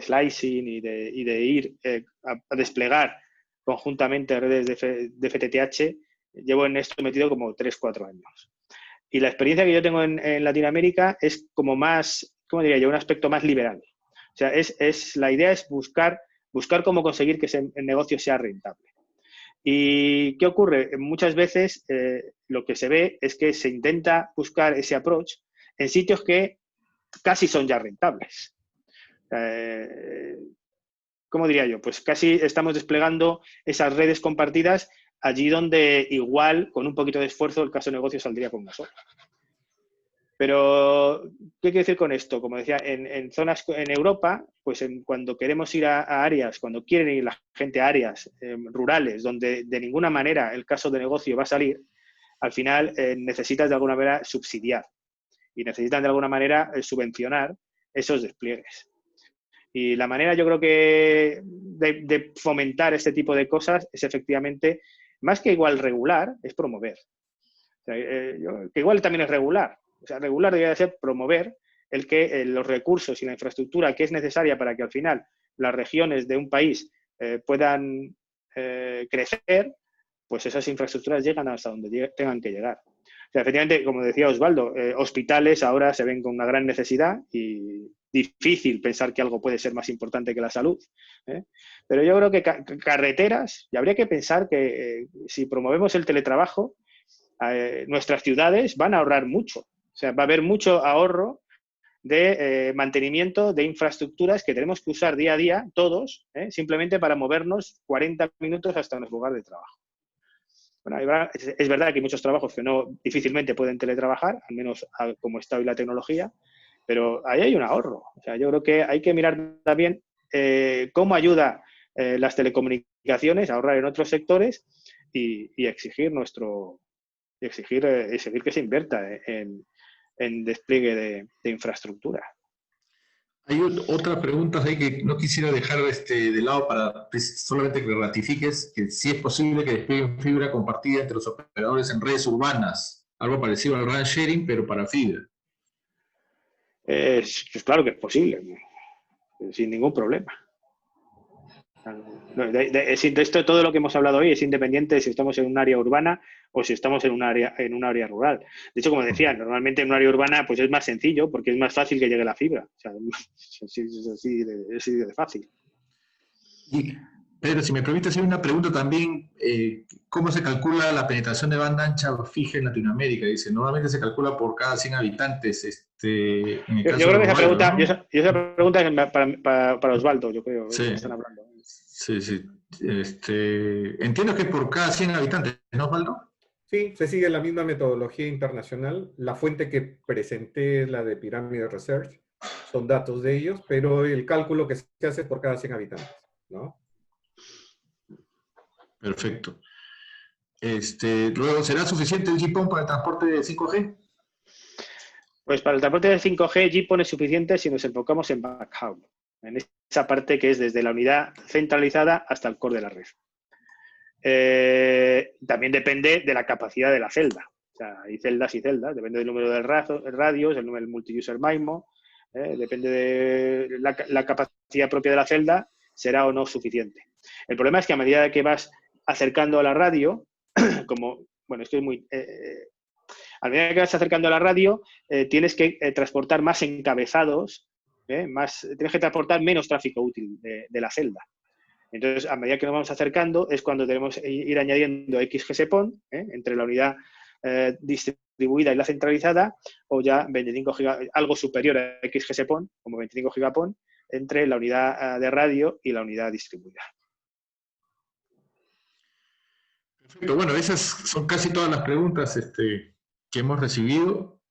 slicing y de ir a desplegar conjuntamente redes de FTTH, llevo en esto metido como 3-4 años. Y la experiencia que yo tengo en Latinoamérica es como más, ¿cómo diría yo?, un aspecto más liberal. O sea, la idea es buscar cómo conseguir que ese negocio sea rentable. ¿Y qué ocurre? Muchas veces lo que se ve es que se intenta buscar ese approach en sitios que casi son ya rentables. ¿Cómo diría yo? Pues casi estamos desplegando esas redes compartidas allí donde igual, con un poquito de esfuerzo, el caso de negocio saldría con una sola. Pero, ¿qué quiero decir con esto? Como decía, en zonas en Europa, pues cuando queremos ir a áreas, cuando quieren ir la gente a áreas rurales, donde de ninguna manera el caso de negocio va a salir, al final necesitas de alguna manera subsidiar y necesitan de alguna manera subvencionar esos despliegues. Y la manera, yo creo que de fomentar este tipo de cosas es efectivamente, más que igual regular, es promover. O sea, que igual también es regular. O sea, regular debería ser promover el que los recursos y la infraestructura que es necesaria para que al final las regiones de un país puedan crecer, pues esas infraestructuras llegan hasta donde tengan que llegar. O sea, efectivamente, como decía Osvaldo, hospitales ahora se ven con una gran necesidad y difícil pensar que algo puede ser más importante que la salud. Pero yo creo que carreteras, y habría que pensar que si promovemos el teletrabajo, nuestras ciudades van a ahorrar mucho. O sea, va a haber mucho ahorro de mantenimiento de infraestructuras que tenemos que usar día a día, todos, simplemente para movernos 40 minutos hasta nuestro lugar de trabajo. Bueno, es verdad que hay muchos trabajos que difícilmente pueden teletrabajar, al menos como está hoy la tecnología, pero ahí hay un ahorro. O sea, yo creo que hay que mirar también cómo ayuda las telecomunicaciones a ahorrar en otros sectores y exigir exigir que se invierta en despliegue de infraestructura. Hay otra pregunta ahí que no quisiera dejar de lado para solamente que ratifiques que sí es posible que desplieguen fibra compartida entre los operadores en redes urbanas, algo parecido al RAN sharing, pero para fibra. Pues claro que es posible, sin ningún problema. Esto, todo lo que hemos hablado hoy es independiente de si estamos en un área urbana o si estamos en un área rural. De hecho, como decía, normalmente en un área urbana pues es más sencillo porque es más fácil que llegue la fibra. O sea, es así de fácil. Y, Pedro, si me permite hacer una pregunta también, ¿cómo se calcula la penetración de banda ancha fija en Latinoamérica? Dice, normalmente se calcula por cada 100 habitantes. En el caso yo creo que Osvaldo, ¿no? esa pregunta es para Osvaldo, yo creo, sí, que están hablando. Sí. Entiendo que por cada 100 habitantes, ¿no, Osvaldo? Sí, se sigue la misma metodología internacional. La fuente que presenté es la de Pyramid Research. Son datos de ellos, pero el cálculo que se hace es por cada 100 habitantes, ¿no? Perfecto. Luego, ¿será suficiente el GPON para el transporte de 5G? Pues para el transporte de 5G, GPON es suficiente si nos enfocamos en backhaul, en esa parte que es desde la unidad centralizada hasta el core de la red. También depende de la capacidad de la celda. O sea, hay celdas y celdas, depende del número de radios, el número del multi-user MIMO, depende de la capacidad propia de la celda, será o no suficiente. El problema es que a medida que vas acercando a la radio, como, bueno, es que es muy... a medida que vas acercando a la radio, tienes que transportar más encabezados, tienes que transportar menos tráfico útil de la celda. Entonces, a medida que nos vamos acercando, es cuando tenemos que ir añadiendo XGS-PON entre la unidad distribuida y la centralizada, o ya 25 algo superior a XGS-PON, como 25 gigapon, entre la unidad de radio y la unidad distribuida. Perfecto. Bueno, esas son casi todas las preguntas que hemos recibido.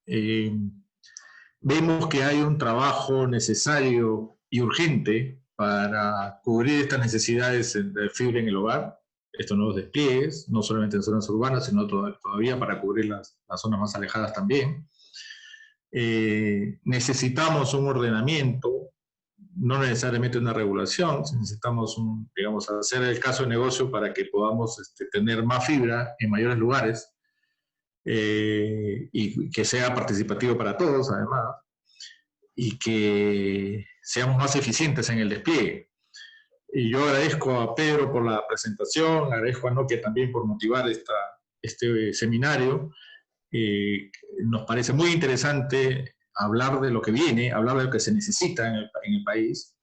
Vemos que hay un trabajo necesario y urgente para cubrir estas necesidades de fibra en el hogar, estos nuevos despliegues, no solamente en zonas urbanas, sino todavía para cubrir las zonas más alejadas también. Necesitamos un ordenamiento, no necesariamente una regulación, necesitamos digamos, hacer el caso de negocio para que podamos tener más fibra en mayores lugares y que sea participativo para todos, además, y que seamos más eficientes en el despliegue. Y yo agradezco a Pedro por la presentación, agradezco a Nokia también por motivar este seminario. Nos parece muy interesante hablar de lo que viene, hablar de lo que se necesita en el país.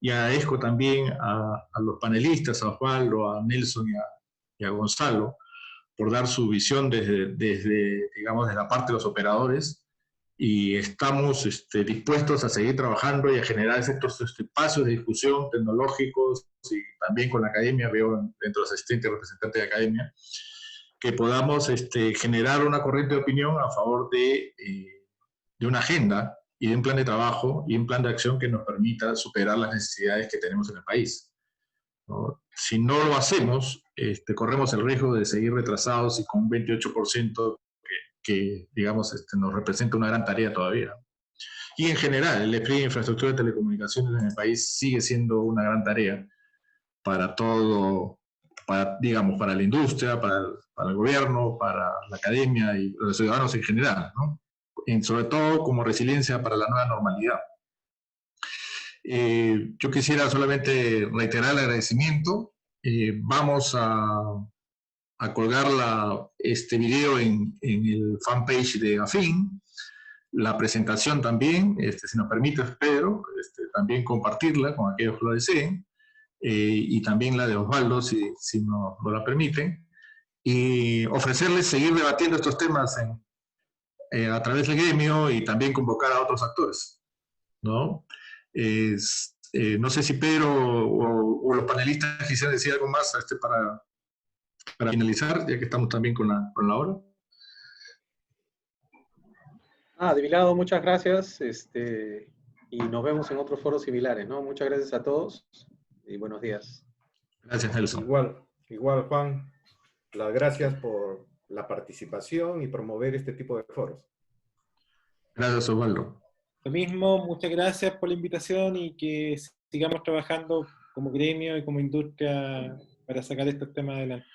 Y agradezco también a los panelistas, a Osvaldo, a Nelson y a Gonzalo, por dar su visión desde la parte de los operadores. Y estamos dispuestos a seguir trabajando y a generar estos espacios de discusión tecnológicos y también con la academia, veo dentro de los asistentes y representantes de academia, que podamos generar una corriente de opinión a favor de una agenda y de un plan de trabajo y un plan de acción que nos permita superar las necesidades que tenemos en el país, ¿no? Si no lo hacemos, corremos el riesgo de seguir retrasados y con un 28% que digamos, nos representa una gran tarea todavía. Y en general, el despliegue de infraestructura de telecomunicaciones en el país sigue siendo una gran tarea para todo, digamos, para la industria, para el gobierno, para la academia y los ciudadanos en general, ¿no? Sobre todo como resiliencia para la nueva normalidad. Yo quisiera solamente reiterar el agradecimiento. Vamos a colgar este video en el fanpage de AFIN, la presentación también, si nos permite, Pedro, también compartirla con aquellos que lo deseen, y también la de Osvaldo, si nos la permiten, y ofrecerles seguir debatiendo estos temas a través del gremio y también convocar a otros actores, ¿no? No sé si Pedro o los panelistas quisieran decir algo más para finalizar, ya que estamos también con la hora. De mi lado, muchas gracias, y nos vemos en otros foros similares, ¿no? Muchas gracias a todos y buenos días. Gracias, Nelson. Igual, Juan, las gracias por la participación y promover este tipo de foros. Gracias, Osvaldo. Lo mismo, muchas gracias por la invitación y que sigamos trabajando como gremio y como industria para sacar estos temas adelante.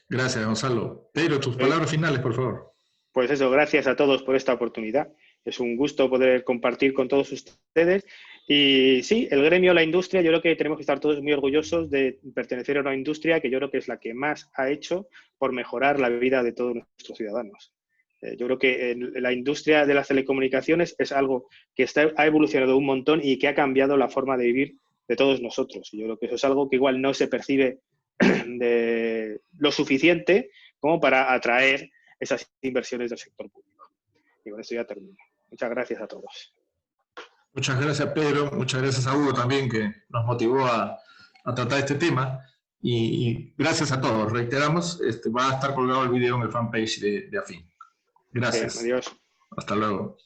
Gracias, Gonzalo. Pedro, tus palabras finales, por favor. Pues eso, gracias a todos por esta oportunidad. Es un gusto poder compartir con todos ustedes. Y sí, el gremio, la industria, yo creo que tenemos que estar todos muy orgullosos de pertenecer a una industria que yo creo que es la que más ha hecho por mejorar la vida de todos nuestros ciudadanos. Yo creo que la industria de las telecomunicaciones es algo que ha evolucionado un montón y que ha cambiado la forma de vivir de todos nosotros. Y yo creo que eso es algo que igual no se percibe de lo suficiente como para atraer esas inversiones del sector público. Y con esto ya termino. Muchas gracias a todos. Muchas gracias, Pedro. Muchas gracias a Hugo también, que nos motivó a tratar este tema. Y gracias a todos. Reiteramos, va a estar colgado el video en el fanpage de AFIN. Gracias. Bien, adiós. Hasta luego.